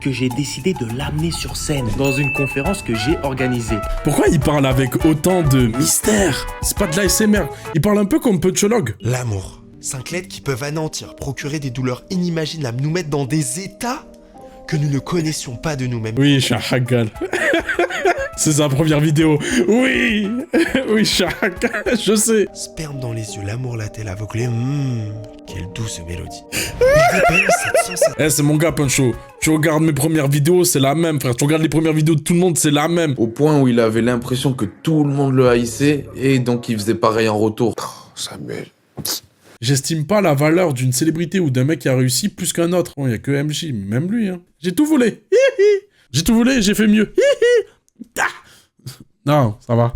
que j'ai décidé de l'amener sur scène dans une conférence que j'ai organisée. Pourquoi il parle avec autant de mystère? C'est pas de l'ASMR, il parle un peu comme Puncholog. L'amour. 5 lettres qui peuvent anéantir, procurer des douleurs inimaginables, nous mettre dans des états que nous ne connaissions pas de nous-mêmes. Oui, je suis un hagal. C'est sa première vidéo. Oui, oui, je suis un hagal, je sais. Sperme dans les yeux, l'amour la tête aveuglée. Quelle douce mélodie. Il dépeigne cette sensation. Eh, c'est mon gars, Puncho. Tu regardes mes premières vidéos, c'est la même, frère. Tu regardes les premières vidéos de tout le monde, c'est la même. Au point où il avait l'impression que tout le monde le haïssait et donc il faisait pareil en retour. Samuel. J'estime pas la valeur d'une célébrité ou d'un mec qui a réussi plus qu'un autre. Bon, y a que MJ, même lui, hein. J'ai tout volé. J'ai tout volé, j'ai fait mieux. Non, ça va.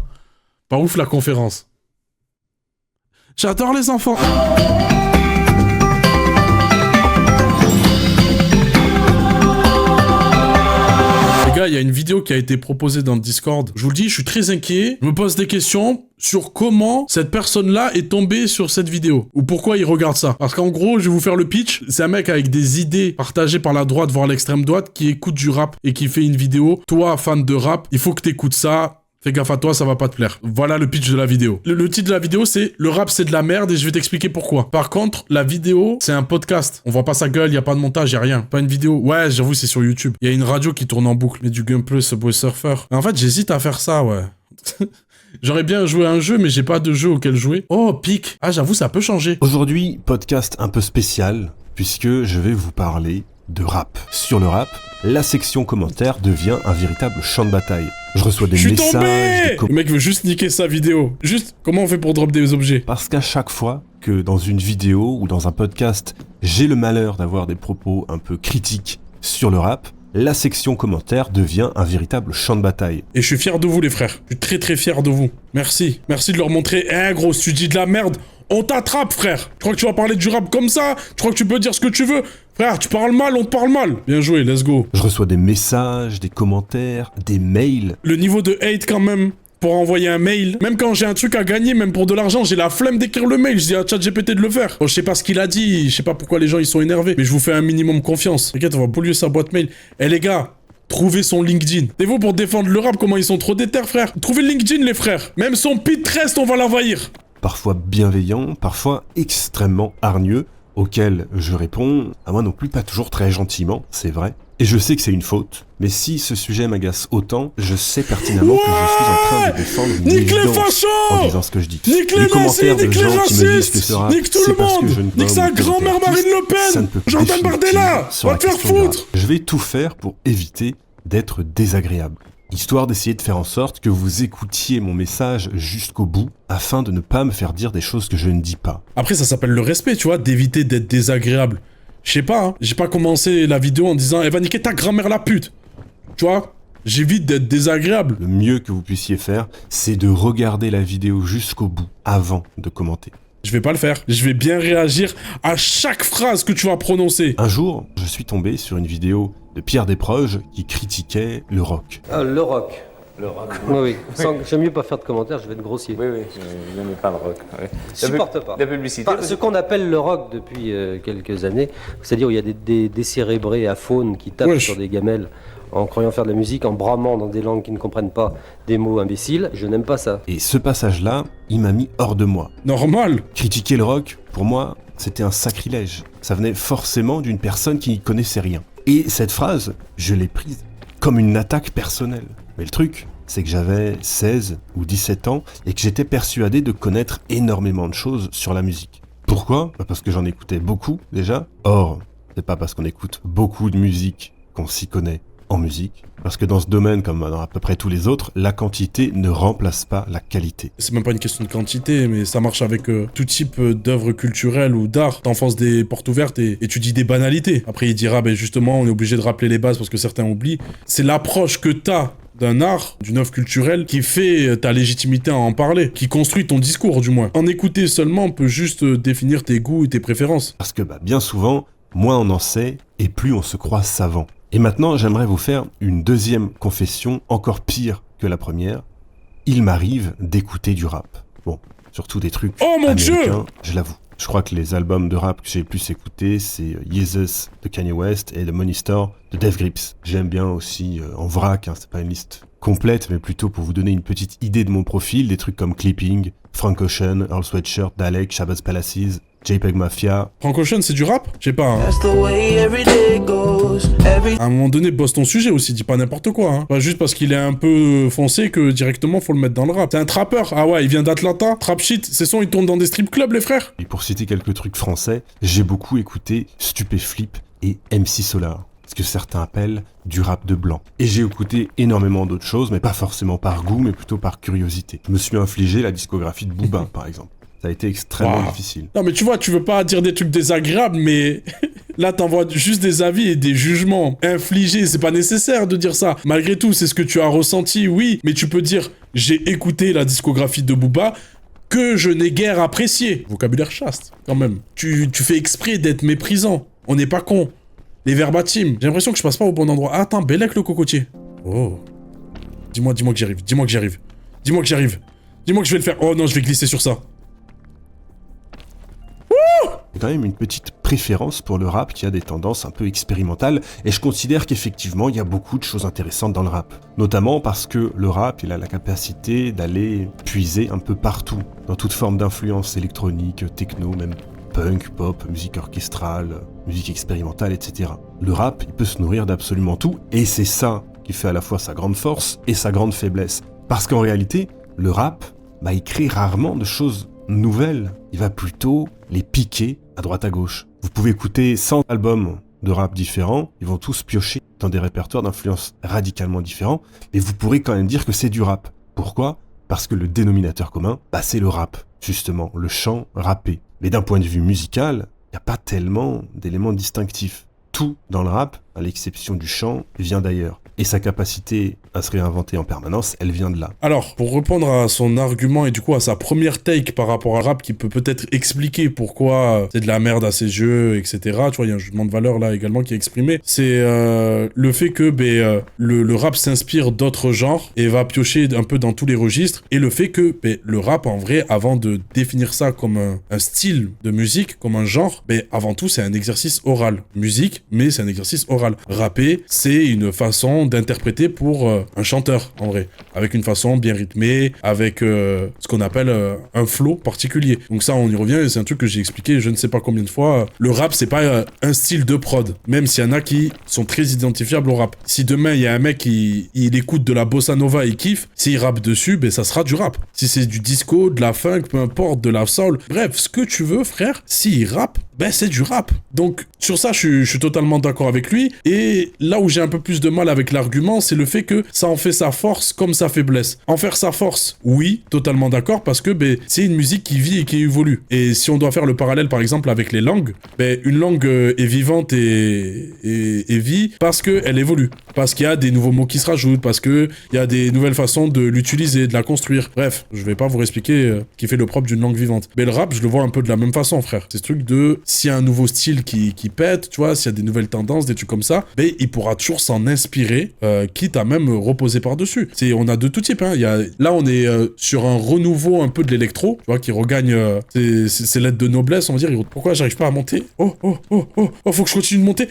Pas ouf la conférence. J'adore les enfants. Les gars, il y a une vidéo qui a été proposée dans le Discord. Je vous le dis, je suis très inquiet. Je me pose des questions sur comment cette personne-là est tombée sur cette vidéo. Ou pourquoi il regarde ça. Parce qu'en gros, je vais vous faire le pitch. C'est un mec avec des idées partagées par la droite, voire l'extrême droite, qui écoute du rap et qui fait une vidéo. Toi, fan de rap, il faut que t'écoutes ça. Fais gaffe à toi, ça va pas te plaire. Voilà le pitch de la vidéo. Le titre de la vidéo, c'est « Le rap, c'est de la merde » et je vais t'expliquer pourquoi. Par contre, la vidéo, c'est un podcast. On voit pas sa gueule, y a pas de montage, y a rien. Pas une vidéo. Ouais, j'avoue, c'est sur YouTube. Y a une radio qui tourne en boucle. Mais du gameplay, Subway Surfer. En fait, j'hésite à faire ça, ouais. J'aurais bien joué à un jeu, mais j'ai pas de jeu auquel jouer. Oh, pique. Ah, j'avoue, ça peut changer. Aujourd'hui, podcast un peu spécial, puisque je vais vous parler de rap. Sur le rap, la section commentaires devient un véritable champ de bataille. Je reçois des messages... Le mec veut juste niquer sa vidéo. Juste, comment on fait pour drop des objets? Parce qu'à chaque fois que dans une vidéo ou dans un podcast, j'ai le malheur d'avoir des propos un peu critiques sur le rap, la section commentaires devient un véritable champ de bataille. Et je suis fier de vous, les frères. Je suis très très fier de vous. Merci. Merci de leur montrer, gros, si tu dis de la merde, on t'attrape, frère. Tu crois que tu vas parler du rap comme ça? Tu crois que tu peux dire ce que tu veux? Frère, tu parles mal, on te parle mal. Bien joué, let's go. Je reçois des messages, des commentaires, des mails. Le niveau de hate quand même, pour envoyer un mail. Même quand j'ai un truc à gagner, même pour de l'argent, j'ai la flemme d'écrire le mail. Je dis à ChatGPT de le faire. Bon, je sais pas ce qu'il a dit, je sais pas pourquoi les gens ils sont énervés, mais je vous fais un minimum confiance. T'inquiète, on va polluer sa boîte mail. Eh les gars, trouvez son LinkedIn. C'est vous pour défendre le rap, comment ils sont trop déter, frère. Trouvez le LinkedIn, les frères. Même son Pinterest, on va l'envahir. Parfois bienveillant, parfois extrêmement hargneux, auquel je réponds, à moi non plus pas toujours très gentiment, c'est vrai. Et je sais que c'est une faute, mais si ce sujet m'agace autant, je sais pertinemment que je suis en train de défendre une évidence en disant ce que je dis. Nique les commentaires nazis, de nique les gens qui me disent que racistes, ce rap, nique tout c'est le parce que je ne monde, nique sa grand-mère Marine Le Pen, Jordan Bardella, va te faire foutre. Je vais tout faire pour éviter d'être désagréable, histoire d'essayer de faire en sorte que vous écoutiez mon message jusqu'au bout, afin de ne pas me faire dire des choses que je ne dis pas. Après, ça s'appelle le respect, tu vois, d'éviter d'être désagréable. Je sais pas, hein, j'ai pas commencé la vidéo en disant « Elle va niquer ta grand-mère la pute !» Tu vois, j'évite d'être désagréable. Le mieux que vous puissiez faire, c'est de regarder la vidéo jusqu'au bout, avant de commenter. Je vais pas le faire. Je vais bien réagir à chaque phrase que tu vas prononcer. Un jour, je suis tombé sur une vidéo de Pierre Desproges qui critiquait le rock. Ah, le rock. Le rock. Oui. J'aime mieux pas faire de commentaires, je vais être grossier. Oui, je n'aime pas le rock. Oui. Je supporte pas. La publicité. Enfin, ce qu'on appelle le rock depuis quelques années, c'est-à-dire où il y a des décérébrés à faune qui tapent sur des gamelles en croyant faire de la musique, en bramant dans des langues qui ne comprennent pas des mots imbéciles, je n'aime pas ça. Et ce passage-là, il m'a mis hors de moi. Normal. Critiquer le rock, pour moi, c'était un sacrilège. Ça venait forcément d'une personne qui n'y connaissait rien. Et cette phrase, je l'ai prise comme une attaque personnelle. Mais le truc, c'est que j'avais 16 ou 17 ans et que j'étais persuadé de connaître énormément de choses sur la musique. Pourquoi ? Parce que j'en écoutais beaucoup déjà. Or, c'est pas parce qu'on écoute beaucoup de musique qu'on s'y connaît en musique. Parce que dans ce domaine, comme dans à peu près tous les autres, la quantité ne remplace pas la qualité. C'est même pas une question de quantité, mais ça marche avec tout type d'œuvres culturelles ou d'art. T'enfonces des portes ouvertes et tu dis des banalités. Après, il dira, ben justement, on est obligé de rappeler les bases parce que certains oublient. C'est l'approche que t'as d'un art, d'une œuvre culturelle, qui fait ta légitimité à en parler, qui construit ton discours du moins. En écouter seulement peut juste définir tes goûts et tes préférences. Parce que bien souvent, moins on en sait et plus on se croit savant. Et maintenant, j'aimerais vous faire une deuxième confession, encore pire que la première. Il m'arrive d'écouter du rap. Bon, surtout des trucs oh mon américains, Dieu, je l'avoue. Je crois que les albums de rap que j'ai le plus écoutés, c'est Yeezus de Kanye West et The Money Store de Def Grips. J'aime bien aussi en vrac, c'est pas une liste complète, mais plutôt pour vous donner une petite idée de mon profil, des trucs comme Clipping, Frank Ocean, Earl Sweatshirt, Dalek, Shabazz Palaces, JPEG Mafia. Frank Ocean, c'est du rap? Je sais pas. Hein. À un moment donné, bosse ton sujet aussi, dis pas n'importe quoi. Hein. Pas juste parce qu'il est un peu foncé que directement faut le mettre dans le rap. C'est un trappeur. Ah ouais, il vient d'Atlanta. Trap shit, ces sons ils tournent dans des strip clubs, les frères. Et pour citer quelques trucs français, j'ai beaucoup écouté Stupéflip et MC Solar. Ce que certains appellent du rap de blanc. Et j'ai écouté énormément d'autres choses, mais pas forcément par goût, mais plutôt par curiosité. Je me suis infligé la discographie de Booba, par exemple. Ça a été extrêmement difficile. Non mais tu vois, tu veux pas dire des trucs désagréables, mais là t'envoies juste des avis et des jugements infligés, c'est pas nécessaire de dire ça. Malgré tout, c'est ce que tu as ressenti, oui, mais tu peux dire « j'ai écouté la discographie de Booba », que je n'ai guère apprécié. Vocabulaire chaste, quand même. Tu fais exprès d'être méprisant, on n'est pas con. Les verbatims, j'ai l'impression que je passe pas au bon endroit. Ah, attends, Bellec le cocotier. Oh. Dis-moi que j'y arrive, dis-moi que j'y arrive. Dis-moi que j'y arrive. Dis-moi que je vais le faire. Oh non, je vais glisser sur ça. J'ai quand même une petite préférence pour le rap qui a des tendances un peu expérimentales, et je considère qu'effectivement il y a beaucoup de choses intéressantes dans le rap. Notamment parce que le rap, il a la capacité d'aller puiser un peu partout, dans toute forme d'influence électronique, techno, même punk, pop, musique orchestrale, musique expérimentale, etc. Le rap, il peut se nourrir d'absolument tout, et c'est ça qui fait à la fois sa grande force et sa grande faiblesse. Parce qu'en réalité, le rap, il crée rarement de choses nouvelles, il va plutôt les piquer à droite à gauche. Vous pouvez écouter 100 albums de rap différents, ils vont tous piocher dans des répertoires d'influences radicalement différents, mais vous pourrez quand même dire que c'est du rap. Pourquoi ? Parce que le dénominateur commun, c'est le rap, justement, le chant rappé. Mais d'un point de vue musical, il n'y a pas tellement d'éléments distinctifs. Tout dans le rap, à l'exception du chant, vient d'ailleurs. Et sa capacité à se réinventer en permanence, elle vient de là. Alors, pour répondre à son argument et du coup à sa première take par rapport à rap qui peut peut-être expliquer pourquoi c'est de la merde à ses yeux, etc. Tu vois, il y a un jugement de valeur là également qui est exprimé. C'est le fait que le rap s'inspire d'autres genres et va piocher un peu dans tous les registres. Et le fait que le rap, en vrai, avant de définir ça comme un style de musique, comme un genre, avant tout, c'est un exercice oral. Musique, mais c'est un exercice oral. Rapper, c'est une façon d'interpréter pour un chanteur, en vrai, avec une façon bien rythmée, avec ce qu'on appelle un flow particulier. Donc ça, on y revient, et c'est un truc que j'ai expliqué je ne sais pas combien de fois. Le rap, c'est pas un style de prod, même s'il y en a qui sont très identifiables au rap. Si demain, il y a un mec qui il écoute de la bossa nova et kiffe, s'il rappe dessus, ça sera du rap. Si c'est du disco, de la funk, peu importe, de la soul, bref, ce que tu veux, frère, s'il rappe, c'est du rap. Donc, sur ça, je suis totalement d'accord avec lui, et là où j'ai un peu plus de mal avec l'argument, c'est le fait que ça en fait sa force comme sa faiblesse. En faire sa force, oui, totalement d'accord, parce que c'est une musique qui vit et qui évolue. Et si on doit faire le parallèle, par exemple, avec les langues, une langue est vivante et vit parce qu'elle évolue. Parce qu'il y a des nouveaux mots qui se rajoutent, parce qu'il y a des nouvelles façons de l'utiliser, de la construire. Bref, je vais pas vous expliquer qui fait le propre d'une langue vivante. Mais le rap, je le vois un peu de la même façon, frère. C'est ce truc de, s'il y a un nouveau style qui pète, tu vois, s'il y a des nouvelles tendances, des trucs comme ça, il pourra toujours s'en inspirer, quitte à même reposer par-dessus. On a de tout type, hein. Là, on est sur un renouveau un peu de l'électro, tu vois, qui regagne ses lettres de noblesse, on va dire. Pourquoi j'arrive pas à monter ? Oh, faut que je continue de monter.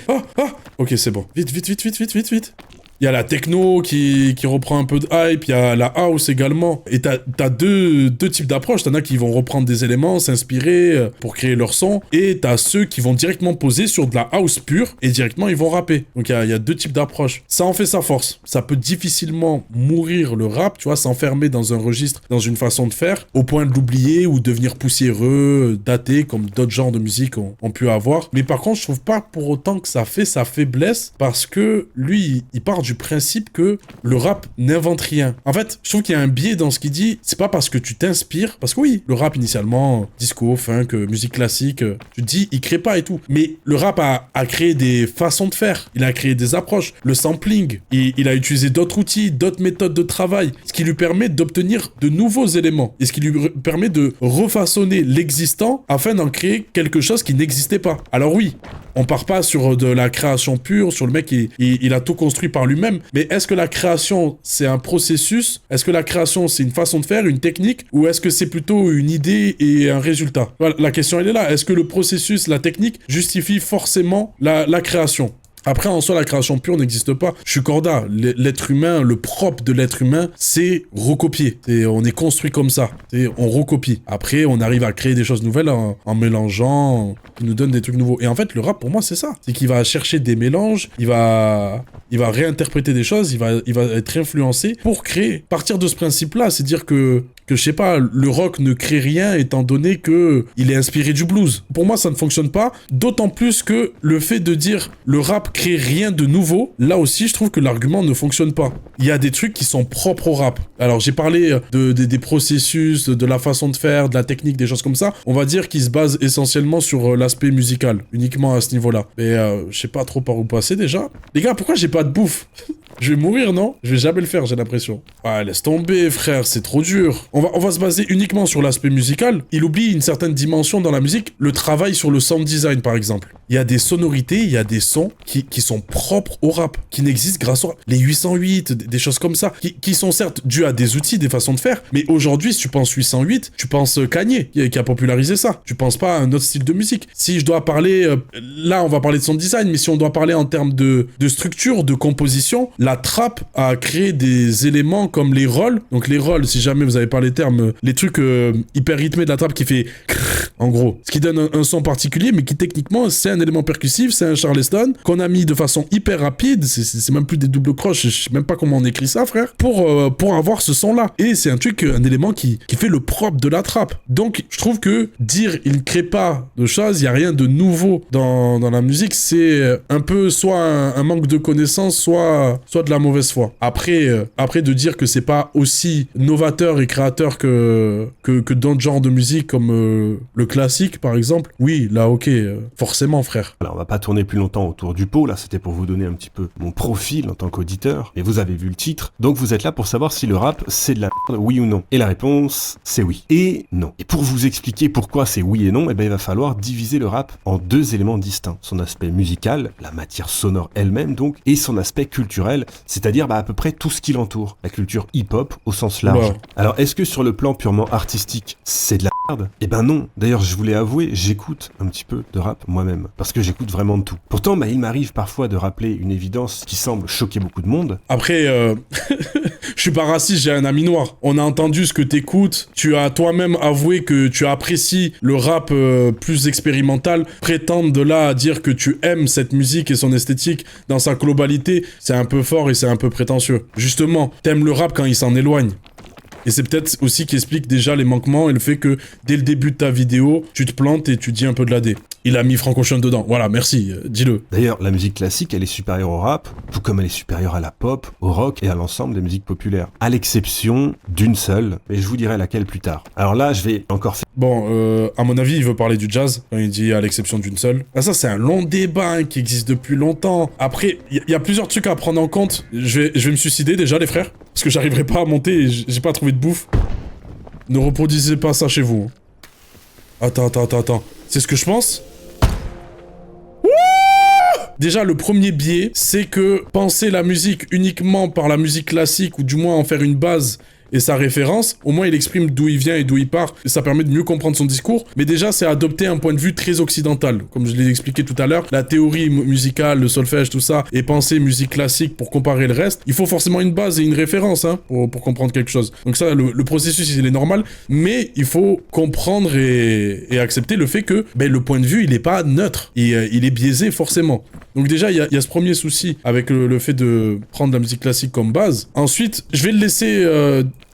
Ok, c'est bon. Vite. Il y a la techno qui reprend un peu de hype, il y a la house également. Et t'as deux types d'approches. T'en as qui vont reprendre des éléments, s'inspirer pour créer leur son. Et t'as ceux qui vont directement poser sur de la house pure et directement ils vont rapper. Donc il y a deux types d'approches. Ça en fait sa force. Ça peut difficilement mourir le rap, tu vois, s'enfermer dans un registre, dans une façon de faire, au point de l'oublier ou devenir poussiéreux, daté, comme d'autres genres de musique ont pu avoir. Mais par contre, je trouve pas pour autant que ça fait sa faiblesse, parce que lui, il part du principe que le rap n'invente rien. En fait, je trouve qu'il y a un biais dans ce qu'il dit. C'est pas parce que tu t'inspires, parce que oui, le rap initialement, disco, funk, musique classique, tu te dis, il crée pas et tout. Mais le rap a créé des façons de faire. Il a créé des approches. Le sampling, il a utilisé d'autres outils, d'autres méthodes de travail, ce qui lui permet d'obtenir de nouveaux éléments et ce qui lui permet de refaçonner l'existant afin d'en créer quelque chose qui n'existait pas. Alors oui, on part pas sur de la création pure, sur le mec il a tout construit par lui-même. même. Mais est-ce que la création, c'est un processus? Est-ce que la création, c'est une façon de faire, une technique? Ou est-ce que c'est plutôt une idée et un résultat? Voilà, la question, elle est là. Est-ce que le processus, la technique, justifie forcément la création? Après, en soi, la création pure n'existe pas. Je suis corda. L'être humain, le propre de l'être humain, c'est recopier. On est construit comme ça. On recopie. Après, on arrive à créer des choses nouvelles en mélangeant, qui nous donnent des trucs nouveaux. Et en fait, le rap, pour moi, c'est ça. C'est qu'il va chercher des mélanges, il va réinterpréter des choses, il va être influencé pour créer. Partir de ce principe-là, c'est dire que je sais pas, le rock ne crée rien étant donné que il est inspiré du blues. Pour moi, ça ne fonctionne pas. D'autant plus que le fait de dire le rap crée rien de nouveau, là aussi, je trouve que l'argument ne fonctionne pas. Il y a des trucs qui sont propres au rap. Alors, j'ai parlé des processus, de la façon de faire, de la technique, des choses comme ça. On va dire qu'ils se basent essentiellement sur l'aspect musical, uniquement à ce niveau-là. Mais je sais pas trop par où passer déjà. Les gars, pourquoi j'ai pas de bouffe? Je vais mourir, non? Je vais jamais le faire, j'ai l'impression. Ah, laisse tomber, frère, c'est trop dur. On va se baser uniquement sur l'aspect musical. Il oublie une certaine dimension dans la musique, le travail sur le sound design, par exemple. Il y a des sonorités, il y a des sons qui sont propres au rap, qui n'existent grâce au rap. Les 808, des choses comme ça, qui sont certes dues à des outils, des façons de faire, mais aujourd'hui, si tu penses 808, tu penses Kanye, qui a popularisé ça. Tu penses pas à un autre style de musique. Si je dois parler, là, on va parler de sound design, mais si on doit parler en termes de structure, de composition, la trap a créé des éléments comme les rolls. Donc les rolls, si jamais vous avez pas les termes, les trucs hyper rythmés de la trap qui fait en gros, ce qui donne un son particulier, mais qui techniquement c'est un élément percussif, c'est un charleston qu'on a mis de façon hyper rapide, c'est même plus des doubles croches, je sais même pas comment on écrit ça, frère, pour avoir ce son là. Et c'est un élément qui fait le propre de la trap. Donc je trouve que dire il ne crée pas de choses, il y a rien de nouveau dans la musique, c'est un peu soit un manque de connaissances, soit de la mauvaise foi. Après de dire que c'est pas aussi novateur et créateur que d'autres genres de musique comme le classique par exemple, oui, là ok, forcément frère. Alors on va pas tourner plus longtemps autour du pot, là c'était pour vous donner un petit peu mon profil en tant qu'auditeur, et vous avez vu le titre, donc vous êtes là pour savoir si le rap c'est de la merde, oui ou non. Et la réponse, c'est oui. Et non. Et pour vous expliquer pourquoi c'est oui et non, eh ben il va falloir diviser le rap en deux éléments distincts. Son aspect musical, la matière sonore elle-même donc, et son aspect culturel, c'est-à-dire à peu près tout ce qui l'entoure, la culture hip-hop au sens large. Ouais. Alors est-ce que sur le plan purement artistique, c'est de la merde? Eh ben non. D'ailleurs, je voulais avouer, j'écoute un petit peu de rap moi-même, parce que j'écoute vraiment de tout. Pourtant, il m'arrive parfois de rappeler une évidence qui semble choquer beaucoup de monde. Après, je suis pas raciste, j'ai un ami noir. On a entendu ce que t'écoutes, tu as toi-même avoué que tu apprécies le rap plus expérimental. Prétendre de là à dire que tu aimes cette musique et son esthétique dans sa globalité, c'est un peu fort et c'est un peu prétentieux. Justement, t'aimes le rap quand il s'en éloigne. Et c'est peut-être aussi qui explique déjà les manquements et le fait que dès le début de ta vidéo, tu te plantes et tu dis un peu de la D. Il a mis Frank Ocean dedans. Voilà, merci, dis-le. D'ailleurs, la musique classique, elle est supérieure au rap, tout comme elle est supérieure à la pop, au rock et à l'ensemble des musiques populaires. À l'exception d'une seule, mais je vous dirai laquelle plus tard. Alors là, je vais encore faire... Bon, à mon avis, il veut parler du jazz, quand il dit à l'exception d'une seule. Ah, ça, c'est un long débat qui existe depuis longtemps. Après, il y a plusieurs trucs à prendre en compte. Je vais me suicider déjà, les frères, parce que j'arriverai pas à monter et j'ai pas trouvé de bouffe. Ne reproduisez pas ça chez vous. Attends. C'est ce que je pense ? Déjà, le premier biais, c'est que penser la musique uniquement par la musique classique, ou du moins en faire une base et sa référence, au moins il exprime d'où il vient et d'où il part, et ça permet de mieux comprendre son discours, mais déjà c'est adopter un point de vue très occidental, comme je l'ai expliqué tout à l'heure, la théorie musicale, le solfège, tout ça, et penser musique classique pour comparer le reste, il faut forcément une base et une référence, pour comprendre quelque chose. Donc ça, le processus, il est normal, mais il faut comprendre et accepter le fait que, le point de vue, il est pas neutre, et il est biaisé forcément. Donc déjà, il y a ce premier souci avec le fait de prendre la musique classique comme base. Ensuite, je vais le laisser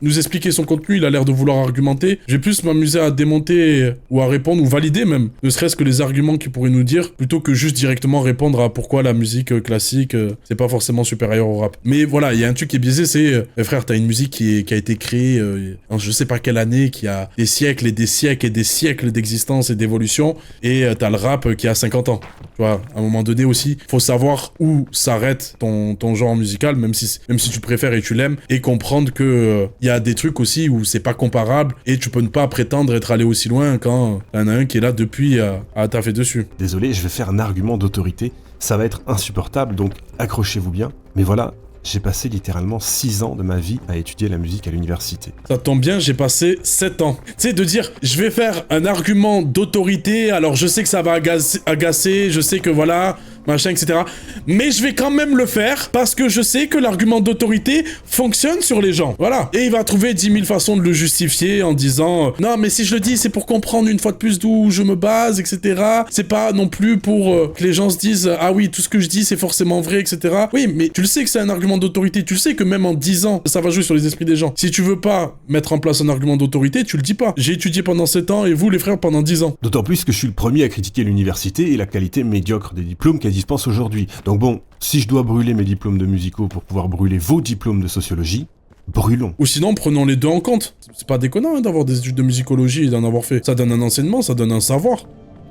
nous expliquer son contenu, il a l'air de vouloir argumenter. Je vais plus m'amuser à démonter ou à répondre ou valider même, ne serait-ce que les arguments qu'il pourrait nous dire, plutôt que juste directement répondre à pourquoi la musique classique, c'est pas forcément supérieur au rap. Mais voilà, il y a un truc qui est biaisé, c'est, frère, t'as une musique qui a été créée en je sais pas quelle année, qui a des siècles et des siècles et des siècles d'existence et d'évolution, et t'as le rap qui a 50 ans. Tu vois, à un moment donné aussi, faut savoir où s'arrête ton genre musical, même si tu préfères et tu l'aimes, et comprendre que il y a des trucs aussi où c'est pas comparable et tu peux ne pas prétendre être allé aussi loin quand il y en a un qui est là depuis à taffer dessus. Désolé, je vais faire un argument d'autorité, ça va être insupportable, donc accrochez-vous bien. Mais voilà, J'ai passé littéralement 6 ans de ma vie à étudier la musique à l'université. Ça tombe bien, j'ai passé 7 ans. Tu sais, de dire, je vais faire un argument d'autorité, alors je sais que ça va agacer, je sais que voilà, machin, etc. Mais je vais quand même le faire, parce que je sais que l'argument d'autorité fonctionne sur les gens. Voilà. Et il va trouver 10 000 façons de le justifier en disant, non, mais si je le dis, c'est pour comprendre une fois de plus d'où je me base, etc. C'est pas non plus pour que les gens se disent, ah oui, tout ce que je dis, c'est forcément vrai, etc. Oui, mais tu le sais que c'est un argument d'autorité, tu le sais que même en 10 ans, ça va jouer sur les esprits des gens. Si tu veux pas mettre en place un argument d'autorité, tu le dis pas. J'ai étudié pendant 7 ans et vous, les frères, pendant 10 ans. D'autant plus que je suis le premier à critiquer l'université et la qualité médiocre des diplômes qu'elle dispense aujourd'hui. Donc bon, si je dois brûler mes diplômes de musicaux pour pouvoir brûler vos diplômes de sociologie, brûlons. Ou sinon, prenons les deux en compte. C'est pas déconnant hein, d'avoir des études de musicologie et d'en avoir fait. Ça donne un enseignement, ça donne un savoir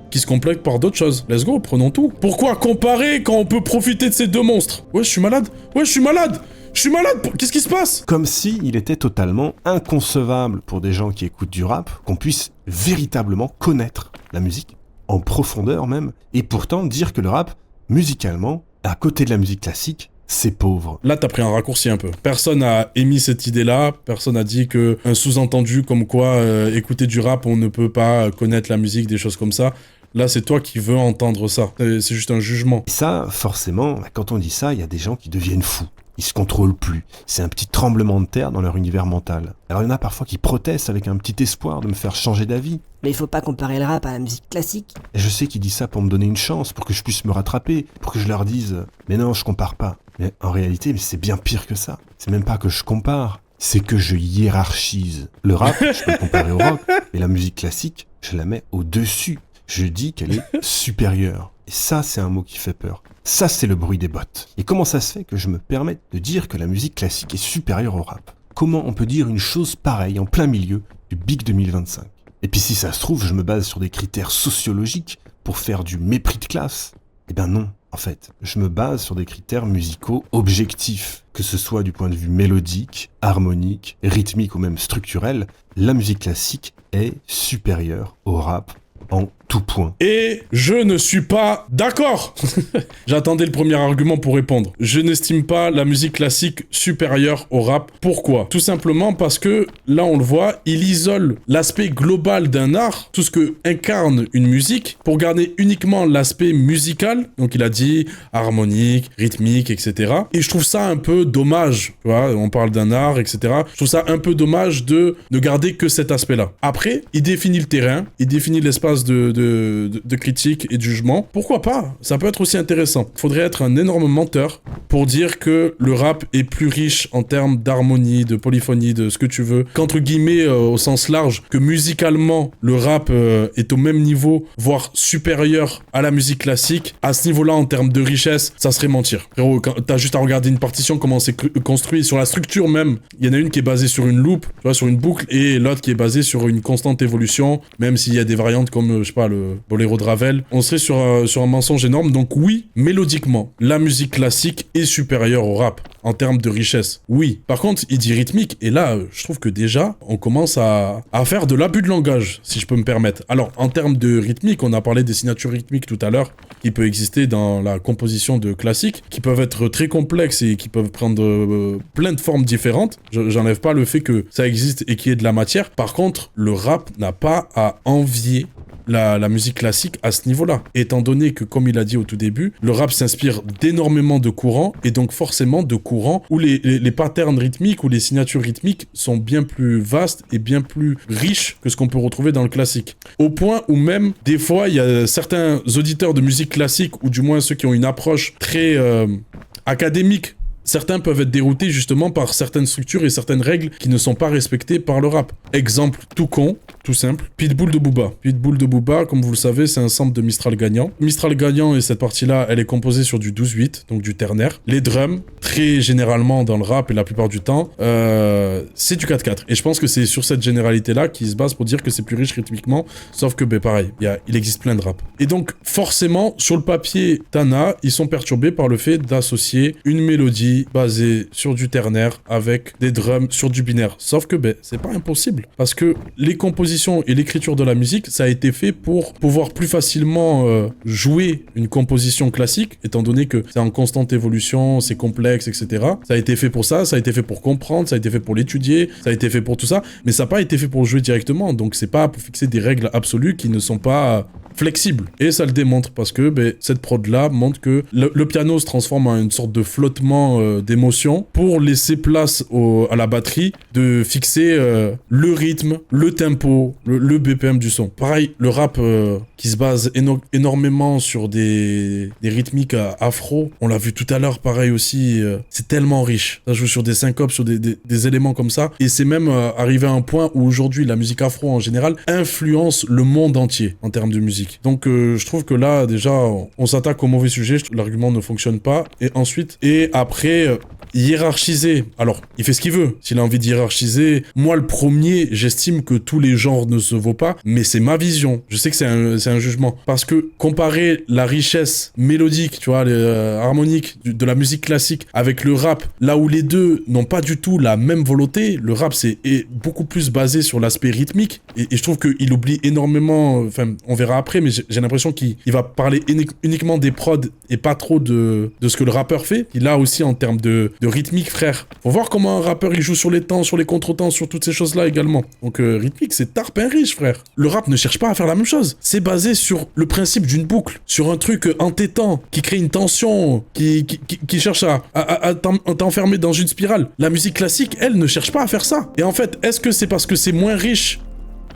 qui se complète par d'autres choses. Let's go, prenons tout. Pourquoi comparer quand on peut profiter de ces deux monstres? Ouais, je suis malade. Ouais, je suis malade. Je suis malade. Qu'est-ce qui se passe? Comme si il était totalement inconcevable pour des gens qui écoutent du rap qu'on puisse véritablement connaître la musique, en profondeur même, et pourtant dire que le rap, musicalement, à côté de la musique classique, c'est pauvre. Là, t'as pris un raccourci un peu. Personne a émis cette idée-là. Personne a dit que un sous-entendu comme quoi écouter du rap, on ne peut pas connaître la musique, des choses comme ça. Là, c'est toi qui veux entendre ça. C'est juste un jugement. Et ça, forcément, quand on dit ça, il y a des gens qui deviennent fous. Ils se contrôlent plus. C'est un petit tremblement de terre dans leur univers mental. Alors il y en a parfois qui protestent avec un petit espoir de me faire changer d'avis. Mais il faut pas comparer le rap à la musique classique. Et je sais qu'ils disent ça pour me donner une chance, pour que je puisse me rattraper, pour que je leur dise « Mais non, je compare pas ». Mais en réalité, c'est bien pire que ça. C'est même pas que je compare, c'est que je hiérarchise. Le rap, je peux le comparer au rock, mais la musique classique, je la mets au-dessus. Je dis qu'elle est supérieure. Et ça, c'est un mot qui fait peur. Ça, c'est le bruit des bottes. Et comment ça se fait que je me permette de dire que la musique classique est supérieure au rap? Comment on peut dire une chose pareille en plein milieu du Big 2025? Et puis si ça se trouve, je me base sur des critères sociologiques pour faire du mépris de classe? Eh ben non, en fait. Je me base sur des critères musicaux objectifs. Que ce soit du point de vue mélodique, harmonique, rythmique ou même structurel, la musique classique est supérieure au rap en tout point. Et je ne suis pas d'accord. J'attendais le premier argument pour répondre. Je n'estime pas la musique classique supérieure au rap. Pourquoi? Tout simplement parce que, là on le voit, il isole l'aspect global d'un art, tout ce que incarne une musique, pour garder uniquement l'aspect musical. Donc il a dit harmonique, rythmique, etc. Et je trouve ça un peu dommage. Tu vois, on parle d'un art, etc. Je trouve ça un peu dommage de ne garder que cet aspect-là. Après, il définit le terrain, il définit l'espace de critique et de jugement. Pourquoi pas? Ça peut être aussi intéressant. Faudrait être un énorme menteur pour dire que le rap est plus riche en termes d'harmonie, de polyphonie, de ce que tu veux, qu'entre guillemets, au sens large, que musicalement, le rap est au même niveau, voire supérieur à la musique classique. À ce niveau-là, en termes de richesse, ça serait mentir. Frérot, t'as juste à regarder une partition, comment c'est construit, sur la structure même. Il y en a une qui est basée sur une loupe, tu vois, sur une boucle, et l'autre qui est basée sur une constante évolution, même s'il y a des variantes comme, je sais pas, le boléro de Ravel, on serait sur un mensonge énorme. Donc oui, mélodiquement, la musique classique est supérieure au rap en termes de richesse. Oui. Par contre, il dit rythmique, et là, je trouve que déjà, on commence à faire de l'abus de langage, si je peux me permettre. Alors, en termes de rythmique, on a parlé des signatures rythmiques tout à l'heure, qui peut exister dans la composition de classiques, qui peuvent être très complexes et qui peuvent prendre plein de formes différentes. J'enlève pas le fait que ça existe et qu'il y ait de la matière. Par contre, le rap n'a pas à envier la musique classique à ce niveau-là. Étant donné que, comme il a dit au tout début, le rap s'inspire d'énormément de courants, et donc forcément de courants où les patterns rythmiques ou les signatures rythmiques sont bien plus vastes et bien plus riches que ce qu'on peut retrouver dans le classique. Au point où même, des fois, il y a certains auditeurs de musique classique, ou du moins ceux qui ont une approche très académique. Certains peuvent être déroutés justement par certaines structures et certaines règles qui ne sont pas respectées par le rap. Exemple tout con, tout simple, Pitbull de Booba. Pitbull de Booba, comme vous le savez, c'est un sample de Mistral gagnant. Mistral gagnant, et cette partie-là, elle est composée sur du 12-8, donc du ternaire. Les drums, très généralement dans le rap et la plupart du temps, c'est du 4-4. Et je pense que c'est sur cette généralité-là qu'ils se basent pour dire que c'est plus riche rythmiquement, sauf que, pareil, il existe plein de rap. Et donc, forcément, sur le papier Tana, ils sont perturbés par le fait d'associer une mélodie basé sur du ternaire avec des drums sur du binaire. Sauf que c'est pas impossible, parce que les compositions et l'écriture de la musique, ça a été fait pour pouvoir plus facilement jouer une composition classique, étant donné que c'est en constante évolution, c'est complexe, contexte, etc. Ça a été fait pour ça a été fait pour comprendre, ça a été fait pour l'étudier, ça a été fait pour tout ça, mais ça n'a pas été fait pour jouer directement, donc c'est pas pour fixer des règles absolues qui ne sont pas flexible. Et ça le démontre parce que cette prod-là montre que le piano se transforme en une sorte de flottement d'émotions pour laisser place à la batterie de fixer le rythme, le tempo, le BPM du son. Pareil, le rap qui se base énormément sur des rythmiques afro, on l'a vu tout à l'heure, pareil aussi, c'est tellement riche. Ça joue sur des syncopes, sur des éléments comme ça. Et c'est même arrivé à un point où aujourd'hui, la musique afro en général influence le monde entier en termes de musique. Donc je trouve que là déjà on s'attaque au mauvais sujet, l'argument ne fonctionne pas. Et après hiérarchiser, alors il fait ce qu'il veut, s'il a envie de hiérarchiser, moi le premier j'estime que tous les genres ne se vaut pas, mais c'est ma vision, je sais que c'est un jugement, parce que comparer la richesse mélodique, tu vois, harmonique de la musique classique avec le rap, là où les deux n'ont pas du tout la même volonté, le rap est beaucoup plus basé sur l'aspect rythmique, et je trouve qu'il oublie énormément, enfin on verra après, mais j'ai l'impression qu'il va parler uniquement des prods et pas trop de ce que le rappeur fait. Il a aussi en termes de rythmique, frère. Faut voir comment un rappeur il joue sur les temps, sur les contre-temps, sur toutes ces choses-là également. Donc rythmique, c'est tarpin riche, frère. Le rap ne cherche pas à faire la même chose. C'est basé sur le principe d'une boucle, sur un truc entêtant, qui crée une tension, qui cherche à t'enfermer dans une spirale. La musique classique, elle, ne cherche pas à faire ça. Et en fait, est-ce que c'est parce que c'est moins riche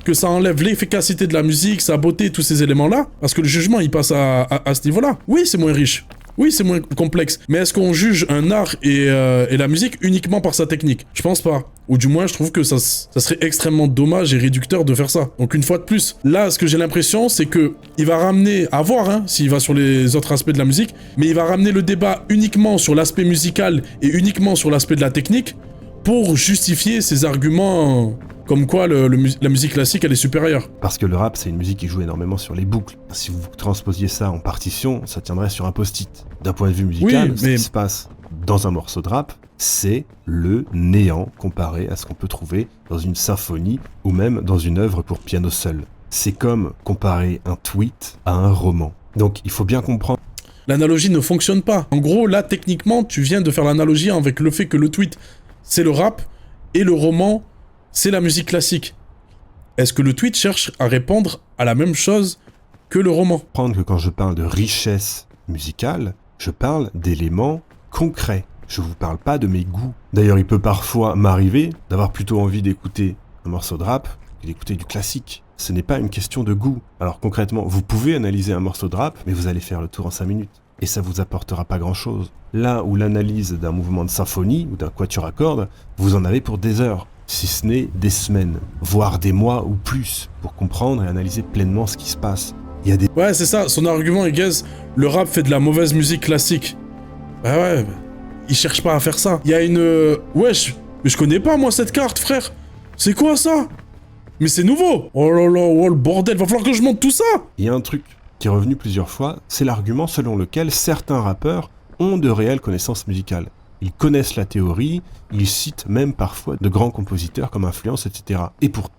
que ça enlève l'efficacité de la musique, sa beauté, tous ces éléments-là? Parce que le jugement, il passe à ce niveau-là. Oui, c'est moins riche. Oui, c'est moins complexe. Mais est-ce qu'on juge un art et la musique uniquement par sa technique? Je pense pas. Ou du moins, je trouve que ça serait extrêmement dommage et réducteur de faire ça. Donc une fois de plus, là, ce que j'ai l'impression, c'est que il va ramener, à voir, hein, s'il va sur les autres aspects de la musique, mais il va ramener le débat uniquement sur l'aspect musical et uniquement sur l'aspect de la technique pour justifier ses arguments comme quoi la musique classique, elle est supérieure. Parce que le rap, c'est une musique qui joue énormément sur les boucles. Si vous transposiez ça en partition, ça tiendrait sur un post-it. D'un point de vue musical, ce qui se passe dans un morceau de rap, c'est le néant comparé à ce qu'on peut trouver dans une symphonie ou même dans une œuvre pour piano seul. C'est comme comparer un tweet à un roman. Donc il faut bien comprendre. L'analogie ne fonctionne pas. En gros, là, techniquement, tu viens de faire l'analogie avec le fait que le tweet, c'est le rap, et le roman, c'est la musique classique. Est-ce que le tweet cherche à répondre à la même chose que le roman? Comprendre que quand je parle de richesse musicale, je parle d'éléments concrets. Je vous parle pas de mes goûts. D'ailleurs, il peut parfois m'arriver d'avoir plutôt envie d'écouter un morceau de rap que d'écouter du classique. Ce n'est pas une question de goût. Alors concrètement, vous pouvez analyser un morceau de rap, mais vous allez faire le tour en 5 minutes. Et ça vous apportera pas grand-chose. Là où l'analyse d'un mouvement de symphonie ou d'un quatuor à cordes, vous en avez pour des heures, si ce n'est des semaines, voire des mois ou plus, pour comprendre et analyser pleinement ce qui se passe. Il y a des... Ouais, c'est ça, son argument est gaze, le rap fait de la mauvaise musique classique. Bah ouais, il cherche pas à faire ça. Il y a une... Wesh, mais je connais pas moi cette carte, frère. C'est quoi ça? Mais c'est nouveau. Oh là là, oh le bordel, va falloir que je monte tout ça. Il y a un truc qui est revenu plusieurs fois, c'est l'argument selon lequel certains rappeurs ont de réelles connaissances musicales. Ils connaissent la théorie, ils citent même parfois de grands compositeurs comme influence, etc. Et pour...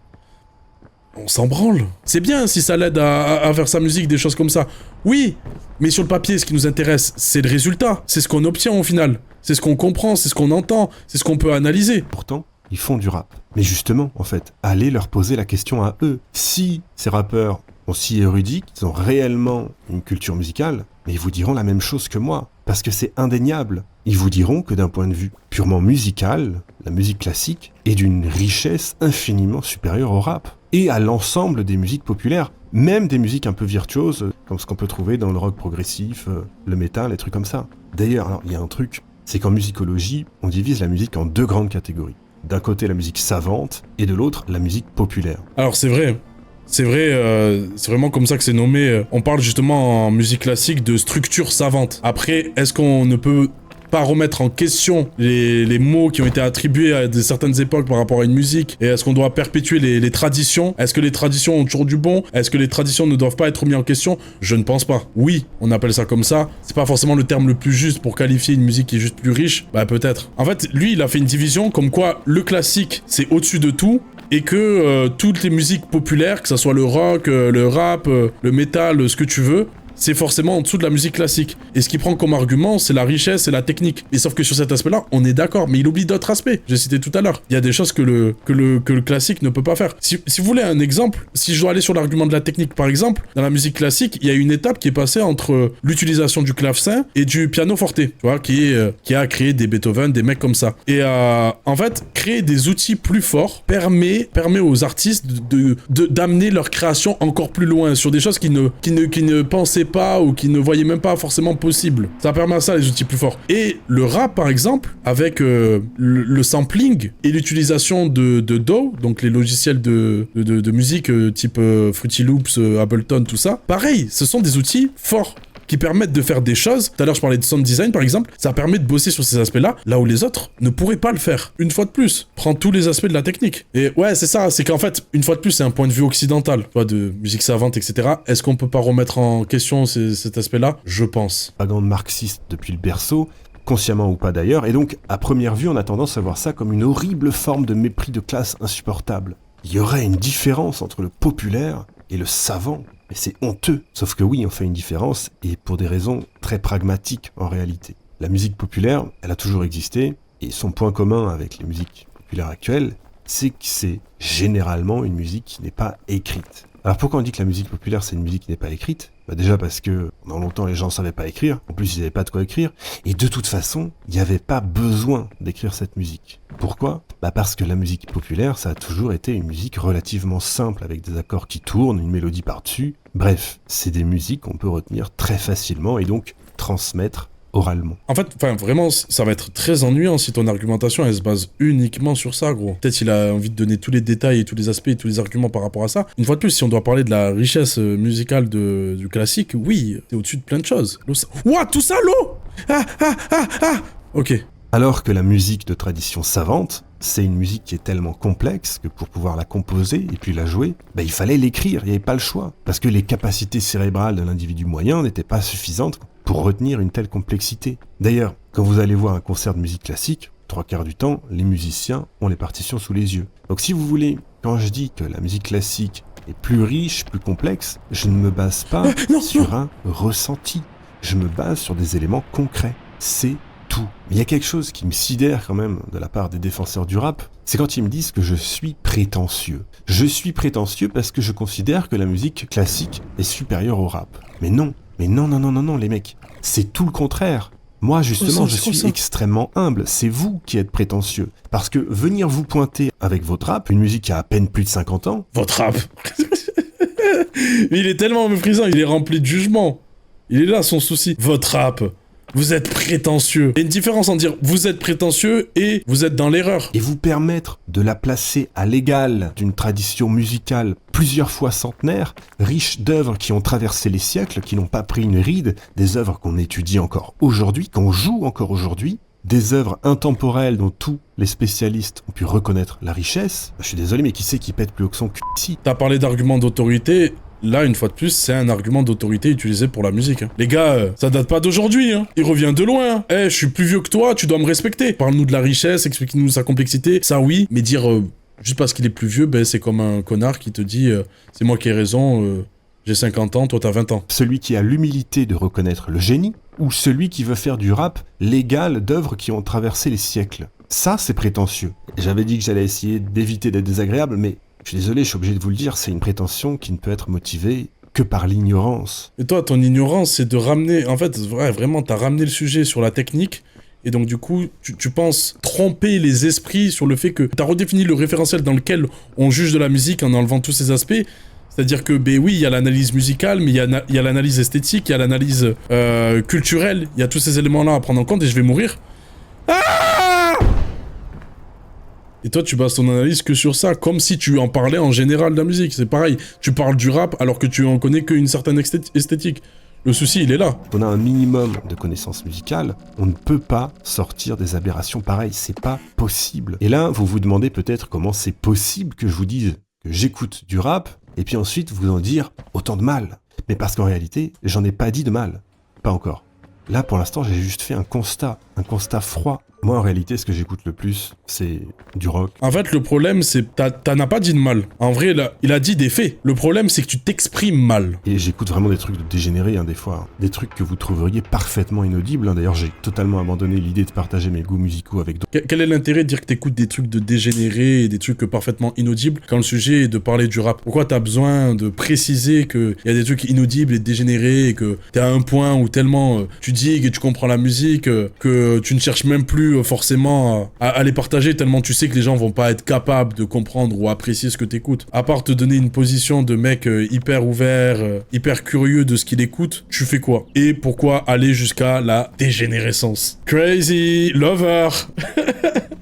On s'en branle. C'est bien si ça l'aide à faire sa musique, des choses comme ça. Oui, mais sur le papier, ce qui nous intéresse, c'est le résultat. C'est ce qu'on obtient au final. C'est ce qu'on comprend, c'est ce qu'on entend, c'est ce qu'on peut analyser. Pourtant, ils font du rap. Mais justement, en fait, allez leur poser la question à eux. Si ces rappeurs sont si érudits, qu'ils ont réellement une culture musicale, mais ils vous diront la même chose que moi. Parce que c'est indéniable. Ils vous diront que d'un point de vue purement musical, la musique classique est d'une richesse infiniment supérieure au rap. Et à l'ensemble des musiques populaires, même des musiques un peu virtuoses, comme ce qu'on peut trouver dans le rock progressif, le métal, les trucs comme ça. D'ailleurs, alors, il y a un truc, c'est qu'en musicologie, on divise la musique en 2 grandes catégories. D'un côté, la musique savante, et de l'autre, la musique populaire. Alors c'est vrai, c'est vraiment comme ça que c'est nommé. On parle justement en musique classique de structure savante. Après, est-ce qu'on ne peut pas remettre en question les mots qui ont été attribués à certaines époques par rapport à une musique? Et est-ce qu'on doit perpétuer les traditions? Est-ce que les traditions ont toujours du bon? Est-ce que les traditions ne doivent pas être mises en question? Je ne pense pas. Oui, on appelle ça comme ça. C'est pas forcément le terme le plus juste pour qualifier une musique qui est juste plus riche. Bah peut-être. En fait, lui, il a fait une division comme quoi le classique, c'est au-dessus de tout. Et que toutes les musiques populaires, que ça soit le rock, le rap, le métal, ce que tu veux, c'est forcément en dessous de la musique classique. Et ce qu'il prend comme argument, c'est la richesse et la technique. Et sauf que sur cet aspect-là, on est d'accord, mais il oublie d'autres aspects. J'ai cité tout à l'heure. Il y a des choses que le classique ne peut pas faire. Si vous voulez un exemple, si je dois aller sur l'argument de la technique, par exemple, dans la musique classique, il y a une étape qui est passée entre l'utilisation du clavecin et du piano forte, tu vois, qui a créé des Beethoven, des mecs comme ça. Et en fait, créer des outils plus forts permet aux artistes d'amener leur création encore plus loin sur des choses qui ne pensaient pas ou qui ne voyaient même pas forcément possible. Ça permet à ça, les outils plus forts. Et le rap, par exemple, avec le sampling et l'utilisation de DAW, donc les logiciels de musique type Fruity Loops, Ableton, tout ça, pareil, ce sont des outils forts qui permettent de faire des choses. Tout à l'heure, je parlais de sound design, par exemple. Ça permet de bosser sur ces aspects-là, là où les autres ne pourraient pas le faire. Une fois de plus, prends tous les aspects de la technique. Et ouais, c'est ça, c'est qu'en fait, une fois de plus, c'est un point de vue occidental, tu vois, de musique savante, etc. Est-ce qu'on peut pas remettre en question cet aspect-là? Je pense. Propagande marxiste depuis le berceau, consciemment ou pas d'ailleurs, et donc, à première vue, on a tendance à voir ça comme une horrible forme de mépris de classe insupportable. Il y aurait une différence entre le populaire et le savant. Et c'est honteux. Sauf que oui, on fait une différence, et pour des raisons très pragmatiques en réalité. La musique populaire, elle a toujours existé, et son point commun avec les musiques populaires actuelles, c'est que c'est généralement une musique qui n'est pas écrite. Alors pourquoi on dit que la musique populaire c'est une musique qui n'est pas écrite ? Déjà parce que pendant longtemps les gens ne savaient pas écrire, en plus ils n'avaient pas de quoi écrire, et de toute façon, il n'y avait pas besoin d'écrire cette musique. Pourquoi ? Parce que la musique populaire, ça a toujours été une musique relativement simple, avec des accords qui tournent, une mélodie par-dessus. Bref, c'est des musiques qu'on peut retenir très facilement et donc transmettre oralement. En fait, vraiment, ça va être très ennuyant si ton argumentation, elle se base uniquement sur ça, gros. Peut-être qu'il a envie de donner tous les détails et tous les aspects et tous les arguments par rapport à ça. Une fois de plus, si on doit parler de la richesse musicale du classique, oui, c'est au-dessus de plein de choses. Ouah, tout ça, l'eau! Ok. Alors que la musique de tradition savante, c'est une musique qui est tellement complexe que pour pouvoir la composer et puis la jouer, il fallait l'écrire, il n'y avait pas le choix. Parce que les capacités cérébrales de l'individu moyen n'étaient pas suffisantes pour retenir une telle complexité. D'ailleurs, quand vous allez voir un concert de musique classique, 3/4 du temps, les musiciens ont les partitions sous les yeux. Donc si vous voulez, quand je dis que la musique classique est plus riche, plus complexe, je ne me base pas sur un ressenti. Je me base sur des éléments concrets. C'est tout. Mais il y a quelque chose qui me sidère quand même de la part des défenseurs du rap, c'est quand ils me disent que je suis prétentieux. Je suis prétentieux parce que je considère que la musique classique est supérieure au rap. Mais non, les mecs. C'est tout le contraire. Moi, justement, je suis extrêmement humble. C'est vous qui êtes prétentieux. Parce que venir vous pointer avec votre rap, une musique qui a à peine plus de 50 ans... Votre rap. Mais il est tellement méprisant, il est rempli de jugement. Il est là son souci. Votre rap. Vous êtes prétentieux. Il y a une différence en dire vous êtes prétentieux et vous êtes dans l'erreur. Et vous permettre de la placer à l'égal d'une tradition musicale plusieurs fois centenaire, riche d'œuvres qui ont traversé les siècles, qui n'ont pas pris une ride, des œuvres qu'on étudie encore aujourd'hui, qu'on joue encore aujourd'hui, des œuvres intemporelles dont tous les spécialistes ont pu reconnaître la richesse. Je suis désolé, mais qui c'est qui pète plus haut que son cul ici ? T'as parlé d'arguments d'autorité. Là, une fois de plus, c'est un argument d'autorité utilisé pour la musique. Les gars, ça date pas d'aujourd'hui. Il revient de loin. Je suis plus vieux que toi, tu dois me respecter. Parle-nous de la richesse, explique-nous sa complexité. Ça, oui, mais dire juste parce qu'il est plus vieux, c'est comme un connard qui te dit c'est moi qui ai raison, j'ai 50 ans, toi t'as 20 ans. Celui qui a l'humilité de reconnaître le génie, ou celui qui veut faire du rap l'égal d'œuvres qui ont traversé les siècles. Ça, c'est prétentieux. J'avais dit que j'allais essayer d'éviter d'être désagréable, mais... je suis désolé, je suis obligé de vous le dire, c'est une prétention qui ne peut être motivée que par l'ignorance. Et toi, ton ignorance, c'est de ramener... En fait, vraiment, t'as ramené le sujet sur la technique, et donc du coup, tu penses tromper les esprits sur le fait que t'as redéfini le référentiel dans lequel on juge de la musique en enlevant tous ces aspects. C'est-à-dire que, oui, il y a l'analyse musicale, mais il y a l'analyse esthétique, il y a l'analyse culturelle, il y a tous ces éléments-là à prendre en compte, et je vais mourir. Et toi, tu bases ton analyse que sur ça, comme si tu en parlais en général de la musique. C'est pareil, tu parles du rap alors que tu en connais qu'une certaine esthétique. Le souci, il est là. On a un minimum de connaissances musicales, on ne peut pas sortir des aberrations pareilles, c'est pas possible. Et là, vous vous demandez peut-être comment c'est possible que je vous dise que j'écoute du rap, et puis ensuite vous en dire autant de mal. Mais parce qu'en réalité, j'en ai pas dit de mal. Pas encore. Là, pour l'instant, j'ai juste fait un constat froid. Moi, en réalité, ce que j'écoute le plus, c'est du rock. En fait, le problème, c'est t'en as pas dit de mal. En vrai, là, il a dit des faits. Le problème, c'est que tu t'exprimes mal. Et j'écoute vraiment des trucs de dégénérés, des fois. Des trucs que vous trouveriez parfaitement inaudibles. D'ailleurs, j'ai totalement abandonné l'idée de partager mes goûts musicaux avec d'autres. Quel est l'intérêt de dire que t'écoutes des trucs de dégénérés et des trucs parfaitement inaudibles quand le sujet est de parler du rap? Pourquoi t'as besoin de préciser qu'il y a des trucs inaudibles et dégénérés et que t'es à un point où tellement tu digues et tu comprends la musique que tu ne cherches même plus forcément à les partager tellement tu sais que les gens vont pas être capables de comprendre ou apprécier ce que t'écoutes. À part te donner une position de mec hyper ouvert, hyper curieux de ce qu'il écoute, tu fais quoi? Et pourquoi aller jusqu'à la dégénérescence? Crazy lover.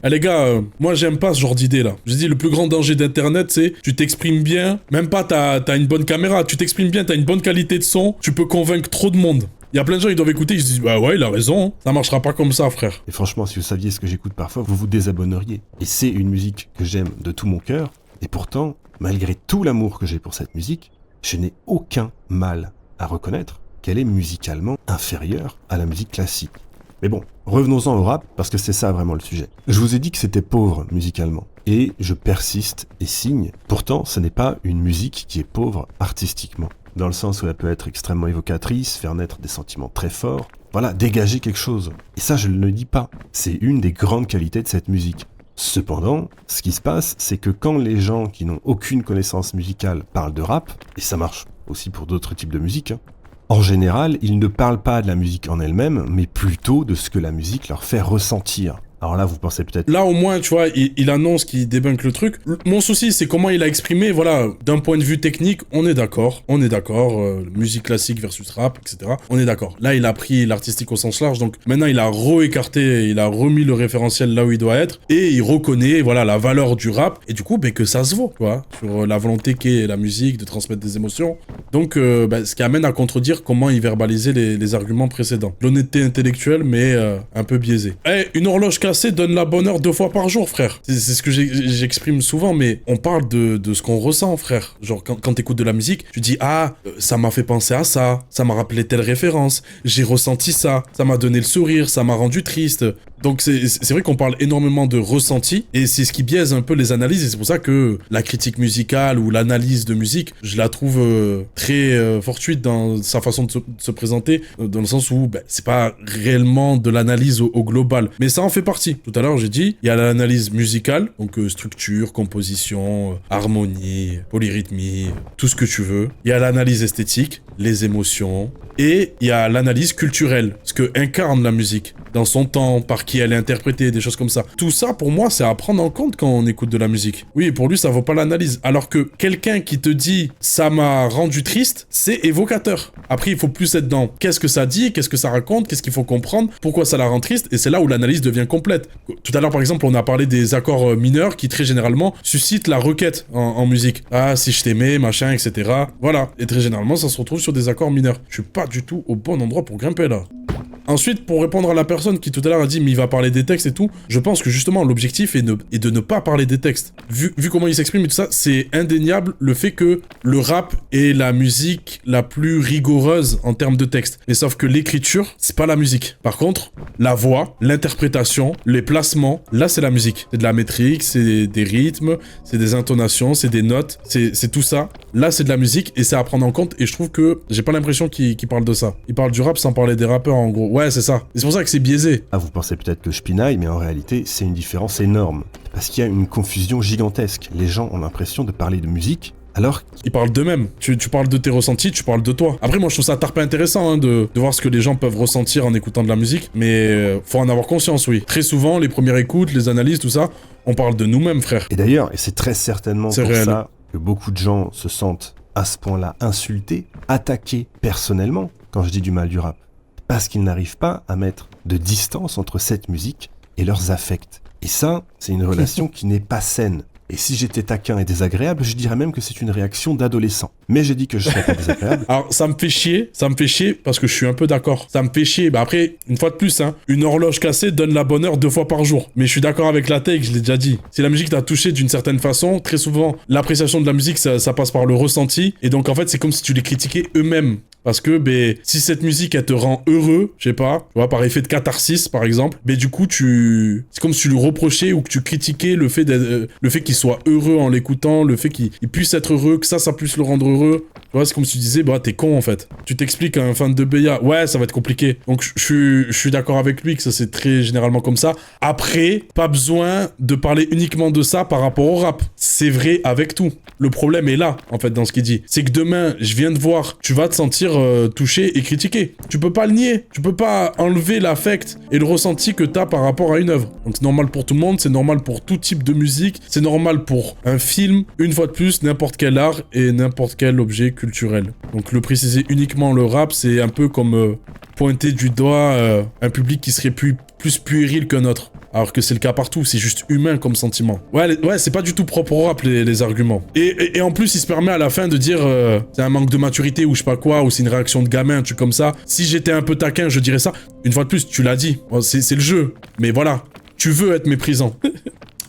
Ah, les gars, moi j'aime pas ce genre d'idée là. Je dis le plus grand danger d'internet c'est tu t'exprimes bien, même pas t'as une bonne caméra, tu t'exprimes bien, t'as une bonne qualité de son, tu peux convaincre trop de monde. Il y a plein de gens qui doivent écouter, ils se disent bah ouais il a raison, hein. Ça marchera pas comme ça frère. Et franchement, si vous saviez ce que j'écoute parfois, vous vous désabonneriez. Et c'est une musique que j'aime de tout mon cœur, et pourtant, malgré tout l'amour que j'ai pour cette musique, je n'ai aucun mal à reconnaître qu'elle est musicalement inférieure à la musique classique. Mais bon, revenons-en au rap, parce que c'est ça vraiment le sujet. Je vous ai dit que c'était pauvre musicalement, et je persiste et signe. Pourtant, ce n'est pas une musique qui est pauvre artistiquement. Dans le sens où elle peut être extrêmement évocatrice, faire naître des sentiments très forts, voilà, dégager quelque chose. Et ça, je ne le dis pas. C'est une des grandes qualités de cette musique. Cependant, ce qui se passe, c'est que quand les gens qui n'ont aucune connaissance musicale parlent de rap, et ça marche aussi pour d'autres types de musique, en général, ils ne parlent pas de la musique en elle-même, mais plutôt de ce que la musique leur fait ressentir. Alors là, vous pensez peut-être... Là, au moins, tu vois, il annonce qu'il débunk le truc. Mon souci, c'est comment il a exprimé, voilà, d'un point de vue technique, on est d'accord, musique classique versus rap, etc. On est d'accord. Là, il a pris l'artistique au sens large, donc maintenant, il a réécarté, il a remis le référentiel là où il doit être, et il reconnaît, voilà, la valeur du rap, et du coup, que ça se vaut, tu vois, sur la volonté qu'est la musique de transmettre des émotions. Donc, ce qui amène à contredire comment il verbalisait les arguments précédents. L'honnêteté intellectuelle, mais un peu biaisée. Une horloge donne la bonne heure 2 fois par jour, frère. C'est ce que j'exprime souvent, mais on parle de ce qu'on ressent, frère. Genre, quand t'écoutes de la musique, tu dis « Ah, ça m'a fait penser à ça, ça m'a rappelé telle référence, j'ai ressenti ça, ça m'a donné le sourire, ça m'a rendu triste. » Donc c'est vrai qu'on parle énormément de ressenti, et c'est ce qui biaise un peu les analyses, et c'est pour ça que la critique musicale ou l'analyse de musique, je la trouve très fortuite dans sa façon de se présenter, dans le sens où c'est pas réellement de l'analyse au global, mais ça en fait partie. Tout à l'heure j'ai dit, il y a l'analyse musicale, donc structure, composition, harmonie, polyrythmie, tout ce que tu veux. Il y a l'analyse esthétique, les émotions, et il y a l'analyse culturelle, ce que incarne la musique, dans son temps, par qui elle est interprétée, des choses comme ça. Tout ça, pour moi, c'est à prendre en compte quand on écoute de la musique. Oui, pour lui, ça vaut pas l'analyse. Alors que quelqu'un qui te dit « ça m'a rendu triste », c'est évocateur. Après, il faut plus être dans qu'est-ce que ça dit, qu'est-ce que ça raconte, qu'est-ce qu'il faut comprendre, pourquoi ça la rend triste, et c'est là où l'analyse devient complète. Tout à l'heure, par exemple, on a parlé des accords mineurs qui, très généralement, suscitent la requête en musique. Ah, si je t'aimais, machin, etc. Voilà. Et très généralement, ça se retrouve sur des accords mineurs. Je suis pas du tout au bon endroit pour grimper, là. Ensuite, pour répondre à la personne qui tout à l'heure a dit mais il va parler des textes et tout, je pense que justement l'objectif est de ne pas parler des textes. Vu comment il s'exprime et tout ça, c'est indéniable le fait que le rap est la musique la plus rigoureuse en termes de texte. Mais sauf que l'écriture, c'est pas la musique. Par contre, la voix, l'interprétation, les placements, là c'est la musique. C'est de la métrique, c'est des rythmes, c'est des intonations, c'est des notes, c'est tout ça. Là c'est de la musique et c'est à prendre en compte et je trouve que j'ai pas l'impression qu'il parle de ça. Il parle du rap sans parler des rappeurs en gros. Ouais, c'est ça. C'est pour ça que c'est biaisé. Ah, vous pensez peut-être que je pinaille, mais en réalité, c'est une différence énorme. Parce qu'il y a une confusion gigantesque. Les gens ont l'impression de parler de musique, alors... Ils parlent d'eux-mêmes. Tu parles de tes ressentis, tu parles de toi. Après, moi, je trouve ça tarpé intéressant de voir ce que les gens peuvent ressentir en écoutant de la musique, mais faut en avoir conscience, oui. Très souvent, les premières écoutes, les analyses, tout ça, on parle de nous-mêmes, frère. Et d'ailleurs, et c'est très certainement pour réel. ça que beaucoup de gens se sentent à ce point-là insultés, attaqués personnellement, quand je dis du mal du rap. Parce qu'ils n'arrivent pas à mettre de distance entre cette musique et leurs affects. Et ça, c'est une relation qui n'est pas saine. Et si j'étais taquin et désagréable, je dirais même que c'est une réaction d'adolescent. Mais j'ai dit que je serais pas désagréable. Alors, ça me fait chier parce que je suis un peu d'accord. Ça me fait chier. Après, une fois de plus, une horloge cassée donne la bonne heure 2 fois par jour. Mais je suis d'accord avec la take, je l'ai déjà dit. Si la musique t'a touché d'une certaine façon, très souvent, l'appréciation de la musique, ça passe par le ressenti. Et donc, en fait, c'est comme si tu les critiquais eux-mêmes. Parce que, si cette musique, elle te rend heureux, je sais pas, tu vois, par effet de catharsis, par exemple, du coup, c'est comme si tu lui reprochais ou que tu critiquais le fait qu'il soit heureux en l'écoutant, le fait qu'il puisse être heureux, que ça puisse le rendre heureux. Tu vois, c'est comme si tu disais, t'es con, en fait. Tu t'expliques à un fan de Beya, ouais, ça va être compliqué. Donc, je suis d'accord avec lui que ça, c'est très généralement comme ça. Après, pas besoin de parler uniquement de ça par rapport au rap. C'est vrai avec tout. Le problème est là, en fait, dans ce qu'il dit. C'est que demain, je viens de voir, tu vas te sentir touché et critiqué. Tu peux pas le nier. Tu peux pas enlever l'affect et le ressenti que t'as par rapport à une œuvre. Donc, c'est normal pour tout le monde, c'est normal pour tout type de musique, c'est normal pour un film, une fois de plus, n'importe quel art et n'importe quel objet culturel. Donc, le préciser uniquement le rap, c'est un peu comme pointer du doigt un public qui serait plus puéril qu'un autre. Alors que c'est le cas partout, c'est juste humain comme sentiment. Ouais, c'est pas du tout propre au rap, les arguments. Et en plus, il se permet à la fin de dire c'est un manque de maturité ou je sais pas quoi, ou c'est une réaction de gamin, un truc comme ça. Si j'étais un peu taquin, je dirais ça. Une fois de plus, tu l'as dit, c'est le jeu. Mais voilà, tu veux être méprisant.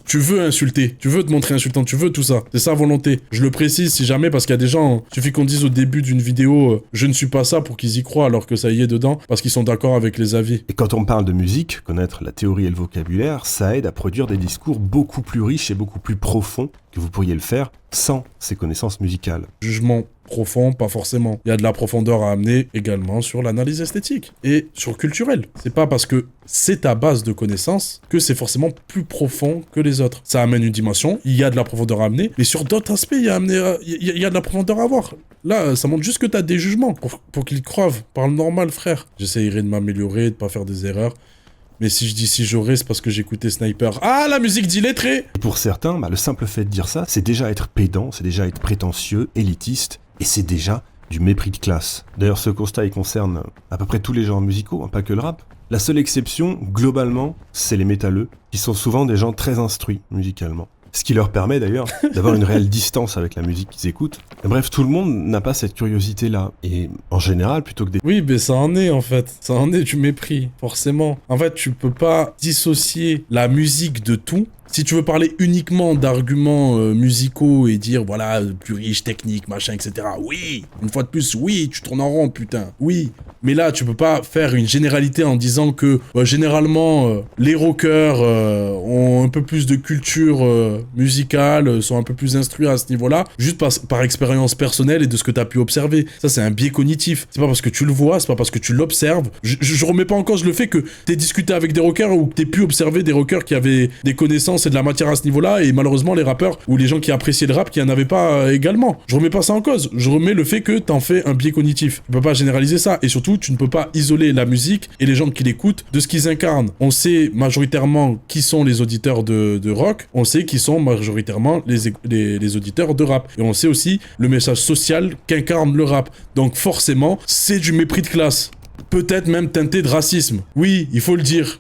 Tu veux insulter, tu veux te montrer insultant, tu veux tout ça. C'est sa volonté. Je le précise si jamais, parce qu'il y a des gens, il suffit qu'on dise au début d'une vidéo je ne suis pas ça pour qu'ils y croient alors que ça y est dedans, parce qu'ils sont d'accord avec les avis. Et quand on parle de musique, connaître la théorie et le vocabulaire, ça aide à produire des discours beaucoup plus riches et beaucoup plus profonds que vous pourriez le faire sans ces connaissances musicales. Jugement profond, pas forcément. Il y a de la profondeur à amener également sur l'analyse esthétique et sur le culturel. C'est pas parce que c'est ta base de connaissances que c'est forcément plus profond que les autres. Ça amène une dimension, il y a de la profondeur à amener, mais sur d'autres aspects, il y a de la profondeur à avoir. Là, ça montre juste que t'as des jugements pour qu'ils crevent. Parle normal, frère. J'essayerai de m'améliorer, de pas faire des erreurs. Mais si je dis si j'aurais, c'est parce que j'écoutais Sniper. Ah, la musique d'illettré! Pour certains, le simple fait de dire ça, c'est déjà être pédant, c'est déjà être prétentieux, élitiste, et c'est déjà du mépris de classe. D'ailleurs, ce constat, il concerne à peu près tous les genres musicaux, pas que le rap. La seule exception, globalement, c'est les métalleux, qui sont souvent des gens très instruits musicalement. Ce qui leur permet d'ailleurs d'avoir une réelle distance avec la musique qu'ils écoutent. Bref, tout le monde n'a pas cette curiosité-là. Et en général, plutôt que des... Oui, mais ça en est en fait. Ça en est du mépris, forcément. En fait, tu peux pas dissocier la musique de tout. Si tu veux parler uniquement d'arguments musicaux et dire, voilà, plus riche, technique, machin, etc. Oui, une fois de plus, oui, tu tournes en rond, putain. Oui. Mais là, tu peux pas faire une généralité en disant que, généralement, les rockers ont un peu plus de culture musicale, sont un peu plus instruits à ce niveau-là, juste par expérience personnelle et de ce que tu as pu observer. Ça, c'est un biais cognitif. C'est pas parce que tu le vois, c'est pas parce que tu l'observes. Je remets pas en cause le fait que t'aies discuté avec des rockers ou que t'aies pu observer des rockers qui avaient des connaissances et de la matière à ce niveau-là, et malheureusement, les rappeurs ou les gens qui appréciaient le rap qui en avaient pas également. Je remets pas ça en cause. Je remets le fait que t'en fais un biais cognitif. Tu peux pas généraliser ça. Et surtout, tu ne peux pas isoler la musique et les gens qui l'écoutent de ce qu'ils incarnent. On sait majoritairement qui sont les auditeurs de rock, on sait qui sont majoritairement les auditeurs de rap. Et on sait aussi le message social qu'incarne le rap. Donc forcément, c'est du mépris de classe. Peut-être même teinté de racisme. Oui, il faut le dire.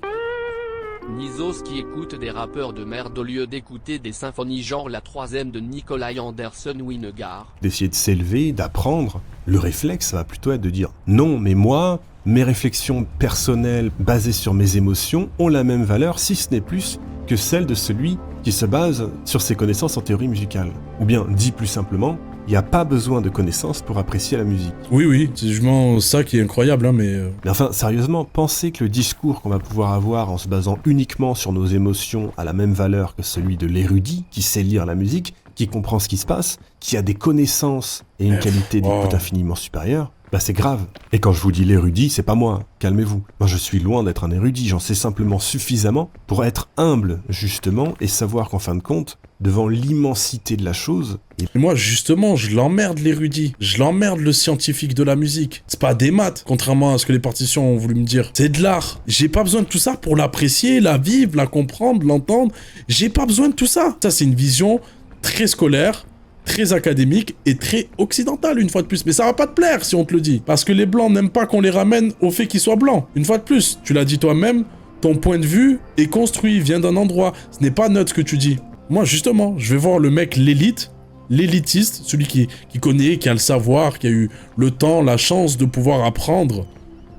Nizos qui écoute des rappeurs de merde au lieu d'écouter des symphonies genre la 3ème de Nikolai Anderson ou Inegar. D'essayer de s'élever, d'apprendre, le réflexe va plutôt être de dire non, mais moi, mes réflexions personnelles basées sur mes émotions ont la même valeur, si ce n'est plus, que celle de celui qui se base sur ses connaissances en théorie musicale. Ou bien, dit plus simplement, il n'y a pas besoin de connaissances pour apprécier la musique. Oui, c'est justement ça qui est incroyable, hein, mais... Mais enfin, sérieusement, pensez que le discours qu'on va pouvoir avoir en se basant uniquement sur nos émotions a la même valeur que celui de l'érudit qui sait lire la musique, qui comprend ce qui se passe, qui a des connaissances et une qualité d'écoute infiniment supérieure, c'est grave. Et quand je vous dis l'érudit, c'est pas moi, calmez-vous. Moi je suis loin d'être un érudit, j'en sais simplement suffisamment pour être humble, justement, et savoir qu'en fin de compte, devant l'immensité de la chose... Et moi, justement, je l'emmerde l'érudit. Je l'emmerde le scientifique de la musique. C'est pas des maths, contrairement à ce que les particiens ont voulu me dire. C'est de l'art. J'ai pas besoin de tout ça pour l'apprécier, la vivre, la comprendre, l'entendre. J'ai pas besoin de tout ça. Ça, c'est une vision très scolaire, très académique et très occidentale, une fois de plus. Mais ça va pas te plaire si on te le dit. Parce que les blancs n'aiment pas qu'on les ramène au fait qu'ils soient blancs. Une fois de plus, tu l'as dit toi-même, ton point de vue est construit, vient d'un endroit. Ce n'est pas neutre ce que tu dis. Moi, justement, je vais voir le mec, l'élitiste, celui qui connaît, qui a le savoir, qui a eu le temps, la chance de pouvoir apprendre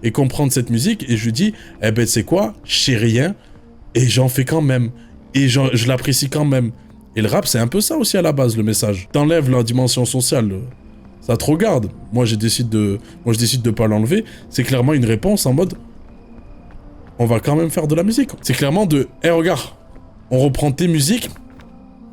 et comprendre cette musique, et je lui dis, tu sais quoi, je sais rien, et j'en fais quand même, et je l'apprécie quand même. Et le rap, c'est un peu ça aussi à la base, le message. T'enlèves la dimension sociale ça te regarde. Moi, je décide de pas l'enlever. C'est clairement une réponse en mode, on va quand même faire de la musique. C'est clairement de, regarde, on reprend tes musiques,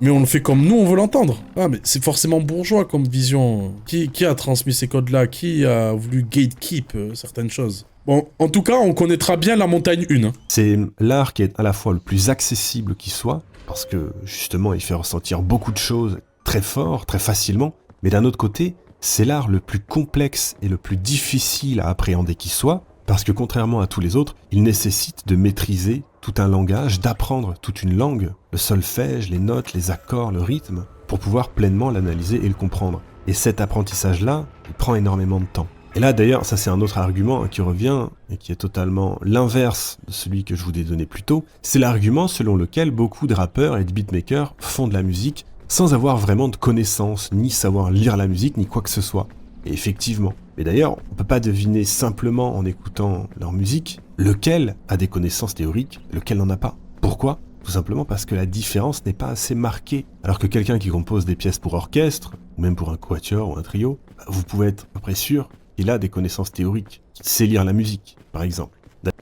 mais on le fait comme nous, on veut l'entendre. Ah, mais c'est forcément bourgeois comme vision. Qui a transmis ces codes-là? Qui a voulu gatekeep certaines choses? Bon, en tout cas, on connaîtra bien la montagne 1. Hein. C'est l'art qui est à la fois le plus accessible qui soit, parce que, justement, il fait ressentir beaucoup de choses très fort, très facilement, mais d'un autre côté, c'est l'art le plus complexe et le plus difficile à appréhender qui soit, parce que contrairement à tous les autres, il nécessite de maîtriser tout un langage, d'apprendre toute une langue, le solfège, les notes, les accords, le rythme, pour pouvoir pleinement l'analyser et le comprendre. Et cet apprentissage-là, il prend énormément de temps. Et là d'ailleurs, ça c'est un autre argument qui revient, et qui est totalement l'inverse de celui que je vous ai donné plus tôt, c'est l'argument selon lequel beaucoup de rappeurs et de beatmakers font de la musique sans avoir vraiment de connaissances, ni savoir lire la musique, ni quoi que ce soit. Et effectivement. Mais d'ailleurs, on peut pas deviner simplement en écoutant leur musique lequel a des connaissances théoriques, lequel n'en a pas. Pourquoi ? Tout simplement parce que la différence n'est pas assez marquée. Alors que quelqu'un qui compose des pièces pour orchestre, ou même pour un quatuor ou un trio, vous pouvez être à peu près sûr qu'il a des connaissances théoriques, qu'il sait lire la musique, par exemple.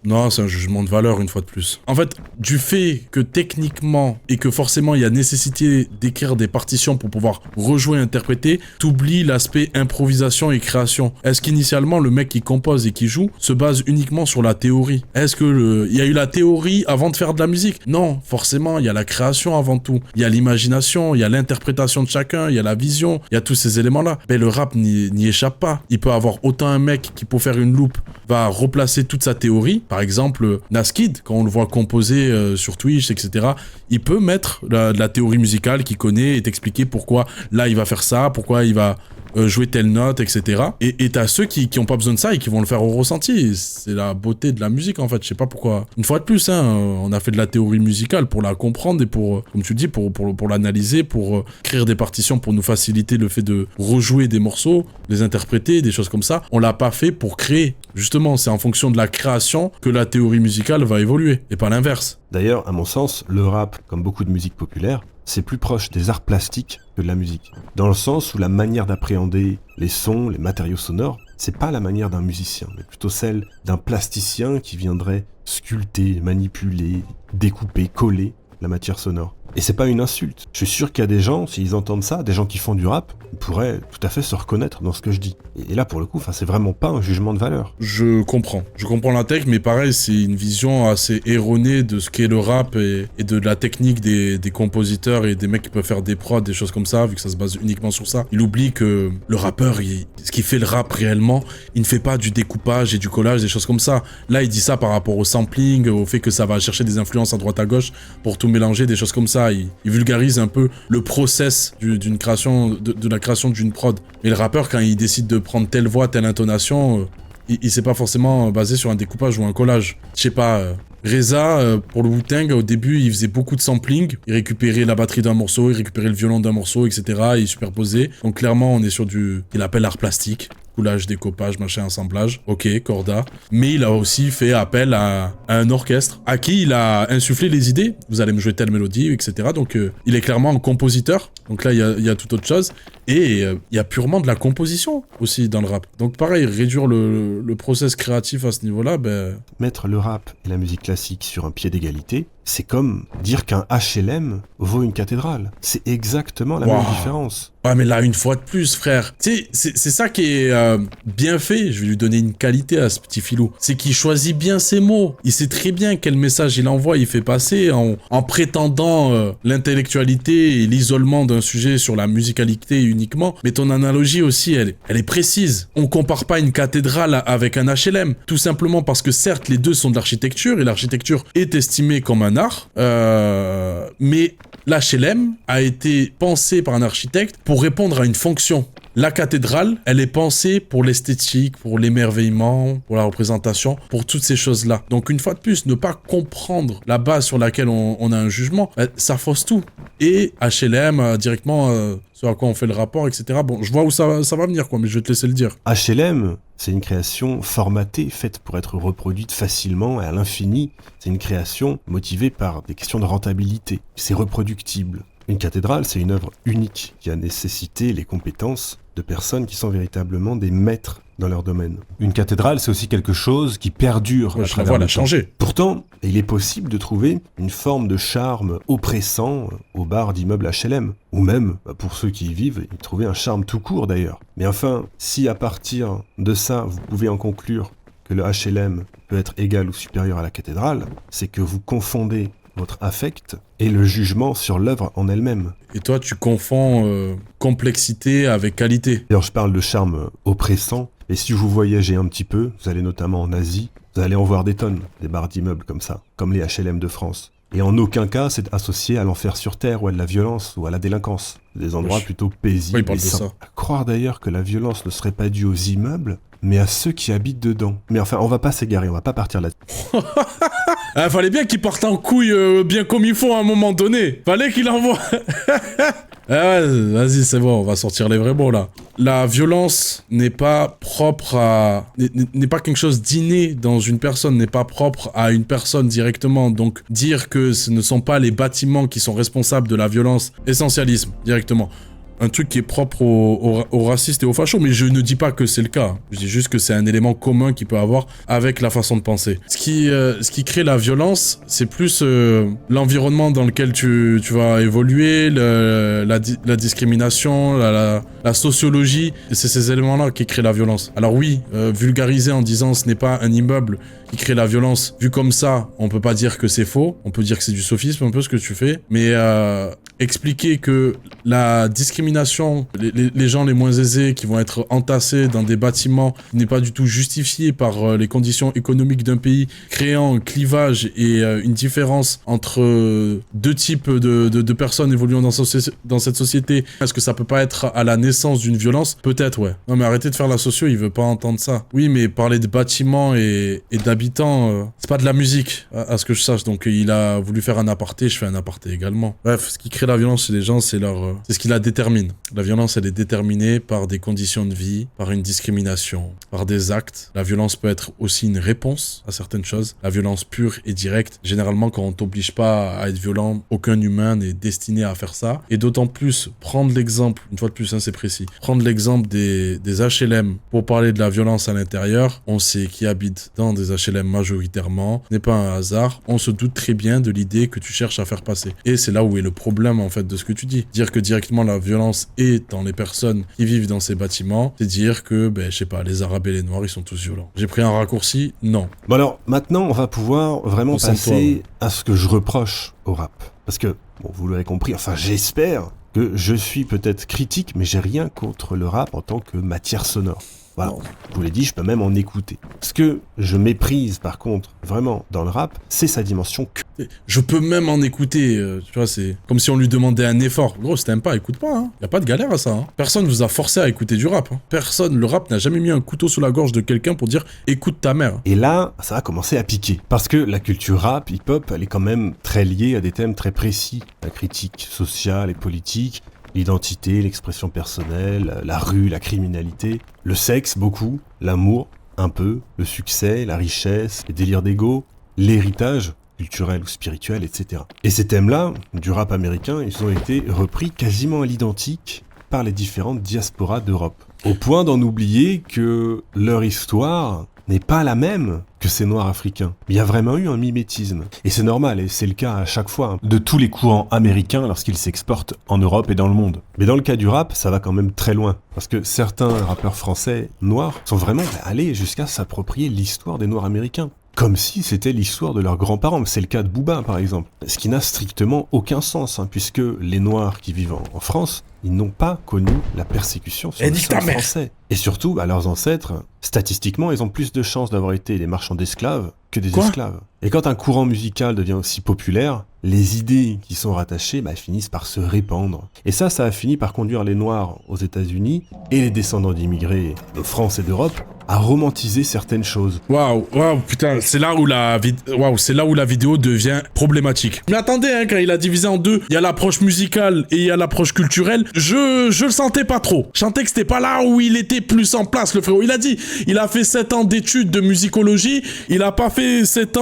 Non, c'est un jugement de valeur une fois de plus. En fait, du fait que techniquement et que forcément il y a nécessité d'écrire des partitions pour pouvoir rejouer et interpréter, t'oublies l'aspect improvisation et création. Est-ce qu'initialement le mec qui compose et qui joue se base uniquement sur la théorie? Est-ce que il y a eu la théorie avant de faire de la musique? Non, forcément, il y a la création avant tout. Il y a l'imagination, il y a l'interprétation de chacun, il y a la vision, il y a tous ces éléments-là. Mais le rap n'y échappe pas. Il peut avoir autant un mec qui, pour faire une loupe, va replacer toute sa théorie. Par exemple, Naskid, quand on le voit composer sur Twitch, etc., il peut mettre la théorie musicale qu'il connaît et t'expliquer pourquoi là il va faire ça, pourquoi il va jouer telle note, etc. Et t'as ceux qui ont pas besoin de ça et qui vont le faire au ressenti. C'est la beauté de la musique en fait. Je sais pas pourquoi. Une fois de plus, hein, on a fait de la théorie musicale pour la comprendre et pour, comme tu dis, pour l'analyser, pour écrire des partitions, pour nous faciliter le fait de rejouer des morceaux, les interpréter, des choses comme ça. On l'a pas fait pour créer. Justement, c'est en fonction de la création que la théorie musicale va évoluer et pas l'inverse. D'ailleurs, à mon sens, le rap, comme beaucoup de musique populaire, c'est plus proche des arts plastiques que de la musique. Dans le sens où la manière d'appréhender les sons, les matériaux sonores, c'est pas la manière d'un musicien, mais plutôt celle d'un plasticien qui viendrait sculpter, manipuler, découper, coller la matière sonore. Et c'est pas une insulte. Je suis sûr qu'il y a des gens, s'ils entendent ça, des gens qui font du rap, ils pourraient tout à fait se reconnaître dans ce que je dis. Et là, pour le coup, c'est vraiment pas un jugement de valeur. Je comprends la tech, mais pareil, c'est une vision assez erronée de ce qu'est le rap et de la technique des compositeurs et des mecs qui peuvent faire des prods, des choses comme ça, vu que ça se base uniquement sur ça. Il oublie que le rappeur, ce qui fait le rap réellement, il ne fait pas du découpage et du collage, des choses comme ça. Là, il dit ça par rapport au sampling, au fait que ça va chercher des influences à droite à gauche pour tout mélanger, des choses comme ça. Il vulgarise un peu le process d'une création, de la création d'une prod. Mais le rappeur, quand il décide de prendre telle voix, telle intonation, il s'est pas forcément basé sur un découpage ou un collage. Je sais pas, Reza, pour le Wu-Tang, au début, il faisait beaucoup de sampling. Il récupérait la batterie d'un morceau, il récupérait le violon d'un morceau, etc. Et il superposait. Donc clairement, on est sur qu'il appelle art plastique. Coulage, découpage, machin, assemblage. Ok, corda. Mais il a aussi fait appel à un orchestre à qui il a insufflé les idées. Vous allez me jouer telle mélodie, etc. Donc il est clairement un compositeur. Donc là, il y a toute autre chose. Et il y a purement de la composition aussi dans le rap. Donc pareil, réduire le process créatif à ce niveau-là, Mettre le rap et la musique classique sur un pied d'égalité, c'est comme dire qu'un HLM vaut une cathédrale. C'est exactement la même différence. Ah mais là, une fois de plus, frère. Tu sais, c'est ça qui est bien fait. Je vais lui donner une qualité à ce petit filou. C'est qu'il choisit bien ses mots. Il sait très bien quel message il envoie, il fait passer en prétendant l'intellectualité et l'isolement d'un sujet sur la musicalité uniquement. Mais ton analogie aussi, elle est précise. On compare pas une cathédrale avec un HLM. Tout simplement parce que certes, les deux sont de l'architecture et l'architecture est estimée comme un art. Mais l'HLM a été pensé par un architecte pour répondre à une fonction. La cathédrale, elle est pensée pour l'esthétique, pour l'émerveillement, pour la représentation, pour toutes ces choses-là. Donc une fois de plus, ne pas comprendre la base sur laquelle on a un jugement, ça fausse tout. Et HLM, directement, ce à quoi on fait le rapport, etc. Bon, je vois où ça va venir, quoi, mais je vais te laisser le dire. HLM, c'est une création formatée, faite pour être reproduite facilement et à l'infini. C'est une création motivée par des questions de rentabilité. C'est reproductible. Une cathédrale, c'est une œuvre unique qui a nécessité les compétences de personnes qui sont véritablement des maîtres dans leur domaine. Une cathédrale, c'est aussi quelque chose qui perdure. Je la vois, elle a changé. Pourtant, il est possible de trouver une forme de charme oppressant au bar d'immeubles HLM. Ou même, pour ceux qui y vivent, y trouver un charme tout court d'ailleurs. Mais enfin, si à partir de ça, vous pouvez en conclure que le HLM peut être égal ou supérieur à la cathédrale, c'est que vous confondez votre affect et le jugement sur l'œuvre en elle-même. Et toi, tu confonds complexité avec qualité. D'ailleurs, je parle de charme oppressant, et si vous voyagez un petit peu, vous allez notamment en Asie, vous allez en voir des tonnes, des barres d'immeubles comme ça, comme les HLM de France. Et en aucun cas, c'est associé à l'enfer sur Terre ou à de la violence ou à la délinquance. Des endroits plutôt paisibles et sains. À croire d'ailleurs que la violence ne serait pas due aux immeubles, mais à ceux qui habitent dedans. Mais enfin, on va pas s'égarer, on va pas partir là-dessus. Fallait bien qu'il parte en couille bien comme il faut à un moment donné. Fallait qu'il envoie... Vas-y, c'est bon, on va sortir les vrais mots là. La violence n'est pas propre à... n'est pas quelque chose d'inné dans une personne, n'est pas propre à une personne directement. Donc dire que ce ne sont pas les bâtiments qui sont responsables de la violence, essentialisme, directement. Un truc qui est propre aux racistes et aux fachos, mais je ne dis pas que c'est le cas. Je dis juste que c'est un élément commun qu'il peut avoir avec la façon de penser. Ce qui crée la violence, c'est plus l'environnement dans lequel tu vas évoluer, la discrimination, la sociologie. C'est ces éléments-là qui créent la violence. Alors oui, vulgariser en disant ce n'est pas un immeuble qui crée la violence, vu comme ça, on peut pas dire que c'est faux. On peut dire que c'est du sophisme, un peu ce que tu fais. Mais expliquer que la discrimination, les gens les moins aisés qui vont être entassés dans des bâtiments n'est pas du tout justifiée par les conditions économiques d'un pays, créant un clivage et une différence entre deux types de personnes évoluant dans cette société. Est-ce que ça peut pas être à la naissance d'une violence? Peut-être, ouais. Non mais arrêtez de faire la socio, il veut pas entendre ça. Oui, mais parler de bâtiments et d'habitants, c'est pas de la musique, à ce que je sache. Donc il a voulu faire un aparté, je fais un aparté également. Bref, ce qui crée la violence chez les gens, c'est c'est ce qui la détermine. La violence, elle est déterminée par des conditions de vie, par une discrimination, par des actes. La violence peut être aussi une réponse à certaines choses. La violence pure et directe, généralement quand on t'oblige pas à être violent, aucun humain n'est destiné à faire ça. Et d'autant plus, prendre l'exemple, une fois de plus, hein, c'est précis, prendre l'exemple des HLM pour parler de la violence à l'intérieur, on sait qui habite dans des HLM majoritairement, ce n'est pas un hasard, on se doute très bien de l'idée que tu cherches à faire passer. Et c'est là où est le problème en fait de ce que tu dis. Dire que directement la violence est dans les personnes qui vivent dans ces bâtiments, c'est dire que, je sais pas, les Arabes et les Noirs, ils sont tous violents. J'ai pris un raccourci? Non. Bon alors, maintenant, on va pouvoir vraiment passer à ce que je reproche au rap. Parce que, bon, vous l'avez compris, enfin j'espère que je suis peut-être critique, mais j'ai rien contre le rap en tant que matière sonore. Voilà, je vous l'ai dit, je peux même en écouter. Ce que je méprise, par contre, vraiment, dans le rap, c'est sa dimension Je peux même en écouter, tu vois, c'est comme si on lui demandait un effort. Gros, si t'aimes pas, écoute pas, hein. Y a pas de galère à ça, hein. Personne vous a forcé à écouter du rap, hein. Personne, le rap n'a jamais mis un couteau sous la gorge de quelqu'un pour dire « écoute ta mère ». Et là, ça va commencer à piquer. Parce que la culture rap, hip-hop, elle est quand même très liée à des thèmes très précis. La critique sociale et politique, l'identité, l'expression personnelle, la rue, la criminalité, le sexe, beaucoup, l'amour, un peu, le succès, la richesse, les délires d'ego, l'héritage culturel ou spirituel, etc. Et ces thèmes-là, du rap américain, ils ont été repris quasiment à l'identique par les différentes diasporas d'Europe. Au point d'en oublier que leur histoire n'est pas la même que ces noirs africains. Il y a vraiment eu un mimétisme. Et c'est normal, et c'est le cas à chaque fois, de tous les courants américains lorsqu'ils s'exportent en Europe et dans le monde. Mais dans le cas du rap, ça va quand même très loin. Parce que certains rappeurs français noirs sont vraiment allés jusqu'à s'approprier l'histoire des noirs américains. Comme si c'était l'histoire de leurs grands-parents. C'est le cas de Booba, par exemple. Ce qui n'a strictement aucun sens, hein, puisque les Noirs qui vivent en France, ils n'ont pas connu la persécution sur le sol français. Et surtout, leurs ancêtres, statistiquement, ils ont plus de chances d'avoir été des marchands d'esclaves que des esclaves. Et quand un courant musical devient aussi populaire, les idées qui sont rattachées finissent par se répandre. Et ça a fini par conduire les Noirs aux États-Unis et les descendants d'immigrés de France et d'Europe à romantiser certaines choses. Waouh, putain, c'est là où la vidéo devient problématique. Mais attendez, hein, quand il a divisé en deux, il y a l'approche musicale et il y a l'approche culturelle. Je le sentais pas trop. Je sentais que c'était pas là où il était plus en place, le frérot. Il a dit, il a fait 7 ans d'études de musicologie, il a pas vécu 7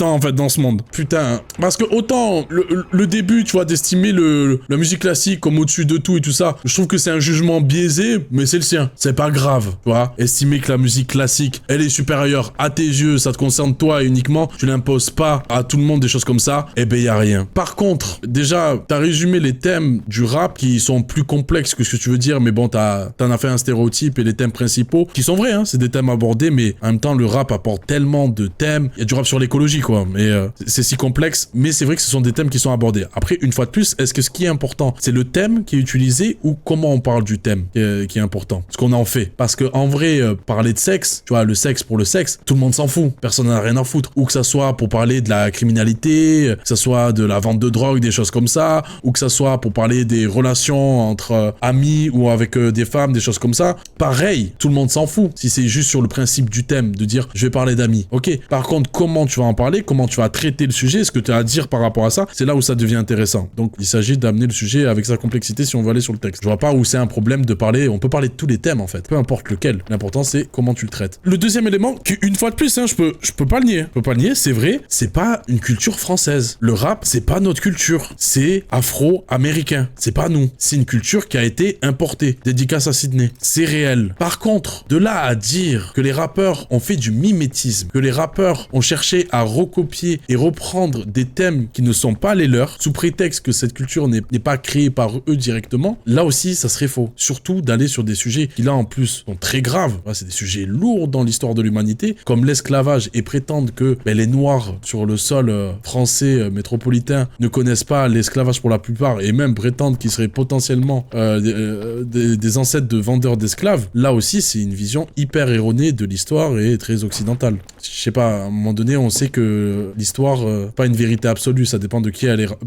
ans, en fait, dans ce monde. Putain, parce que autant le début, tu vois, d'estimer la musique classique comme au-dessus de tout et tout ça, je trouve que c'est un jugement biaisé, mais c'est le sien. C'est pas grave, tu vois. Estimer que la musique classique, elle est supérieure à tes yeux, ça te concerne toi uniquement, tu l'imposes pas à tout le monde, des choses comme ça, eh ben y a rien. Par contre, déjà, t'as résumé les thèmes du rap qui sont plus complexes que ce que tu veux dire, mais bon, t'en as fait un stéréotype et les thèmes principaux, qui sont vrais, hein, c'est des thèmes abordés, mais en même temps, le rap apporte tellement de thèmes. Il y a du rap sur l'écologie, quoi, mais c'est si complexe, mais c'est vrai que ce sont des thèmes qui sont abordés. Après, une fois de plus, est-ce que ce qui est important, c'est le thème qui est utilisé ou comment on parle du thème qui est important? Ce qu'on en fait. Parce que en vrai, parler de sexe, tu vois, le sexe pour le sexe, tout le monde s'en fout. Personne n'en a rien à foutre. Ou que ça soit pour parler de la criminalité, que ça soit de la vente de drogue, des choses comme ça, ou que ça soit pour parler des relations entre amis ou avec des femmes, des choses comme ça. Pareil, tout le monde s'en fout. Si c'est juste sur le principe du thème, de dire je vais parler d'amis. Ok. Par contre, comment tu vas en parler, comment tu vas traiter le sujet, ce que tu as à dire par rapport à ça, c'est là où ça devient intéressant. Donc, il s'agit d'amener le sujet avec sa complexité si on veut aller sur le texte. Je vois pas où c'est un problème de parler, on peut parler de tous les thèmes en fait, peu importe lequel. L'important c'est comment tu le traites. Le deuxième élément, qui une fois de plus, hein, je peux pas le nier. Je peux pas le nier, c'est vrai, c'est pas une culture française. Le rap, c'est pas notre culture. C'est afro-américain. C'est pas nous. C'est une culture qui a été importée. Dédicace à Sydney. C'est réel. Par contre, de là à dire que les rappeurs ont fait du mimétisme, que les rappeurs ont cherché à recopier et reprendre des thèmes qui ne sont pas les leurs, sous prétexte que cette culture n'est pas créée par eux directement, là aussi, ça serait faux. Surtout d'aller sur des sujets qui, là, en plus, sont très graves. C'est des sujets lourds dans l'histoire de l'humanité, comme l'esclavage, et prétendre que les Noirs sur le sol français métropolitain ne connaissent pas l'esclavage pour la plupart, et même prétendre qu'ils seraient potentiellement des ancêtres de vendeurs d'esclaves, là aussi, c'est une vision hyper erronée de l'histoire et très occidentale. Je sais pas, à un moment donné, on sait que l'histoire, pas une vérité absolue, ça dépend de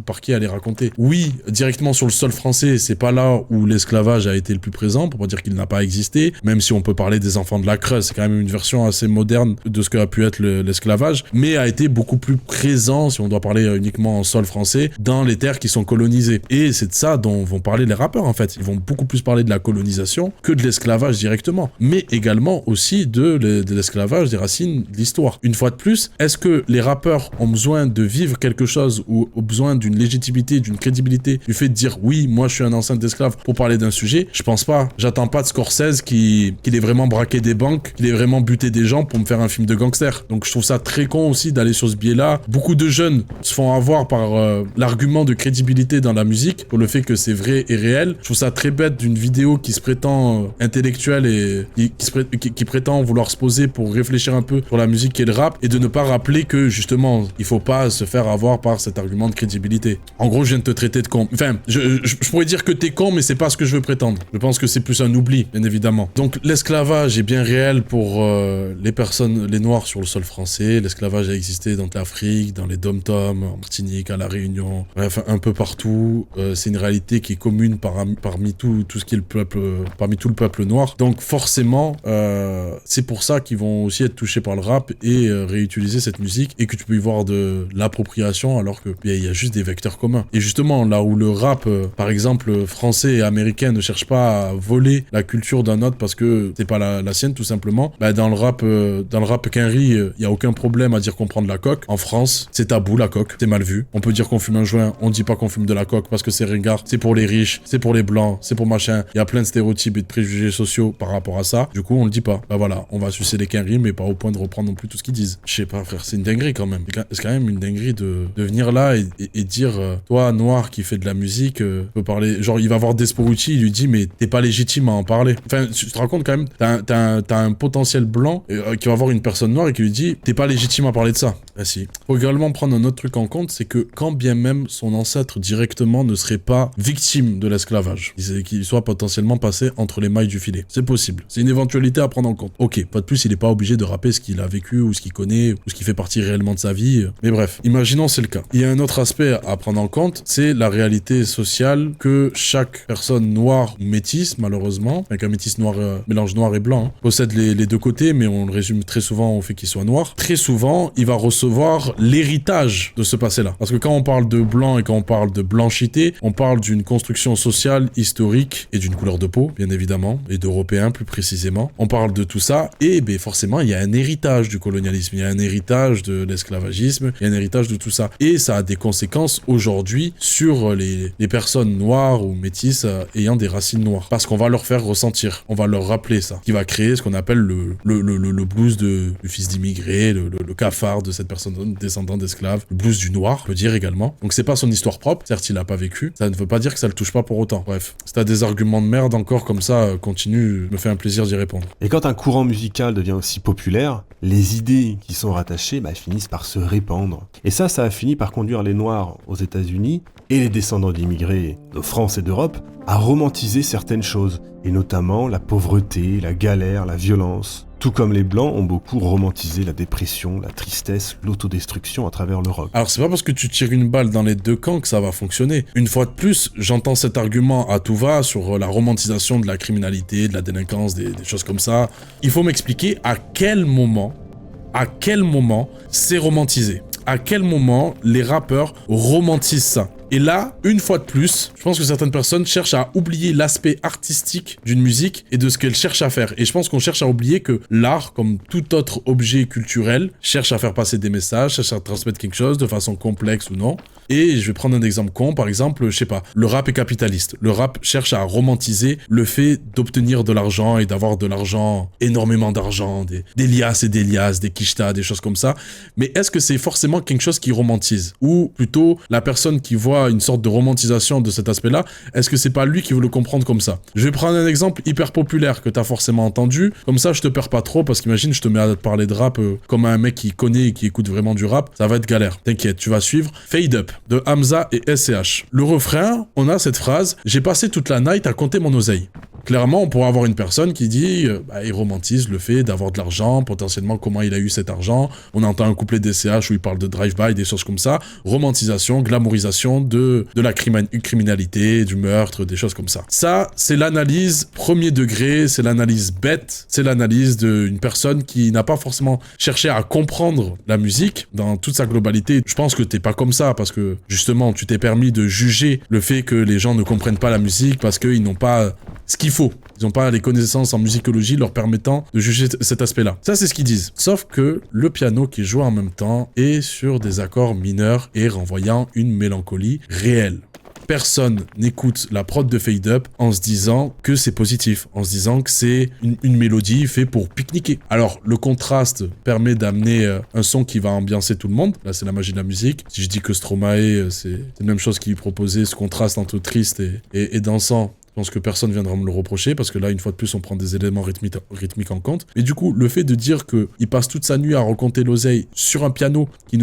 par qui elle est racontée. Oui, directement sur le sol français, c'est pas là où l'esclavage a été le plus présent, pour pas dire qu'il n'a pas existé, même si on peut parler des enfants de la Creuse, c'est quand même une version assez moderne de ce que a pu être l'esclavage, mais a été beaucoup plus présent, si on doit parler uniquement en sol français, dans les terres qui sont colonisées. Et c'est de ça dont vont parler les rappeurs, en fait. Ils vont beaucoup plus parler de la colonisation que de l'esclavage directement, mais également aussi de l'esclavage, des racines de l'histoire. Une fois de plus, est-ce que les rappeurs ont besoin de vivre quelque chose ou ont besoin d'une légitimité, d'une crédibilité, du fait de dire oui, moi je suis un ancien d'esclave pour parler d'un sujet? Je pense pas. J'attends pas de Scorsese qu'il ait vraiment braqué des banques, qu'il ait vraiment buté des gens pour me faire un film de gangster. Donc je trouve ça très con aussi d'aller sur ce biais-là. Beaucoup de jeunes se font avoir par l'argument de crédibilité dans la musique, pour le fait que c'est vrai et réel. Je trouve ça très bête d'une vidéo qui se prétend intellectuelle et qui prétend vouloir se poser pour réfléchir un peu sur la musique et le rap, et de ne pas rappeler que justement, il faut pas se faire avoir par cet argument de crédibilité. En gros, je viens de te traiter de con. Enfin, je pourrais dire que t'es con, mais c'est pas ce que je veux prétendre. Je pense que c'est plus un oubli, bien évidemment. Donc l'esclavage est bien réel pour les personnes, les Noirs sur le sol français. L'esclavage a existé dans l'Afrique, dans les dom-toms, en Martinique, à La Réunion, bref, un peu partout. C'est une réalité qui est commune parmi tout ce qui est le peuple, parmi tout le peuple noir. Donc forcément, c'est pour ça qu'ils vont aussi être touchés par le rap et réutiliser cette musique, et que tu peux y voir de l'appropriation alors que il y a juste des vecteurs communs. Et justement, là où le rap, par exemple, français et américain ne cherche pas à voler la culture d'un autre parce que c'est pas la sienne, tout simplement, dans le rap quinri, il y a aucun problème à dire qu'on prend de la coke. En France, c'est tabou, la coke, c'est mal vu. On peut dire qu'on fume un joint, on dit pas qu'on fume de la coke parce que c'est ringard, c'est pour les riches, c'est pour les blancs, c'est pour machin. Il y a plein de stéréotypes et de préjugés sociaux par rapport à ça. Du coup, on le dit pas. Voilà, on va sucer les quinri, mais pas au point de reprendre non plus tout ce qu'ils disent. Je sais pas, frère, c'est une dinguerie quand même. C'est quand même une dinguerie de venir là et dire, toi, noir qui fait de la musique, peut parler. Genre, il va voir Desporucci, il lui dit, mais t'es pas légitime à en parler. Enfin, tu te rends compte quand même, t'as un potentiel blanc qui va voir une personne noire et qui lui dit, t'es pas légitime à parler de ça. Ah si. Faut également prendre un autre truc en compte, c'est que quand bien même son ancêtre directement ne serait pas victime de l'esclavage, qu'il soit potentiellement passé entre les mailles du filet. C'est possible. C'est une éventualité à prendre en compte. Ok, pas de plus, il est pas obligé de rapper ce qu'il a vécu ou ce qu'il connaît ou ce qui fait partie réellement de sa vie. Mais bref, imaginons c'est le cas. Il y a un autre aspect à prendre en compte, c'est la réalité sociale que chaque personne noire ou métisse, malheureusement, avec un métis noir, mélange noir noir et blanc, hein, possède les deux côtés, mais on le résume très souvent au fait qu'il soit noir. Très souvent, il va recevoir l'héritage de ce passé-là. Parce que quand on parle de blanc et quand on parle de blanchité, on parle d'une construction sociale, historique et d'une couleur de peau, bien évidemment, et d'européen plus précisément. On parle de tout ça et ben, forcément, il y a un héritage du colonialisme, il y a un héritage de l'esclavagisme, il y a un héritage de tout ça. Et ça a des conséquences aujourd'hui sur les personnes noires ou métisses ayant des racines noires. Parce qu'on va leur faire ressentir, on va leur rappeler ça, qui va créer ce qu'on appelle le blues du fils d'immigré, le cafard de cette personne descendant d'esclaves, le blues du noir, on peut dire également. Donc c'est pas son histoire propre, certes il a pas vécu, ça ne veut pas dire que ça le touche pas pour autant. Bref, si t'as des arguments de merde encore comme ça, continue, me fait un plaisir d'y répondre. Et quand un courant musical devient aussi populaire, les idées qui sont rattachées finissent par se répandre. Et ça a fini par conduire les Noirs aux États-Unis et les descendants d'immigrés de France et d'Europe à romantiser certaines choses, et notamment la pauvreté, la galère, la violence. Tout comme les Blancs ont beaucoup romantisé la dépression, la tristesse, l'autodestruction à travers le rock. Alors c'est pas parce que tu tires une balle dans les deux camps que ça va fonctionner. Une fois de plus, j'entends cet argument à tout va sur la romantisation de la criminalité, de la délinquance, des choses comme ça. Il faut m'expliquer à quel moment c'est romantisé. À quel moment les rappeurs romantisent ça. Et là, une fois de plus, je pense que certaines personnes cherchent à oublier l'aspect artistique d'une musique et de ce qu'elle cherche à faire. Et je pense qu'on cherche à oublier que l'art, comme tout autre objet culturel, cherche à faire passer des messages, cherche à transmettre quelque chose de façon complexe ou non. Et je vais prendre un exemple con, par exemple, je sais pas, le rap est capitaliste. Le rap cherche à romantiser le fait d'obtenir de l'argent et d'avoir de l'argent, énormément d'argent, des liasses et des liasses, des quichetas, des choses comme ça. Mais est-ce que c'est forcément quelque chose qui romantise? Ou plutôt, la personne qui voit une sorte de romantisation de cet aspect-là, est-ce que c'est pas lui qui veut le comprendre comme ça? Je vais prendre un exemple hyper populaire que t'as forcément entendu, comme ça je te perds pas trop, parce qu'imagine je te mets à te parler de rap comme un mec qui connaît et qui écoute vraiment du rap, ça va être galère, t'inquiète, tu vas suivre. Fade Up de Hamza et SCH. Le refrain, on a cette phrase, j'ai passé toute la night à compter mon oseille. Clairement, on pourrait avoir une personne qui dit, il romantise le fait d'avoir de l'argent, potentiellement comment il a eu cet argent. On entend un couplet d'SCH où il parle de drive-by, des choses comme ça. Romantisation, glamourisation de la criminalité, du meurtre, des choses comme ça. Ça, c'est l'analyse premier degré, c'est l'analyse bête, c'est l'analyse d'une personne qui n'a pas forcément cherché à comprendre la musique dans toute sa globalité. Je pense que t'es pas comme ça, parce que justement, tu t'es permis de juger le fait que les gens ne comprennent pas la musique parce qu'ils n'ont pas ce qu'il faut. Ils n'ont pas les connaissances en musicologie leur permettant de juger cet aspect-là. Ça, c'est ce qu'ils disent. Sauf que le piano qui joue en même temps est sur des accords mineurs et renvoyant une mélancolie réelle. Personne n'écoute la prod de Fade Up en se disant que c'est positif, en se disant que c'est une mélodie faite pour pique-niquer. Alors, le contraste permet d'amener un son qui va ambiancer tout le monde. Là, c'est la magie de la musique. Si je dis que Stromae, c'est la même chose qu'il proposait, ce contraste entre triste et dansant, je pense que personne viendra me le reprocher, parce que là, une fois de plus, on prend des éléments rythmiques en compte. Mais du coup, le fait de dire qu'il passe toute sa nuit à recompter l'oseille sur un piano qui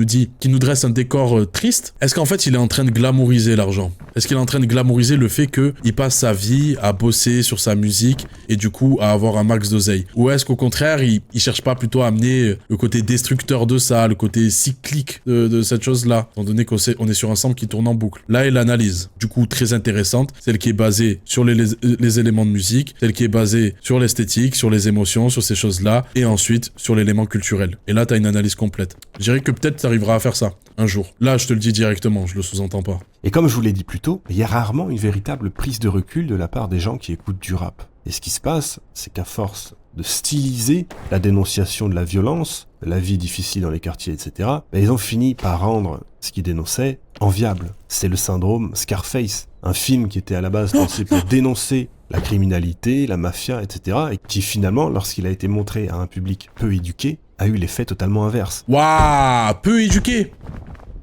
nous dresse un décor triste, est-ce qu'en fait, il est en train de glamouriser l'argent? Est-ce qu'il est en train de glamouriser le fait qu'il passe sa vie à bosser sur sa musique et du coup, à avoir un max d'oseille? Ou est-ce qu'au contraire, il cherche pas plutôt à amener le côté destructeur de ça, le côté cyclique de cette chose-là, étant donné qu'on est sur un sample qui tourne en boucle? Là est l'analyse, du coup, très intéressante, celle qui est basée sur les éléments de musique, celle qui est basée sur l'esthétique, sur les émotions, sur ces choses-là, et ensuite sur l'élément culturel. Et là, t'as une analyse complète. Je dirais que peut-être t'arriveras à faire ça, un jour. Là, je te le dis directement, je le sous-entends pas. Et comme je vous l'ai dit plus tôt, il y a rarement une véritable prise de recul de la part des gens qui écoutent du rap. Et ce qui se passe, c'est qu'à force de styliser la dénonciation de la violence, de la vie difficile dans les quartiers, etc., ils ont fini par rendre ce qu'ils dénonçaient enviable. C'est le syndrome Scarface, un film qui était à la base pensé pour dénoncer la criminalité, la mafia, etc., et qui finalement, lorsqu'il a été montré à un public peu éduqué, a eu l'effet totalement inverse. Waouh, peu éduqué!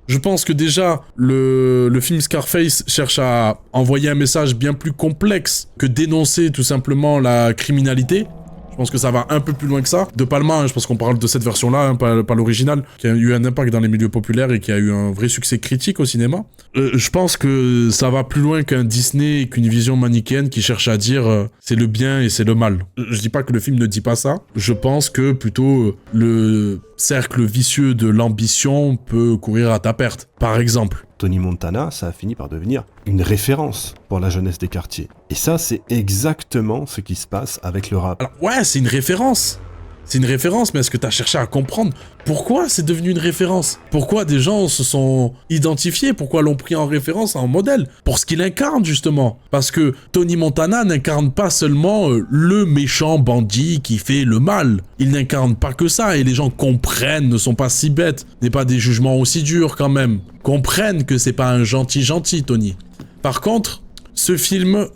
Je pense que déjà, le film Scarface cherche à envoyer un message bien plus complexe que dénoncer tout simplement la criminalité. Je pense que ça va un peu plus loin que ça. De Palma, je pense qu'on parle de cette version-là, pas l'original, qui a eu un impact dans les milieux populaires et qui a eu un vrai succès critique au cinéma. Je pense que ça va plus loin qu'un Disney et qu'une vision manichéenne qui cherche à dire c'est le bien et c'est le mal. Je dis pas que le film ne dit pas ça. Je pense que plutôt le cercle vicieux de l'ambition peut courir à ta perte. Par exemple, Tony Montana, ça a fini par devenir une référence pour la jeunesse des quartiers. Et ça, c'est exactement ce qui se passe avec le rap. Alors, ouais, c'est une référence. C'est une référence, mais est-ce que t'as cherché à comprendre pourquoi c'est devenu une référence? Pourquoi des gens se sont identifiés? Pourquoi l'ont pris en référence, en modèle? Pour ce qu'il incarne, justement. Parce que Tony Montana n'incarne pas seulement le méchant bandit qui fait le mal. Il n'incarne pas que ça, et les gens comprennent, ne sont pas si bêtes. N'est pas des jugements aussi durs, quand même. Comprennent que c'est pas un gentil, Tony. Par contre, ce film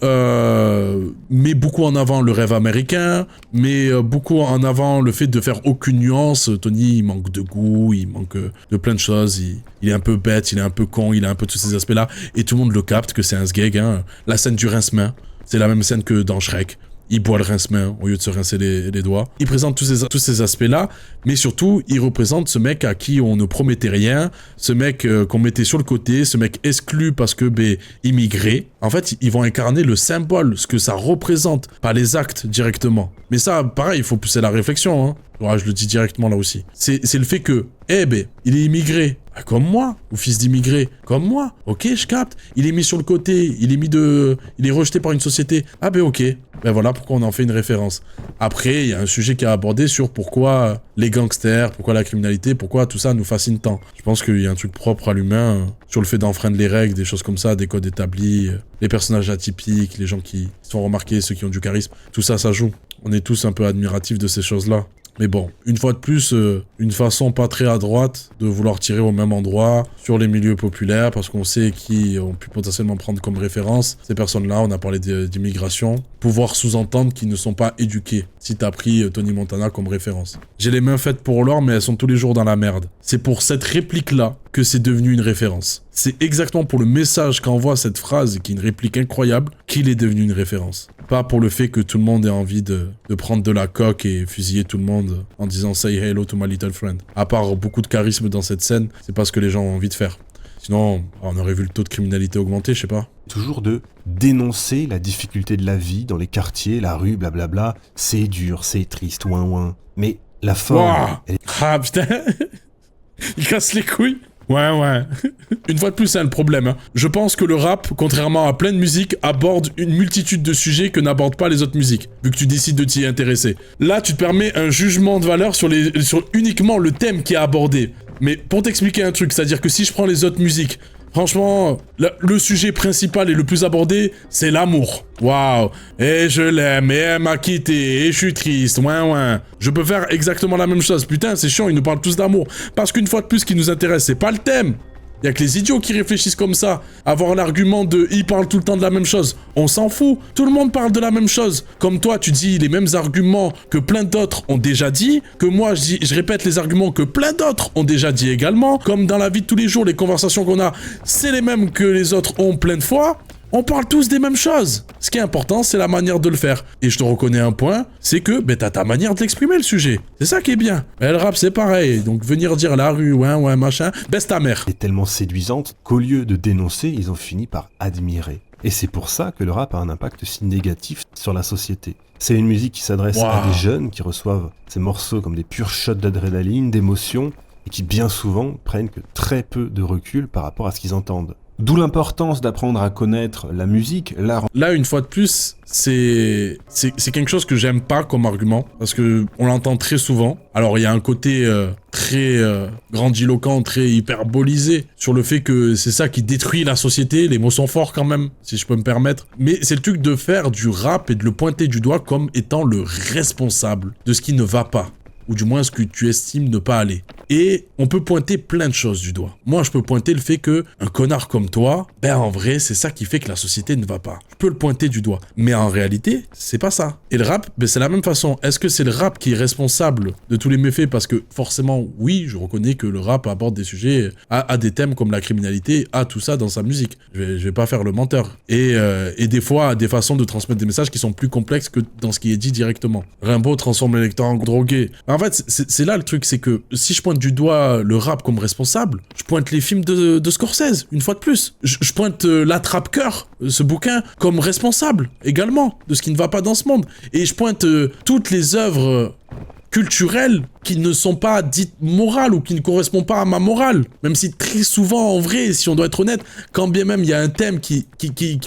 met beaucoup en avant le rêve américain, met beaucoup en avant le fait de faire aucune nuance. Tony, il manque de goût, il manque de plein de choses, il est un peu bête, il est un peu con, il a un peu tous ces aspects-là, et tout le monde le capte que c'est un sgeg, hein. La scène du rince-main, c'est la même scène que dans Shrek. Il boit le rince-main au lieu de se rincer les doigts. Il présente tous ces aspects-là, mais surtout, il représente ce mec à qui on ne promettait rien, ce mec qu'on mettait sur le côté, ce mec exclu parce que, immigré. En fait, ils vont incarner le symbole, ce que ça représente, pas les actes directement. Mais ça, pareil, il faut pousser la réflexion, hein. Ouais, je le dis directement là aussi. C'est le fait que, il est immigré. Bah, comme moi, ou fils d'immigré, comme moi. Ok, je capte. Il est mis sur le côté, il est rejeté par une société. Ah ok. Ben voilà pourquoi on en fait une référence. Après, il y a un sujet qui est abordé sur pourquoi les gangsters, pourquoi la criminalité, pourquoi tout ça nous fascine tant. Je pense qu'il y a un truc propre à l'humain, sur le fait d'enfreindre les règles, des choses comme ça, des codes établis, les personnages atypiques, les gens qui se font remarquer, ceux qui ont du charisme. Tout ça, ça joue. On est tous un peu admiratifs de ces choses-là. Mais bon, une fois de plus, une façon pas très à droite de vouloir tirer au même endroit sur les milieux populaires, parce qu'on sait qui ont pu potentiellement prendre comme référence ces personnes-là. On a parlé d'immigration. Pouvoir sous-entendre qu'ils ne sont pas éduqués, si t'as pris Tony Montana comme référence. J'ai les mains faites pour l'or, mais elles sont tous les jours dans la merde. C'est pour cette réplique-là que c'est devenu une référence. C'est exactement pour le message qu'envoie cette phrase, qui est une réplique incroyable, qu'il est devenu une référence. Pas pour le fait que tout le monde ait envie de prendre de la coke et fusiller tout le monde en disant « Say hello to my little friend ». À part beaucoup de charisme dans cette scène, c'est pas ce que les gens ont envie de faire. Sinon, on aurait vu le taux de criminalité augmenter, je sais pas. Toujours de dénoncer la difficulté de la vie dans les quartiers, la rue, blablabla. C'est dur, c'est triste, ouin. Mais la forme... Wow. Ah putain. Il casse les couilles. Ouais. Une fois de plus, c'est le problème. Hein. Je pense que le rap, contrairement à plein de musiques, aborde une multitude de sujets que n'abordent pas les autres musiques, vu que tu décides de t'y intéresser. Là, tu te permets un jugement de valeur sur uniquement le thème qui est abordé. Mais pour t'expliquer un truc, c'est-à-dire que si je prends les autres musiques, franchement, le sujet principal et le plus abordé, c'est l'amour. Waouh. Et je l'aime, et elle m'a quitté, et je suis triste, ouin. Je peux faire exactement la même chose. Putain, c'est chiant, ils nous parlent tous d'amour. Parce qu'une fois de plus, ce qui nous intéresse, c'est pas le thème. Y a que les idiots qui réfléchissent comme ça. Avoir l'argument de « ils parlent tout le temps de la même chose ». On s'en fout. Tout le monde parle de la même chose. Comme toi, tu dis les mêmes arguments que plein d'autres ont déjà dit. Que moi, je répète les arguments que plein d'autres ont déjà dit également. Comme dans la vie de tous les jours, les conversations qu'on a, c'est les mêmes que les autres ont plein de fois. On parle tous des mêmes choses. Ce qui est important, c'est la manière de le faire. Et je te reconnais un point, c'est que t'as ta manière de l'exprimer, le sujet. C'est ça qui est bien. Et le rap, c'est pareil. Donc venir dire la rue, ouais, machin, baisse ta mère. Elle est tellement séduisante qu'au lieu de dénoncer, ils ont fini par admirer. Et c'est pour ça que le rap a un impact si négatif sur la société. C'est une musique qui s'adresse à des jeunes qui reçoivent ces morceaux comme des purs shots d'adrénaline, d'émotion, et qui bien souvent prennent que très peu de recul par rapport à ce qu'ils entendent. D'où l'importance d'apprendre à connaître la musique, l'art. Là, une fois de plus, c'est quelque chose que j'aime pas comme argument, parce que on l'entend très souvent. Alors, il y a un côté très grandiloquent, très hyperbolisé, sur le fait que c'est ça qui détruit la société. Les mots sont forts quand même, si je peux me permettre. Mais c'est le truc de faire du rap et de le pointer du doigt comme étant le responsable de ce qui ne va pas. Ou du moins ce que tu estimes ne pas aller. Et on peut pointer plein de choses du doigt. Moi, je peux pointer le fait que un connard comme toi, en vrai, c'est ça qui fait que la société ne va pas. Je peux le pointer du doigt. Mais en réalité, c'est pas ça. Et le rap, c'est la même façon. Est-ce que c'est le rap qui est responsable de tous les méfaits? Parce que forcément, oui, je reconnais que le rap aborde des sujets, a des thèmes comme la criminalité, a tout ça dans sa musique. Je vais pas faire le menteur. Et des fois, a des façons de transmettre des messages qui sont plus complexes que dans ce qui est dit directement. Rimbaud transforme l'électeur en drogué. En fait, c'est là le truc, c'est que si je pointe du doigt le rap comme responsable, je pointe les films de Scorsese, une fois de plus. Je pointe l'Attrape-Cœur, ce bouquin, comme responsable, également, de ce qui ne va pas dans ce monde. Et je pointe toutes les œuvres culturelles qui ne sont pas dites morales ou qui ne correspondent pas à ma morale. Même si très souvent, en vrai, si on doit être honnête, quand bien même il y a un thème qui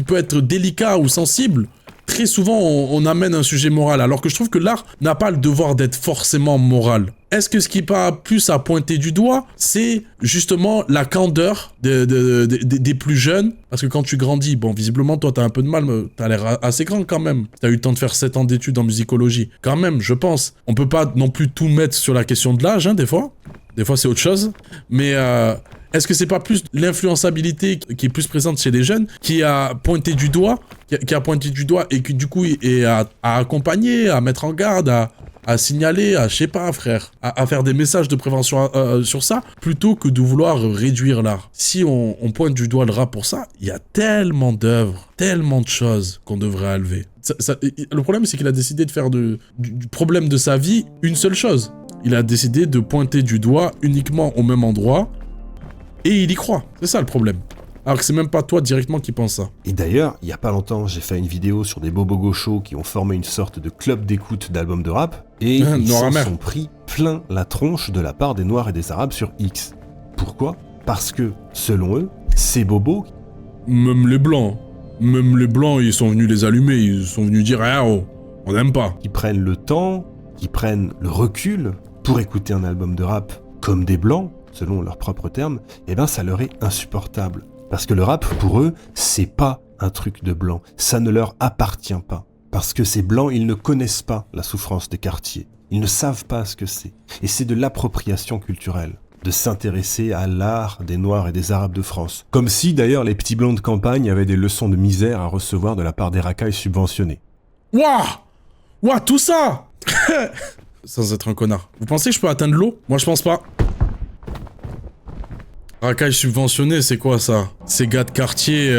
peut être délicat ou sensible, très souvent on amène un sujet moral. Alors que je trouve que l'art n'a pas le devoir d'être forcément moral. Est-ce que ce qui pas plus à pointer du doigt, c'est justement la candeur des plus jeunes? Parce que quand tu grandis, bon, visiblement, toi, t'as un peu de mal, mais t'as l'air assez grand quand même. T'as eu le temps de faire 7 ans d'études en musicologie. Quand même, je pense. On peut pas non plus tout mettre sur la question de l'âge, hein, des fois. Des fois, c'est autre chose. Mais est-ce que c'est pas plus l'influençabilité qui est plus présente chez les jeunes qui a pointé du doigt, qui a pointé du doigt et qui, du coup, est à accompagner, à mettre en garde, à signaler, je sais pas, frère, à faire des messages de prévention sur ça, plutôt que de vouloir réduire l'art. Si on pointe du doigt le rap pour ça, il y a tellement d'œuvres, tellement de choses qu'on devrait enlever. Le problème, c'est qu'il a décidé de faire du problème de sa vie une seule chose. Il a décidé de pointer du doigt uniquement au même endroit, et il y croit. C'est ça le problème. Alors que c'est même pas toi directement qui pense ça. Et d'ailleurs, il y a pas longtemps, j'ai fait une vidéo sur des bobos gauchos qui ont formé une sorte de club d'écoute d'albums de rap, et ils s'en sont pris plein la tronche de la part des Noirs et des Arabes sur X. Pourquoi? Parce que, selon eux, ces bobos... Même les Blancs, ils sont venus les allumer, ils sont venus dire « Ah oh, on n'aime pas ». Qui prennent le temps, qui prennent le recul pour écouter un album de rap comme des Blancs, selon leurs propres termes, eh ben ça leur est insupportable. Parce que le rap, pour eux, c'est pas un truc de blanc. Ça ne leur appartient pas. Parce que ces blancs, ils ne connaissent pas la souffrance des quartiers. Ils ne savent pas ce que c'est. Et c'est de l'appropriation culturelle de s'intéresser à l'art des Noirs et des Arabes de France. Comme si, d'ailleurs, les petits blancs de campagne avaient des leçons de misère à recevoir de la part des racailles subventionnés. Ouah, tout ça Sans être un connard. Vous pensez que je peux atteindre l'eau? Moi, je pense pas. Racaille subventionné, c'est quoi ça? Ces gars de quartier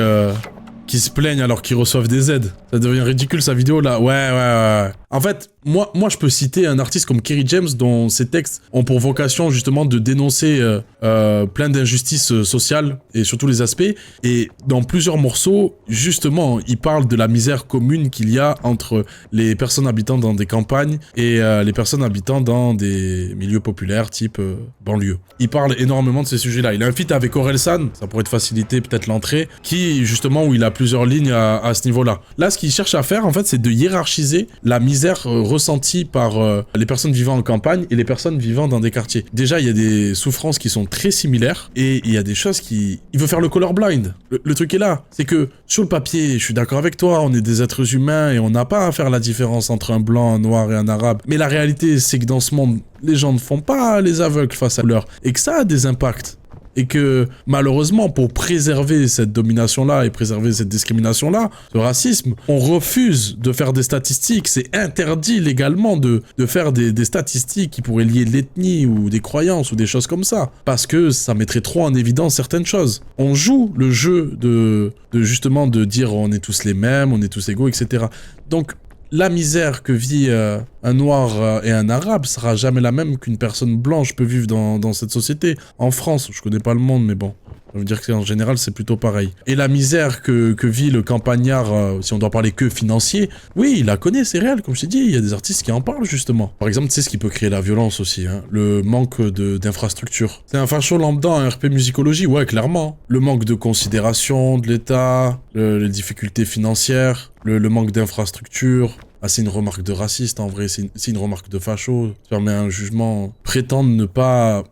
qui se plaignent alors qu'ils reçoivent des aides. Ça devient ridicule sa vidéo là. Ouais. En fait, moi je peux citer un artiste comme Kerry James dont ses textes ont pour vocation justement de dénoncer plein d'injustices sociales et sur tous les aspects. Et dans plusieurs morceaux, justement, il parle de la misère commune qu'il y a entre les personnes habitant dans des campagnes et les personnes habitant dans des milieux populaires type banlieue. Il parle énormément de ces sujets-là. Il a un feat avec Orelsan, ça pourrait te faciliter peut-être l'entrée, qui justement où il a plusieurs lignes à ce niveau-là. Là, ce qu'il cherche à faire, en fait, c'est de hiérarchiser la misère ressentie par les personnes vivant en campagne et les personnes vivant dans des quartiers. Déjà, il y a des souffrances qui sont très similaires et il y a des choses qui... Il veut faire le colorblind. Le truc est là. C'est que, sur le papier, je suis d'accord avec toi, on est des êtres humains et on n'a pas à faire la différence entre un blanc, un noir et un arabe. Mais la réalité, c'est que dans ce monde, les gens ne font pas les aveugles face à leur... Et que ça a des impacts. Et que, malheureusement, pour préserver cette domination-là et préserver cette discrimination-là, ce racisme, on refuse de faire des statistiques. C'est interdit légalement de faire des statistiques qui pourraient lier l'ethnie ou des croyances ou des choses comme ça. Parce que ça mettrait trop en évidence certaines choses. On joue le jeu de justement de dire on est tous les mêmes, on est tous égaux, etc. Donc, la misère que vit un noir et un arabe sera jamais la même qu'une personne blanche peut vivre dans cette société. En France, je connais pas le monde, mais bon, ça veut dire qu'en général, c'est plutôt pareil. Et la misère que vit le campagnard, si on doit parler que financier, oui, il la connaît, c'est réel, comme je t'ai dit, il y a des artistes qui en parlent justement. Par exemple, tu sais ce qui peut créer la violence aussi, hein, le manque d'infrastructures. C'est un facho lambda en RP musicologie, ouais, clairement. Le manque de considération de l'État, les difficultés financières, le manque d'infrastructures. Ah, c'est une remarque de raciste, en vrai, c'est une remarque de facho. Ça permet un jugement. Prétendre ne pas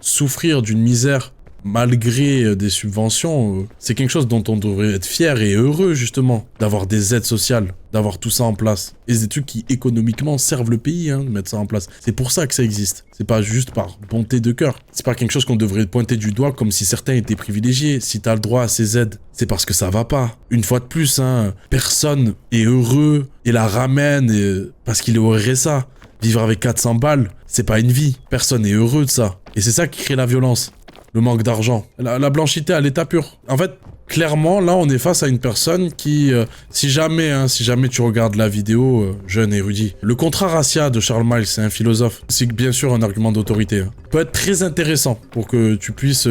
souffrir d'une misère malgré des subventions, c'est quelque chose dont on devrait être fier et heureux, justement, d'avoir des aides sociales, d'avoir tout ça en place. Et des trucs qui, économiquement, servent le pays, hein, de mettre ça en place. C'est pour ça que ça existe. C'est pas juste par bonté de cœur. C'est pas quelque chose qu'on devrait pointer du doigt comme si certains étaient privilégiés. Si t'as le droit à ces aides, c'est parce que ça va pas. Une fois de plus, hein, personne est heureux et la ramène parce qu'il est au RSA. Vivre avec 400 balles, c'est pas une vie. Personne est heureux de ça. Et c'est ça qui crée la violence. Le manque d'argent. La blanchité à l'état pur. En fait, clairement, là, on est face à une personne qui, si jamais tu regardes la vidéo, jeune érudit, le contrat raciat de Charles Miles, c'est un philosophe. C'est bien sûr un argument d'autorité. Hein. Peut être très intéressant pour que tu puisses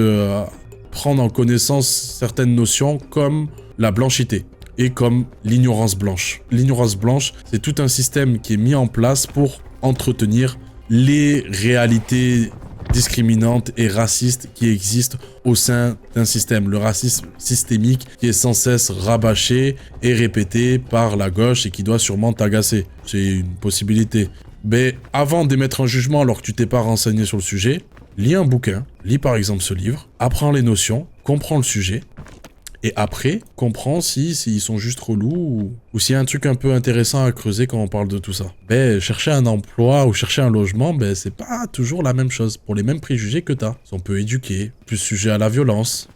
prendre en connaissance certaines notions comme la blanchité et comme l'ignorance blanche. L'ignorance blanche, c'est tout un système qui est mis en place pour entretenir les réalités discriminantes et racistes qui existent au sein d'un système. Le racisme systémique qui est sans cesse rabâché et répété par la gauche et qui doit sûrement t'agacer. C'est une possibilité. Mais avant d'émettre un jugement alors que tu t'es pas renseigné sur le sujet, lis un bouquin, lis par exemple ce livre, apprends les notions, comprends le sujet, et après, comprends s'ils sont juste relous ou s'il y a un truc un peu intéressant à creuser quand on parle de tout ça. Ben, chercher un emploi ou chercher un logement, ben, c'est pas toujours la même chose. Pour les mêmes préjugés que t'as. Ils sont peu éduqués, plus sujets à la violence.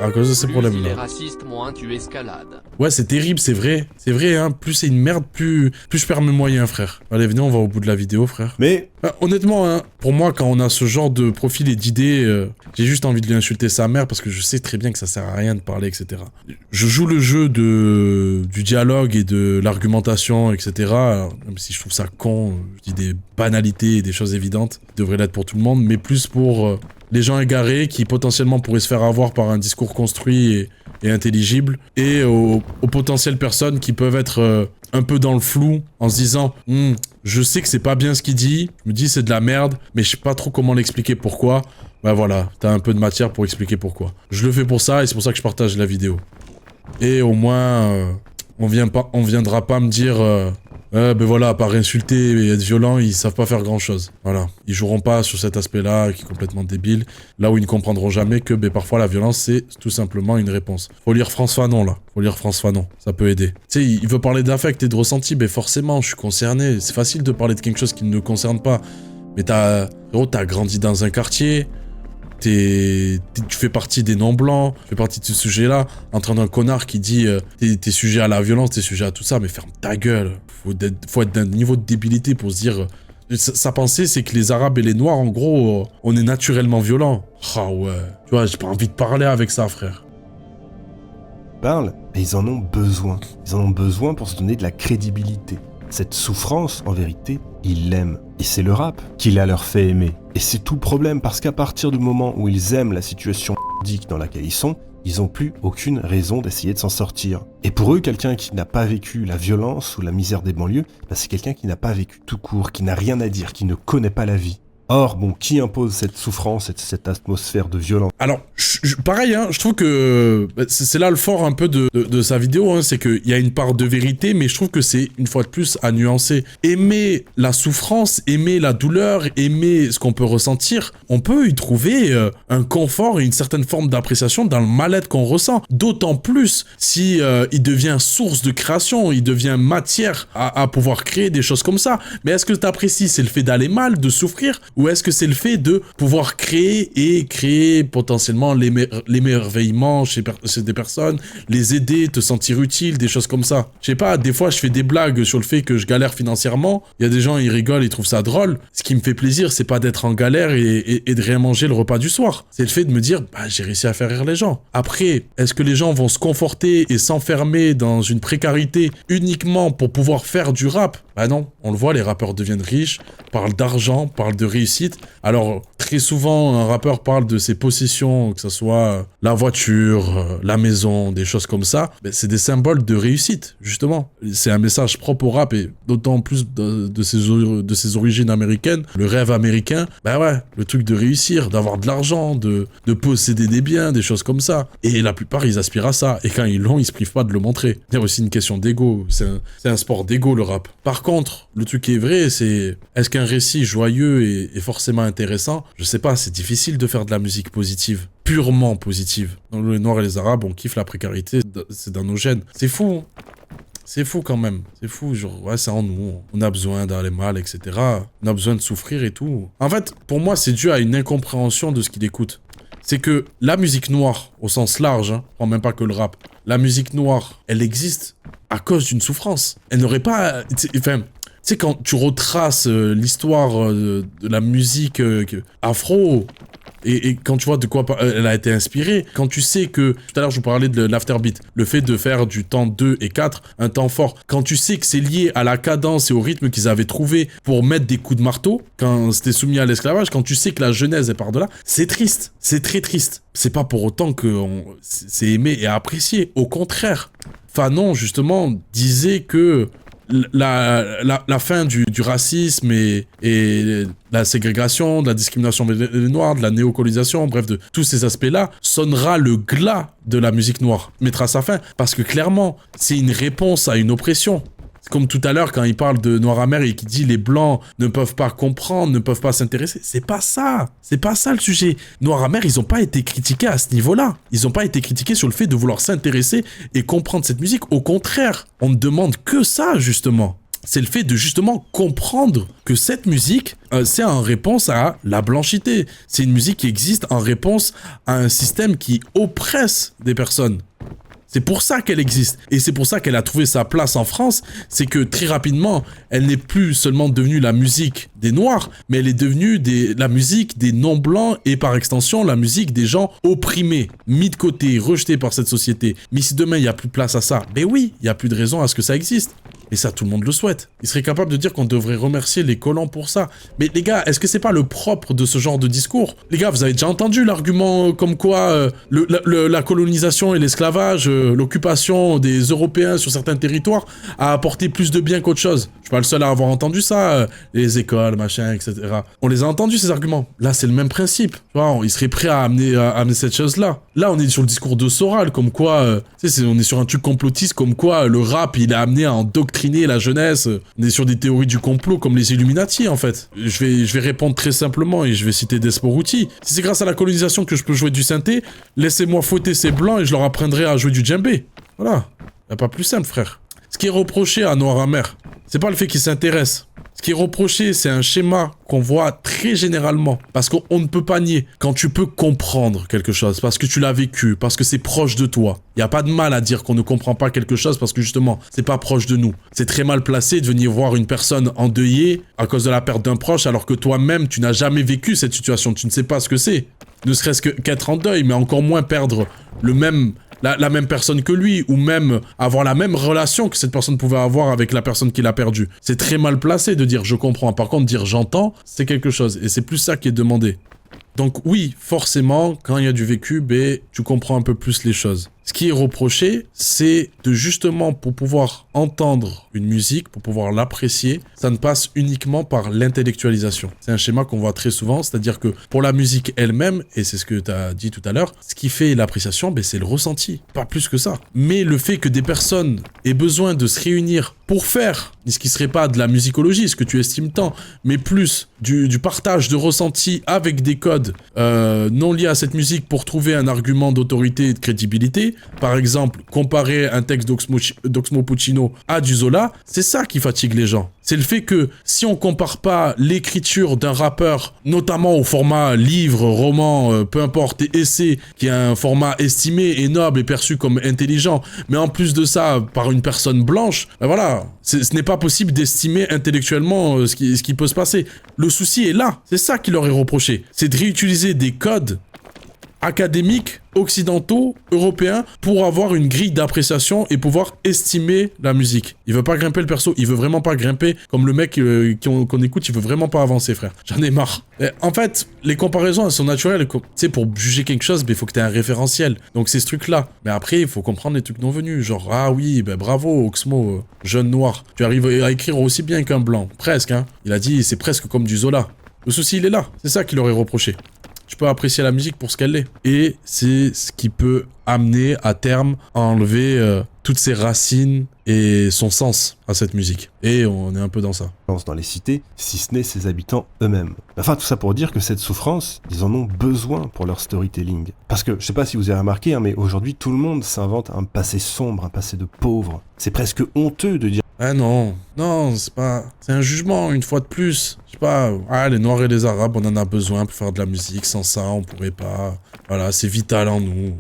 À cause de ces problèmes-là. Plus il est raciste, moins tu escalades. Ouais, c'est terrible, c'est vrai. C'est vrai, hein. Plus c'est une merde, plus je perds mes moyens, frère. Allez, venez, on va au bout de la vidéo, frère. Mais... honnêtement, hein, pour moi, quand on a ce genre de profil et d'idées, j'ai juste envie de lui insulter sa mère parce que je sais très bien que ça sert à rien de parler, etc. Je joue le jeu du dialogue et de l'argumentation, etc. Alors, même si je trouve ça con, je dis des banalités et des choses évidentes qui devraient l'être pour tout le monde, mais plus pour... les gens égarés qui potentiellement pourraient se faire avoir par un discours construit et intelligible, et aux potentielles personnes qui peuvent être un peu dans le flou en se disant je sais que c'est pas bien ce qu'il dit, je me dis c'est de la merde, mais je sais pas trop comment l'expliquer pourquoi. Ben voilà, t'as un peu de matière pour expliquer pourquoi. Je le fais pour ça et c'est pour ça que je partage la vidéo. Et au moins, on viendra pas me dire... ben voilà, à part insulter et être violent, ils savent pas faire grand chose. Voilà. Ils joueront pas sur cet aspect-là, qui est complètement débile. Là où ils ne comprendront jamais que, ben parfois, la violence, c'est tout simplement une réponse. Faut lire France Fanon, là. Faut lire France Fanon. Ça peut aider. Tu sais, il veut parler d'affect et de ressenti, ben forcément, je suis concerné. C'est facile de parler de quelque chose qui ne nous concerne pas. Mais t'as grandi dans un quartier, tu fais partie des non-blancs, tu fais partie de ce sujet-là, en train d'un connard qui dit t'es sujet à la violence, t'es sujet à tout ça, mais ferme ta gueule. Faut être d'un niveau de débilité pour se dire... Sa pensée, c'est que les Arabes et les Noirs, en gros, on est naturellement violents. Ah ouais, tu vois, j'ai pas envie de parler avec ça, frère. Parlent, mais ils en ont besoin. Ils en ont besoin pour se donner de la crédibilité. Cette souffrance, en vérité, ils l'aiment. Et c'est le rap qui la leur fait aimer. Et c'est tout le problème, parce qu'à partir du moment où ils aiment la situation dans laquelle ils n'ont plus aucune raison d'essayer de s'en sortir. Et pour eux, quelqu'un qui n'a pas vécu la violence ou la misère des banlieues, c'est quelqu'un qui n'a pas vécu tout court, qui n'a rien à dire, qui ne connaît pas la vie. Or, bon, qui impose cette souffrance, cette atmosphère de violence? Alors, pareil, hein, je trouve que c'est là le fort un peu de sa vidéo, hein, c'est qu'il y a une part de vérité, mais je trouve que c'est, une fois de plus, à nuancer. Aimer la souffrance, aimer la douleur, aimer ce qu'on peut ressentir, on peut y trouver un confort et une certaine forme d'appréciation dans le mal-être qu'on ressent. D'autant plus si il devient source de création, il devient matière à pouvoir créer des choses comme ça. Mais est-ce que t'apprécies, c'est le fait d'aller mal, de souffrir? Ou est-ce que c'est le fait de pouvoir créer potentiellement l'émerveillement chez des personnes, les aider, te sentir utile, des choses comme ça. Je sais pas, des fois je fais des blagues sur le fait que je galère financièrement, il y a des gens, ils rigolent, ils trouvent ça drôle. Ce qui me fait plaisir, c'est pas d'être en galère et de rien manger le repas du soir. C'est le fait de me dire, bah j'ai réussi à faire rire les gens. Après, est-ce que les gens vont se conforter et s'enfermer dans une précarité uniquement pour pouvoir faire du rap? Bah non, on le voit, les rappeurs deviennent riches, parlent d'argent, parlent de réussite. Alors, très souvent, un rappeur parle de ses possessions, que ce soit la voiture, la maison, des choses comme ça. Ben, c'est des symboles de réussite, justement. C'est un message propre au rap, et d'autant plus de ses origines américaines. Le rêve américain, ben ouais, le truc de réussir, d'avoir de l'argent, de posséder des biens, des choses comme ça. Et la plupart, ils aspirent à ça. Et quand ils l'ont, ils se privent pas de le montrer. Il y a aussi une question d'ego. C'est un sport d'ego, le rap. Par contre, le truc qui est vrai, c'est... Est-ce qu'un récit joyeux est forcément intéressant? Je sais pas, c'est difficile de faire de la musique positive. Purement positive. Dans les Noirs et les Arabes, on kiffe la précarité, c'est dans nos gènes. C'est fou, hein. C'est fou quand même. C'est fou, genre, ouais, c'est en nous. On a besoin d'aller mal, etc. On a besoin de souffrir et tout. En fait, pour moi, c'est dû à une incompréhension de ce qu'il écoute. C'est que la musique noire, au sens large, hein, prends même pas que le rap, la musique noire, elle existe à cause d'une souffrance. Elle n'aurait pas... Enfin... Tu sais, quand tu retraces l'histoire de la musique afro, et quand tu vois de quoi elle a été inspirée, quand tu sais que, tout à l'heure je vous parlais de l'afterbeat, le fait de faire du temps 2 et 4, un temps fort, quand tu sais que c'est lié à la cadence et au rythme qu'ils avaient trouvé pour mettre des coups de marteau, quand c'était soumis à l'esclavage, quand tu sais que la genèse est par delà, c'est triste, c'est très triste. C'est pas pour autant que c'est aimé et apprécié, au contraire. Fanon, justement, disait que la fin du racisme et de la ségrégation, de la discrimination des Noirs, de la néocolonisation, bref, de tous ces aspects-là, sonnera le glas de la musique noire, mettra sa fin, parce que clairement, c'est une réponse à une oppression. Comme tout à l'heure, quand il parle de Noir Amer et qu'il dit les Blancs ne peuvent pas comprendre, ne peuvent pas s'intéresser. C'est pas ça. C'est pas ça le sujet. Noir Amer, ils ont pas été critiqués à ce niveau-là. Ils ont pas été critiqués sur le fait de vouloir s'intéresser et comprendre cette musique. Au contraire, on ne demande que ça, justement. C'est le fait de justement comprendre que cette musique, c'est en réponse à la blanchité. C'est une musique qui existe en réponse à un système qui oppresse des personnes. C'est pour ça qu'elle existe. Et c'est pour ça qu'elle a trouvé sa place en France. C'est que très rapidement, elle n'est plus seulement devenue la musique des Noirs, mais elle est devenue la musique des non-blancs et par extension, la musique des gens opprimés, mis de côté, rejetés par cette société. Mais si demain, il n'y a plus de place à ça, ben oui, il n'y a plus de raison à ce que ça existe. Et ça, tout le monde le souhaite. Il serait capable de dire qu'on devrait remercier les colons pour ça. Mais les gars, est-ce que c'est pas le propre de ce genre de discours? Les gars, vous avez déjà entendu l'argument comme quoi la colonisation et l'esclavage, l'occupation des Européens sur certains territoires a apporté plus de bien qu'autre chose. Je suis pas le seul à avoir entendu ça, les écoles, machin, etc. On les a entendus, ces arguments. Là, c'est le même principe. Tu vois, il serait prêt à amener cette chose-là. Là, on est sur le discours de Soral, comme quoi, on est sur un truc complotiste, comme quoi le rap, il a amené à endoctriner la jeunesse. On est sur des théories du complot comme les Illuminati, en fait. Je vais répondre très simplement et je vais citer Desmond Routy. Si c'est grâce à la colonisation que je peux jouer du synthé, laissez-moi fouetter ces blancs et je leur apprendrai à jouer du djembé. Voilà. Y a pas plus simple, frère. Ce qui est reproché à Noir Amer, c'est pas le fait qu'il s'intéresse. Ce qui est reproché, c'est un schéma qu'on voit très généralement. Parce qu'on ne peut pas nier. Quand tu peux comprendre quelque chose, parce que tu l'as vécu, parce que c'est proche de toi. Il n'y a pas de mal à dire qu'on ne comprend pas quelque chose parce que justement, c'est pas proche de nous. C'est très mal placé de venir voir une personne endeuillée à cause de la perte d'un proche alors que toi-même, tu n'as jamais vécu cette situation. Tu ne sais pas ce que c'est. Ne serait-ce qu'être en deuil, mais encore moins perdre la même personne que lui, ou même avoir la même relation que cette personne pouvait avoir avec la personne qui l'a perdue. C'est très mal placé de dire « je comprends ». Par contre, dire « j'entends », c'est quelque chose. Et c'est plus ça qui est demandé. Donc oui, forcément, quand il y a du vécu, tu comprends un peu plus les choses. Ce qui est reproché, c'est de justement, pour pouvoir entendre une musique, pour pouvoir l'apprécier, ça ne passe uniquement par l'intellectualisation. C'est un schéma qu'on voit très souvent, c'est-à-dire que pour la musique elle-même, et c'est ce que tu as dit tout à l'heure, ce qui fait l'appréciation, c'est le ressenti, pas plus que ça. Mais le fait que des personnes aient besoin de se réunir pour faire, ce qui serait pas de la musicologie, ce que tu estimes tant, mais plus du partage de ressenti avec des codes non liés à cette musique pour trouver un argument d'autorité et de crédibilité. Par exemple, comparer un texte d'Oxmo Puccino à du Zola, c'est ça qui fatigue les gens. C'est le fait que si on compare pas l'écriture d'un rappeur, notamment au format livre, roman, peu importe, essai, qui est un format estimé et noble et perçu comme intelligent, mais en plus de ça, par une personne blanche, voilà, ce n'est pas possible d'estimer intellectuellement ce qui peut se passer. Le souci est là, c'est ça qui leur est reproché. C'est de réutiliser des codes académiques, occidentaux, européens, pour avoir une grille d'appréciation et pouvoir estimer la musique. Il veut pas grimper le perso, il veut vraiment pas grimper comme le mec qu'on écoute, il veut vraiment pas avancer, frère. J'en ai marre. Et en fait, les comparaisons, elles sont naturelles. Tu sais, pour juger quelque chose, il faut que tu aies un référentiel. Donc c'est ce truc-là. Mais après, il faut comprendre les trucs non venus. Genre, ah oui, bravo, Oxmo, jeune noir. Tu arrives à écrire aussi bien qu'un blanc. Presque, hein. Il a dit, c'est presque comme du Zola. Le souci, il est là. C'est ça qu'il aurait reproché. Tu peux apprécier la musique pour ce qu'elle est. Et c'est ce qui peut amener à terme à enlever toutes ses racines et son sens à cette musique. Et on est un peu dans ça. Dans les cités, si ce n'est ses habitants eux-mêmes. Enfin, tout ça pour dire que cette souffrance, ils en ont besoin pour leur storytelling. Parce que, je sais pas si vous avez remarqué, hein, mais aujourd'hui, tout le monde s'invente un passé sombre, un passé de pauvre. C'est presque honteux de dire... Ah non, c'est pas... C'est un jugement, une fois de plus. Je sais pas, les Noirs et les Arabes, on en a besoin pour faire de la musique. Sans ça, on pourrait pas... Voilà, c'est vital en nous.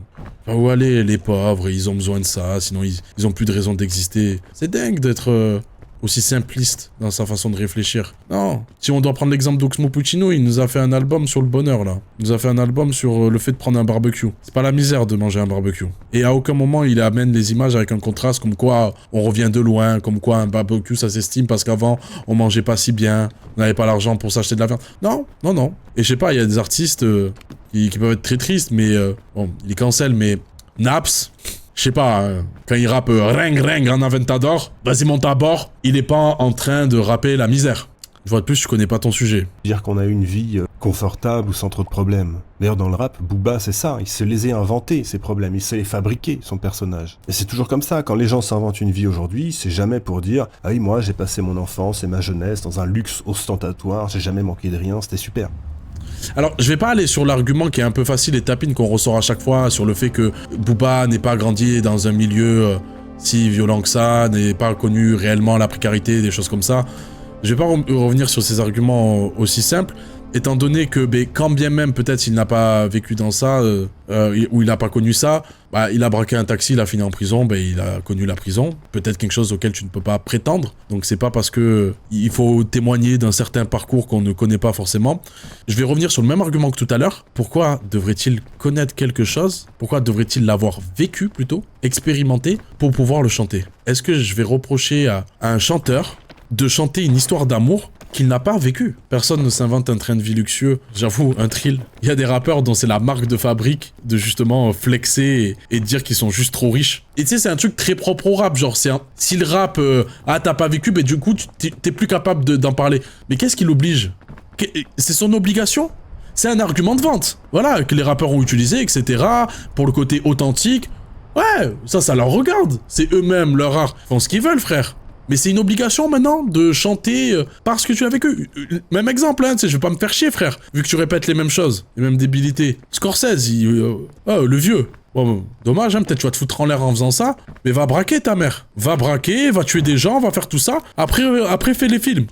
Enfin, où aller, les pauvres, ils ont besoin de ça, sinon ils ont plus de raison d'exister. C'est dingue d'être... aussi simpliste dans sa façon de réfléchir. Non, si on doit prendre l'exemple d'Oxmo Puccino, il nous a fait un album sur le bonheur, là. Il nous a fait un album sur le fait de prendre un barbecue. C'est pas la misère de manger un barbecue. Et à aucun moment, il amène les images avec un contraste comme quoi on revient de loin, comme quoi un barbecue, ça s'estime parce qu'avant, on mangeait pas si bien, on n'avait pas l'argent pour s'acheter de la viande. Non. Et je sais pas, il y a des artistes qui peuvent être très tristes, mais bon, ils cancellent, mais Naps... je sais pas, quand il rappe Reng Reng en Aventador, vas-y monte à bord, il est pas en train de rapper la misère. Je vois de plus, je connais pas ton sujet. Dire qu'on a une vie confortable ou sans trop de problèmes. D'ailleurs, dans le rap, Booba, c'est ça. Il se les a inventés, ces problèmes. Il se les fabriqués, son personnage. Et c'est toujours comme ça. Quand les gens s'inventent une vie aujourd'hui, c'est jamais pour dire « Ah oui, moi, j'ai passé mon enfance et ma jeunesse dans un luxe ostentatoire, j'ai jamais manqué de rien, c'était super. » Alors, je vais pas aller sur l'argument qui est un peu facile et tapine qu'on ressort à chaque fois sur le fait que Booba n'est pas grandi dans un milieu si violent que ça, n'est pas connu réellement la précarité, des choses comme ça. Je vais pas revenir sur ces arguments aussi simples, étant donné que quand bien même peut-être il n'a pas vécu dans ça, ou il n'a pas connu ça, il a braqué un taxi, il a fini en prison, il a connu la prison. Peut-être quelque chose auquel tu ne peux pas prétendre, donc c'est pas parce que il faut témoigner d'un certain parcours qu'on ne connaît pas forcément. Je vais revenir sur le même argument que tout à l'heure. Pourquoi devrait-il connaître quelque chose? Pourquoi devrait-il l'avoir vécu plutôt, expérimenté, pour pouvoir le chanter? Est-ce que je vais reprocher à un chanteur de chanter une histoire d'amour qu'il n'a pas vécu? Personne ne s'invente un train de vie luxueux, j'avoue, un thrill. Il y a des rappeurs dont c'est la marque de fabrique de justement flexer et dire qu'ils sont juste trop riches. Et tu sais, c'est un truc très propre au rap, genre s'il rappe ah t'as pas vécu, du coup t'es plus capable d'en parler. Mais qu'est-ce qui l'oblige? C'est son obligation? C'est un argument de vente, voilà, que les rappeurs ont utilisé, etc. Pour le côté authentique. Ouais, ça leur regarde. C'est eux-mêmes, leur art, ils font ce qu'ils veulent, frère. Mais c'est une obligation maintenant de chanter parce que tu as vécu. Même exemple, hein, tu sais, je vais pas me faire chier, frère, vu que tu répètes les mêmes choses, les mêmes débilités. Scorsese, le vieux. Bon, dommage, hein, peut-être tu vas te foutre en l'air en faisant ça, mais va braquer ta mère. Va braquer, va tuer des gens, va faire tout ça, après fais les films.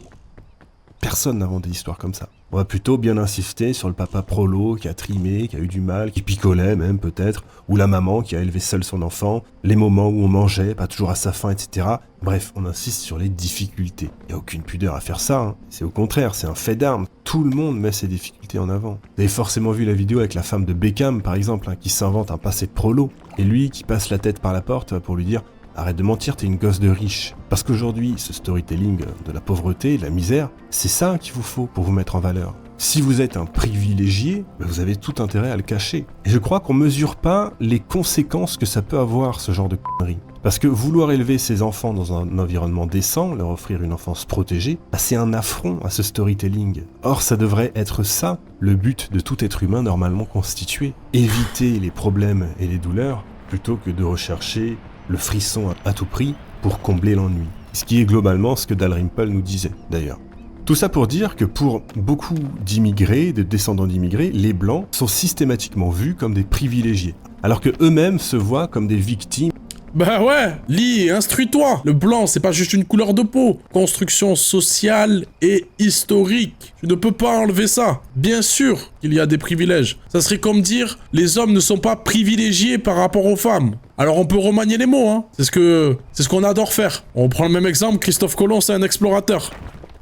Personne n'a inventé d'histoire comme ça. On va plutôt bien insister sur le papa prolo qui a trimé, qui a eu du mal, qui picolait même peut-être, ou la maman qui a élevé seule son enfant, les moments où on mangeait, pas toujours à sa faim, etc. Bref, on insiste sur les difficultés. Il n'y a aucune pudeur à faire ça, hein. C'est au contraire, c'est un fait d'armes. Tout le monde met ses difficultés en avant. Vous avez forcément vu la vidéo avec la femme de Beckham, par exemple, qui s'invente un passé de prolo, et lui qui passe la tête par la porte pour lui dire « Arrête de mentir, t'es une gosse de riche ». Parce qu'aujourd'hui, ce storytelling de la pauvreté, de la misère, c'est ça qu'il vous faut pour vous mettre en valeur. Si vous êtes un privilégié, vous avez tout intérêt à le cacher. Et je crois qu'on mesure pas les conséquences que ça peut avoir, ce genre de conneries. Parce que vouloir élever ses enfants dans un environnement décent, leur offrir une enfance protégée, c'est un affront à ce storytelling. Or, ça devrait être ça, le but de tout être humain normalement constitué. Éviter les problèmes et les douleurs, plutôt que de rechercher le frisson à tout prix pour combler l'ennui. Ce qui est globalement ce que Dalrymple nous disait, d'ailleurs. Tout ça pour dire que pour beaucoup d'immigrés, de descendants d'immigrés, les Blancs sont systématiquement vus comme des privilégiés, alors que eux-mêmes se voient comme des victimes. Bah ouais, lis, instruis-toi. Le blanc, c'est pas juste une couleur de peau. Construction sociale et historique. Tu ne peux pas enlever ça. Bien sûr qu'il y a des privilèges. Ça serait comme dire, les hommes ne sont pas privilégiés par rapport aux femmes. Alors on peut remanier les mots, hein. C'est ce qu'on adore faire. On prend le même exemple, Christophe Colomb, c'est un explorateur.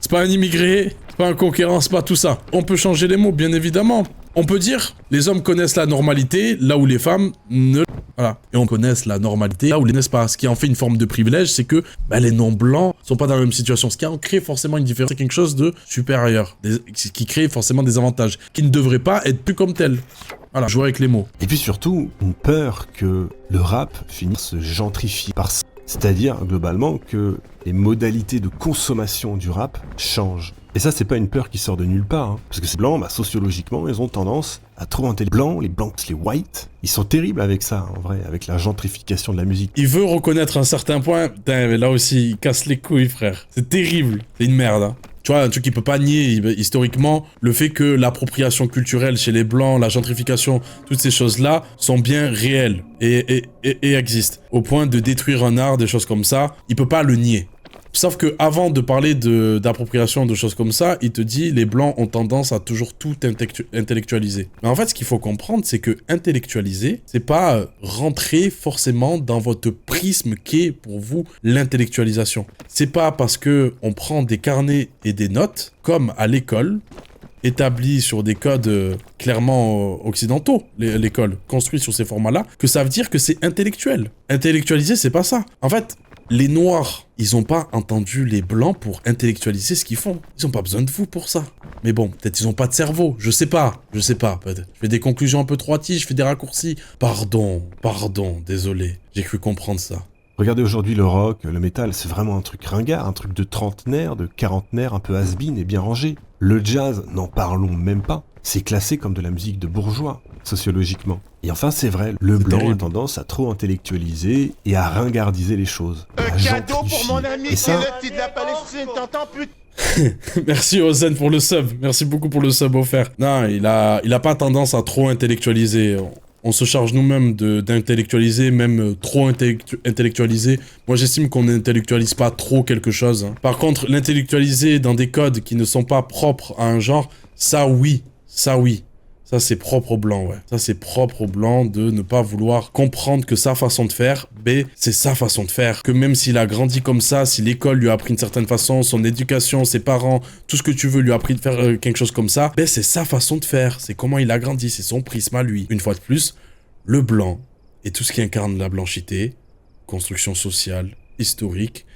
C'est pas un immigré, c'est pas un conquérant, c'est pas tout ça. On peut changer les mots, bien évidemment. On peut dire, les hommes connaissent la normalité, là où les femmes ne... Voilà. Et on connaisse la normalité, là où les naissent pas. Ce qui en fait une forme de privilège, c'est que les non-blancs sont pas dans la même situation. Ce qui en crée forcément une différence, c'est quelque chose de supérieur. Qui crée forcément des avantages, qui ne devraient pas être plus comme tel. Voilà, jouer avec les mots. Et puis surtout, une peur que le rap finisse se gentrifier par ça. C'est-à-dire, globalement, que les modalités de consommation du rap changent. Et ça, c'est pas une peur qui sort de nulle part, hein. Parce que ces blancs, sociologiquement, ils ont tendance à trop intelligents. Les blancs, les whites, ils sont terribles avec ça, en vrai, avec la gentrification de la musique. Il veut reconnaître un certain point. Putain, mais là aussi, il casse les couilles, frère. C'est terrible. C'est une merde, hein. Tu vois, un truc qu'il peut pas nier, historiquement, le fait que l'appropriation culturelle chez les Blancs, la gentrification, toutes ces choses-là sont bien réelles et existent. Au point de détruire un art, des choses comme ça, il peut pas le nier. Sauf que avant de parler d'appropriation de choses comme ça, il te dit les blancs ont tendance à toujours tout intellectualiser. Mais en fait, ce qu'il faut comprendre, c'est que intellectualiser, c'est pas rentrer forcément dans votre prisme qu'est pour vous l'intellectualisation. C'est pas parce que on prend des carnets et des notes, comme à l'école, établi sur des codes clairement occidentaux, l'école, construit sur ces formats-là, que ça veut dire que c'est intellectuel. Intellectualiser, c'est pas ça. En fait, les noirs, ils ont pas entendu les blancs pour intellectualiser ce qu'ils font. Ils ont pas besoin de vous pour ça. Mais bon, peut-être ils ont pas de cerveau, je sais pas, peut-être. Je fais des conclusions un peu trop hâtives, je fais des raccourcis. Pardon, désolé, j'ai cru comprendre ça. Regardez aujourd'hui le rock, le métal, c'est vraiment un truc ringard, un truc de trentenaire, de quarantenaire, un peu has-been et bien rangé. Le jazz, n'en parlons même pas. C'est classé comme de la musique de bourgeois, sociologiquement. Et enfin, c'est vrai, le blanc a tendance à trop intellectualiser et à ringardiser les choses. Un cadeau pour mon ami qui est le titre de la Palestine, t'entends putain? Merci Ozen pour le sub, merci beaucoup pour le sub offert. Non, il a pas tendance à trop intellectualiser. On se charge nous-mêmes d'intellectualiser, même trop intellectualiser. Moi, j'estime qu'on n'intellectualise pas trop quelque chose. Hein. Par contre, l'intellectualiser dans des codes qui ne sont pas propres à un genre, ça oui. Ça, c'est propre au blanc, ouais. Ça, c'est propre au blanc de ne pas vouloir comprendre que sa façon de faire, c'est sa façon de faire. Que même s'il a grandi comme ça, si l'école lui a appris une certaine façon, son éducation, ses parents, tout ce que tu veux lui a appris de faire quelque chose comme ça, c'est sa façon de faire. C'est comment il a grandi, c'est son prisme à lui. Une fois de plus, le blanc et tout ce qui incarne la blanchité, construction sociale, historique,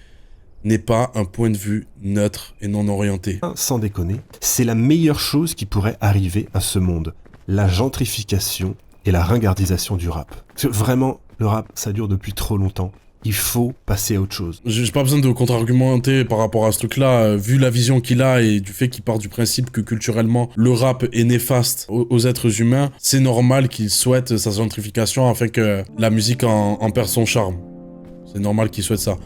n'est pas un point de vue neutre et non orienté. Sans déconner, c'est la meilleure chose qui pourrait arriver à ce monde. La gentrification et la ringardisation du rap. Parce que vraiment, le rap, ça dure depuis trop longtemps. Il faut passer à autre chose. J'ai pas besoin de contre-argumenter par rapport à ce truc-là, vu la vision qu'il a et du fait qu'il part du principe que culturellement, le rap est néfaste aux êtres humains, c'est normal qu'il souhaite sa gentrification afin que la musique en perde son charme. C'est normal qu'il souhaite ça.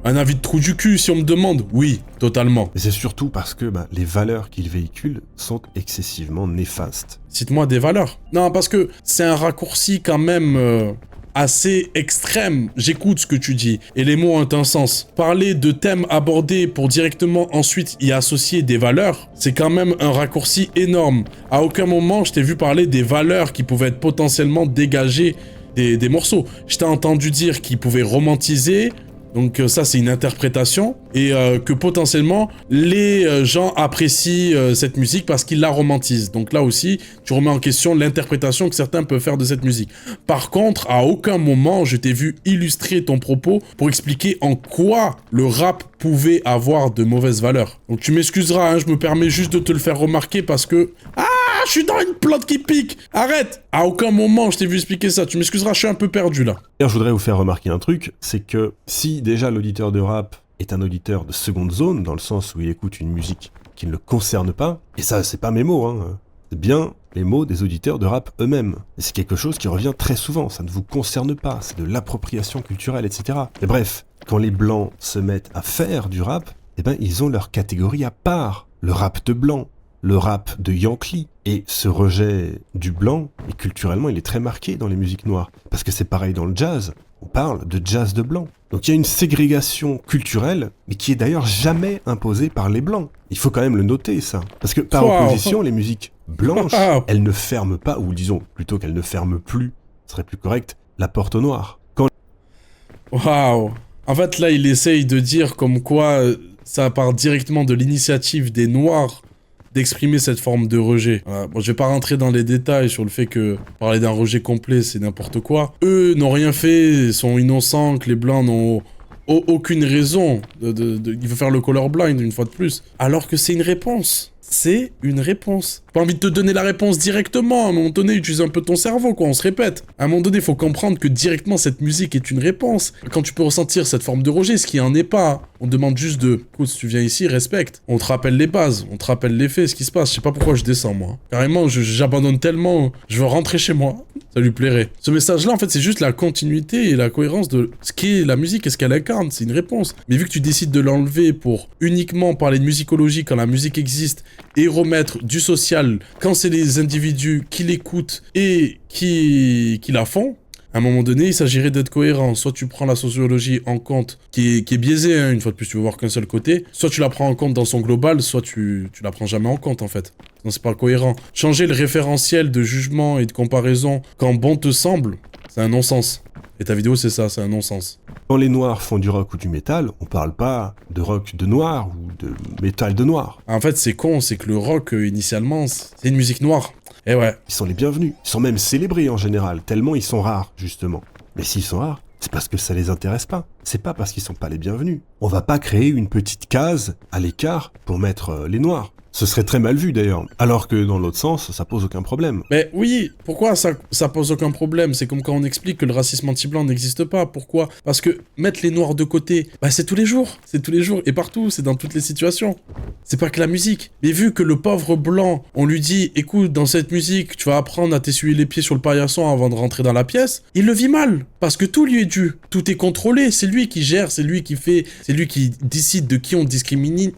Un avis de trou du cul, si on me demande? Oui, totalement. Et c'est surtout parce que les valeurs qu'il véhicule sont excessivement néfastes. Cite-moi des valeurs. Non, parce que c'est un raccourci quand même assez extrême. J'écoute ce que tu dis, et les mots ont un sens. Parler de thèmes abordés pour directement ensuite y associer des valeurs, c'est quand même un raccourci énorme. À aucun moment, je t'ai vu parler des valeurs qui pouvaient être potentiellement dégagées des morceaux. Je t'ai entendu dire qu'ils pouvaient romantiser... Donc ça, c'est une interprétation, et que potentiellement, les gens apprécient cette musique parce qu'ils la romantisent. Donc là aussi, tu remets en question l'interprétation que certains peuvent faire de cette musique. Par contre, à aucun moment, je t'ai vu illustrer ton propos pour expliquer en quoi le rap pouvait avoir de mauvaises valeurs. Donc tu m'excuseras, hein, je me permets juste de te le faire remarquer parce que... Ah, je suis dans une plante qui pique. Arrête. À aucun moment, je t'ai vu expliquer ça. Tu m'excuseras, je suis un peu perdu là. D'ailleurs, je voudrais vous faire remarquer un truc, c'est que si déjà l'auditeur de rap est un auditeur de seconde zone, dans le sens où il écoute une musique qui ne le concerne pas, et ça, c'est pas mes mots, hein, c'est bien les mots des auditeurs de rap eux-mêmes. Et c'est quelque chose qui revient très souvent, ça ne vous concerne pas, c'est de l'appropriation culturelle, etc. Mais bref, quand les blancs se mettent à faire du rap, ils ont leur catégorie à part. Le rap de blanc, le rap de Yankee. Et ce rejet du blanc, et culturellement, il est très marqué dans les musiques noires. Parce que c'est pareil dans le jazz, on parle de jazz de blanc. Donc il y a une ségrégation culturelle, mais qui est d'ailleurs jamais imposée par les blancs. Il faut quand même le noter, ça. Parce que par opposition, les musiques blanches, elles ne ferment pas, ou disons plutôt qu'elles ne ferment plus, ce serait plus correct, la porte aux noirs. Waouh. En fait, là, il essaye de dire comme quoi ça part directement de l'initiative des noirs d'exprimer cette forme de rejet. Voilà. Bon, je vais pas rentrer dans les détails sur le fait que parler d'un rejet complet, c'est n'importe quoi. Eux n'ont rien fait, sont innocents, que les blancs n'ont aucune raison il faut faire le colorblind une fois de plus. Alors que c'est une réponse. C'est une réponse. Pas envie de te donner la réponse directement. À un moment donné, utilise un peu ton cerveau, quoi. On se répète. À un moment donné, il faut comprendre que directement, cette musique est une réponse. Quand tu peux ressentir cette forme de rejet, ce qui en est pas. On demande juste de... Écoute, si tu viens ici, respecte. On te rappelle les bases. On te rappelle les faits, ce qui se passe. Je sais pas pourquoi je descends, moi. Carrément, j'abandonne tellement. Je veux rentrer chez moi. Ça lui plairait. Ce message-là, en fait, c'est juste la continuité et la cohérence de ce qu'est la musique et ce qu'elle incarne. C'est une réponse. Mais vu que tu décides de l'enlever pour uniquement parler de musicologie quand la musique existe et remettre du social quand c'est les individus qui l'écoutent et qui la font, à un moment donné, il s'agirait d'être cohérent. Soit tu prends la sociologie en compte, qui est biaisée, hein, une fois de plus, tu veux voir qu'un seul côté, soit tu la prends en compte dans son global, soit tu la prends jamais en compte, en fait. Non, c'est pas cohérent. Changer le référentiel de jugement et de comparaison quand bon te semble, c'est un non-sens. Et ta vidéo, c'est ça, c'est un non-sens. Quand les noirs font du rock ou du métal, on parle pas de rock de noir ou de métal de noir. En fait, c'est con, c'est que le rock, initialement, c'est une musique noire. Et ouais. Ils sont les bienvenus. Ils sont même célébrés en général, tellement ils sont rares, justement. Mais s'ils sont rares, c'est parce que ça les intéresse pas. C'est pas parce qu'ils sont pas les bienvenus. On va pas créer une petite case à l'écart pour mettre les noirs. Ce serait très mal vu d'ailleurs. Alors que dans l'autre sens, ça pose aucun problème. Mais oui, pourquoi ça pose aucun problème? C'est comme quand on explique que le racisme anti-blanc n'existe pas. Pourquoi? Parce que mettre les noirs de côté, bah c'est tous les jours. C'est tous les jours et partout, c'est dans toutes les situations. C'est pas que la musique. Mais vu que le pauvre blanc, on lui dit, écoute, dans cette musique, tu vas apprendre à t'essuyer les pieds sur le paillasson avant de rentrer dans la pièce, il le vit mal. Parce que tout lui est dû. Tout est contrôlé. C'est lui qui gère, c'est lui qui fait, c'est lui qui décide de qui on discrimine,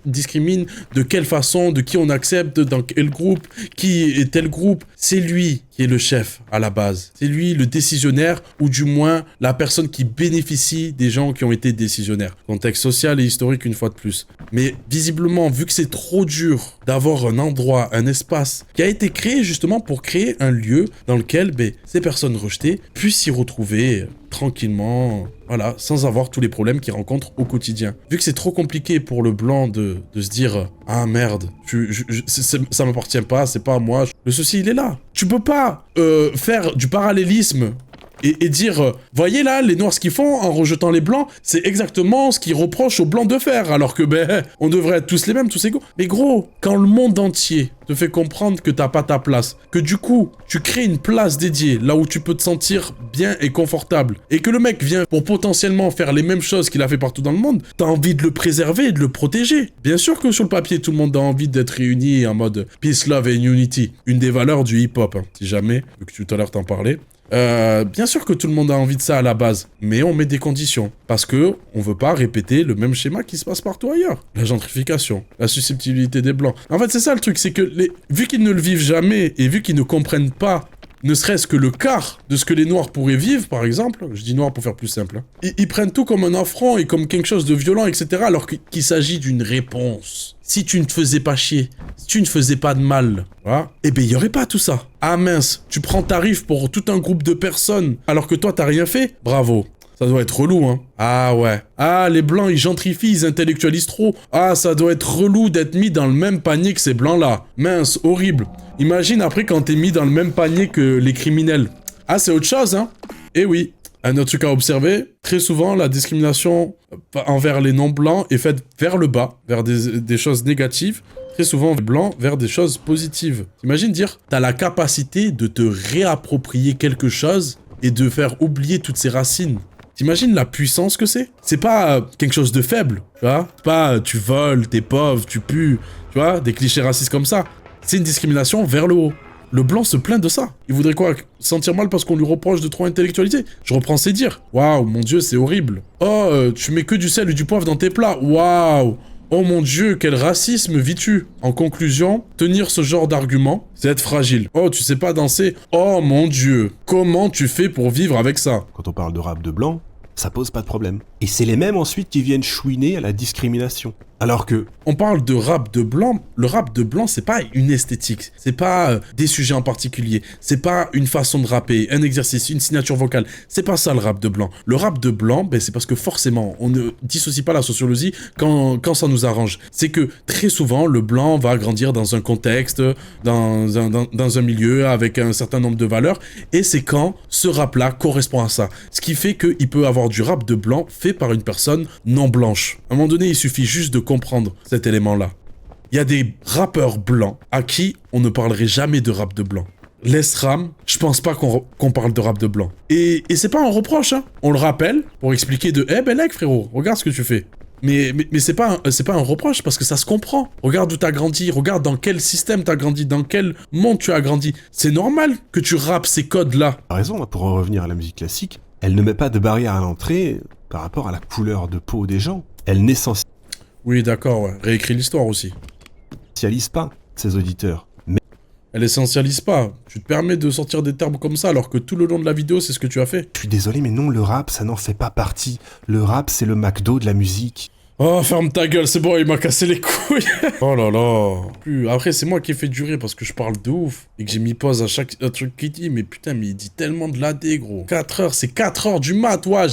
de quelle façon, de qui on accepte, dans quel groupe, qui est tel groupe. C'est lui qui est le chef à la base. C'est lui le décisionnaire, ou du moins la personne qui bénéficie des gens qui ont été décisionnaires. Contexte social et historique une fois de plus. Mais visiblement, vu que c'est trop dur d'avoir un endroit, un espace qui a été créé justement pour créer un lieu dans lequel ces personnes rejetées puissent s'y retrouver tranquillement, voilà, sans avoir tous les problèmes qu'ils rencontrent au quotidien. Vu que c'est trop compliqué pour le blanc de se dire « Ah merde, ça m'appartient pas, c'est pas à moi », le souci il est là. Tu peux pas faire du parallélisme et dire, voyez là, les noirs ce qu'ils font en rejetant les blancs, c'est exactement ce qu'ils reprochent aux blancs de faire, alors que on devrait être tous les mêmes, tous égaux. Mais gros, quand le monde entier te fait comprendre que t'as pas ta place, que du coup, tu crées une place dédiée, là où tu peux te sentir bien et confortable, et que le mec vient pour potentiellement faire les mêmes choses qu'il a fait partout dans le monde, t'as envie de le préserver et de le protéger. Bien sûr que sur le papier, tout le monde a envie d'être réuni en mode peace, love and unity, une des valeurs du hip-hop, hein, si jamais, vu que tout à l'heure t'en parlais. Bien sûr que tout le monde a envie de ça à la base, mais on met des conditions, parce que on veut pas répéter le même schéma qui se passe partout ailleurs. La gentrification, la susceptibilité des blancs. En fait, c'est ça le truc, c'est que vu qu'ils ne le vivent jamais, et vu qu'ils ne comprennent pas ne serait-ce que le quart de ce que les noirs pourraient vivre, par exemple, je dis noirs pour faire plus simple, hein. Ils prennent tout comme un affront et comme quelque chose de violent, etc., alors qu'il s'agit d'une réponse. Si tu ne te faisais pas chier, si tu ne faisais pas de mal, voilà, eh ben il y aurait pas tout ça. Ah mince, tu prends tarif pour tout un groupe de personnes, alors que toi t'as rien fait? Bravo. Ça doit être relou, hein. Ah ouais. Ah, les blancs, ils gentrifient, ils intellectualisent trop. Ah, ça doit être relou d'être mis dans le même panier que ces blancs-là. Mince, horrible. Imagine après quand t'es mis dans le même panier que les criminels. Ah, c'est autre chose, hein. Eh oui. Un autre truc à observer, très souvent, la discrimination envers les non-blancs est faite vers le bas, vers des choses négatives. Très souvent, les blancs vers des choses positives. T'imagines dire, t'as la capacité de te réapproprier quelque chose et de faire oublier toutes ces racines. T'imagines la puissance que c'est? C'est pas quelque chose de faible, tu vois? C'est pas tu voles, t'es pauvre, tu pues, tu vois? Des clichés racistes comme ça. C'est une discrimination vers le haut. Le blanc se plaint de ça. Il voudrait quoi? Sentir mal parce qu'on lui reproche de trop intellectualité? Je reprends ses dires. Waouh, mon Dieu, c'est horrible. Oh, tu mets que du sel et du poivre dans tes plats. Waouh. Oh mon Dieu, quel racisme vis-tu? En conclusion, tenir ce genre d'argument, c'est être fragile. Oh, tu sais pas danser? Oh mon Dieu, comment tu fais pour vivre avec ça? Quand on parle de rap de blanc, ça pose pas de problème. Et c'est les mêmes ensuite qui viennent chouiner à la discrimination. Alors que... On parle de rap de blanc. Le rap de blanc, c'est pas une esthétique. C'est pas des sujets en particulier. C'est pas une façon de rapper, un exercice, une signature vocale. C'est pas ça le rap de blanc. Le rap de blanc, c'est parce que forcément, on ne dissocie pas la sociologie quand ça nous arrange. C'est que très souvent, le blanc va grandir dans un contexte, dans un milieu avec un certain nombre de valeurs. Et c'est quand ce rap-là correspond à ça. Ce qui fait qu'il peut avoir du rap de blanc fait par une personne non blanche. À un moment donné, il suffit juste de comprendre cet élément-là. Il y a des rappeurs blancs à qui on ne parlerait jamais de rap de blanc. L'Esram, je pense pas qu'on parle de rap de blanc. Et c'est pas un reproche, hein. On le rappelle pour expliquer de « Eh ben mec frérot, regarde ce que tu fais ». Mais c'est pas un reproche parce que ça se comprend. Regarde où t'as grandi, regarde dans quel système t'as grandi, dans quel monde tu as grandi. C'est normal que tu rappes ces codes-là. T'as raison, pour en revenir à la musique classique, elle ne met pas de barrière à l'entrée par rapport à la couleur de peau des gens. Elle n'essentialise Oui, d'accord, ouais. Réécris l'histoire aussi. pas ses auditeurs. Mais elle essentialise pas. Tu te permets de sortir des termes comme ça alors que tout le long de la vidéo, c'est ce que tu as fait. Je suis désolé, mais non, le rap, ça n'en fait pas partie. Le rap, c'est le McDo de la musique. Oh, ferme ta gueule, c'est bon, il m'a cassé les couilles. Oh là là. Après, c'est moi qui ai fait durer parce que je parle de ouf et que j'ai mis pause à chaque truc qu'il dit. Mais putain, mais il dit tellement de la dé, gros. 4 heures, c'est 4 heures du mat, ouais,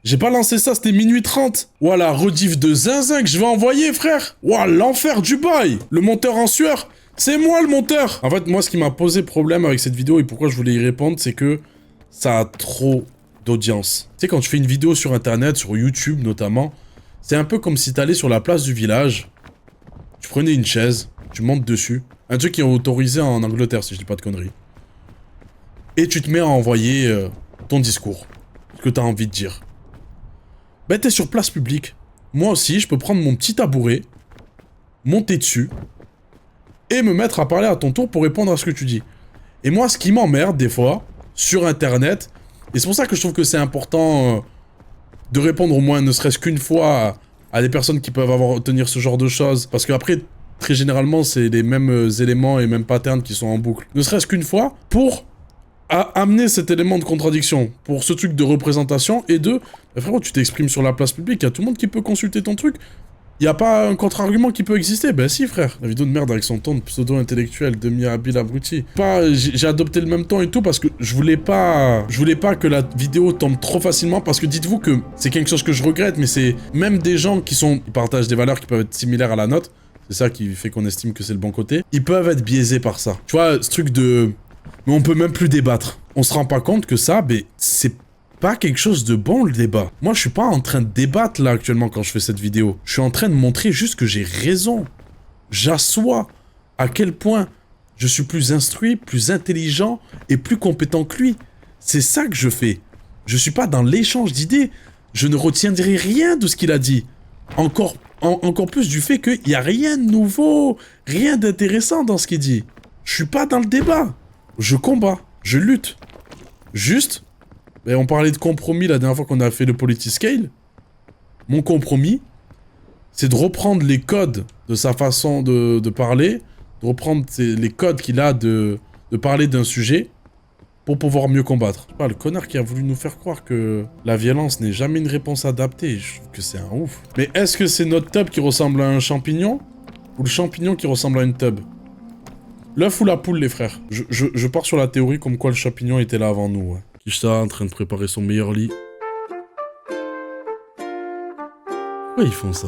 J'ai pas lancé ça, c'était minuit 30. Voilà, rediff de zinzin que je vais envoyer, frère. Ouah, l'enfer du bail. Le monteur en sueur. C'est moi le monteur. En fait, moi, ce qui m'a posé problème avec cette vidéo et pourquoi je voulais y répondre, c'est que ça a trop d'audience. Tu sais, quand tu fais une vidéo sur Internet, sur YouTube notamment, c'est un peu comme si t'allais sur la place du village, tu prenais une chaise, tu montes dessus, un truc qui est autorisé en Angleterre, si je dis pas de conneries, et tu te mets à envoyer ton discours, ce que t'as envie de dire. Ben, t'es sur place publique. Moi aussi, je peux prendre mon petit tabouret, monter dessus, et me mettre à parler à ton tour pour répondre à ce que tu dis. Et moi, ce qui m'emmerde, des fois, sur Internet, et c'est pour ça que je trouve que c'est important de répondre au moins, ne serait-ce qu'une fois, à des personnes qui peuvent tenir ce genre de choses, parce qu'après, très généralement, c'est les mêmes éléments et mêmes patterns qui sont en boucle. Ne serait-ce qu'une fois, pour amener cet élément de contradiction, pour ce truc de représentation, et de... Bah, frérot, tu t'exprimes sur la place publique, il y a tout le monde qui peut consulter ton truc. Il n'y a pas un contre-argument qui peut exister. Ben si, frère. La vidéo de merde avec son ton de pseudo-intellectuel, demi-habile abruti. J'ai adopté le même ton et tout parce que je voulais pas que la vidéo tombe trop facilement, parce que dites-vous que c'est quelque chose que je regrette, mais c'est même des gens qui partagent des valeurs qui peuvent être similaires à la nôtre. C'est ça qui fait qu'on estime que c'est le bon côté. Ils peuvent être biaisés par ça. Tu vois, ce truc de... Mais on peut même plus débattre. On se rend pas compte que ça, ben, c'est pas quelque chose de bon, le débat. Moi, je suis pas en train de débattre, là, actuellement, quand je fais cette vidéo. Je suis en train de montrer juste que j'ai raison. J'assois à quel point je suis plus instruit, plus intelligent et plus compétent que lui. C'est ça que je fais. Je suis pas dans l'échange d'idées. Je ne retiendrai rien de ce qu'il a dit. Encore plus du fait qu'il n'y a rien de nouveau, rien d'intéressant dans ce qu'il dit. Je suis pas dans le débat. Je combats, je lutte. Juste, et on parlait de compromis la dernière fois qu'on a fait le Politiscale. Mon compromis, c'est de reprendre les codes de sa façon de parler, de reprendre les codes qu'il a de parler d'un sujet pour pouvoir mieux combattre. Je sais pas, le connard qui a voulu nous faire croire que la violence n'est jamais une réponse adaptée, je trouve que c'est un ouf. Mais est-ce que c'est notre tub qui ressemble à un champignon ou le champignon qui ressemble à une tub? L'œuf ou la poule, les frères? Je pars sur la théorie comme quoi le champignon était là avant nous, ouais. Kishta en train de préparer son meilleur lit. Pourquoi ils font ça?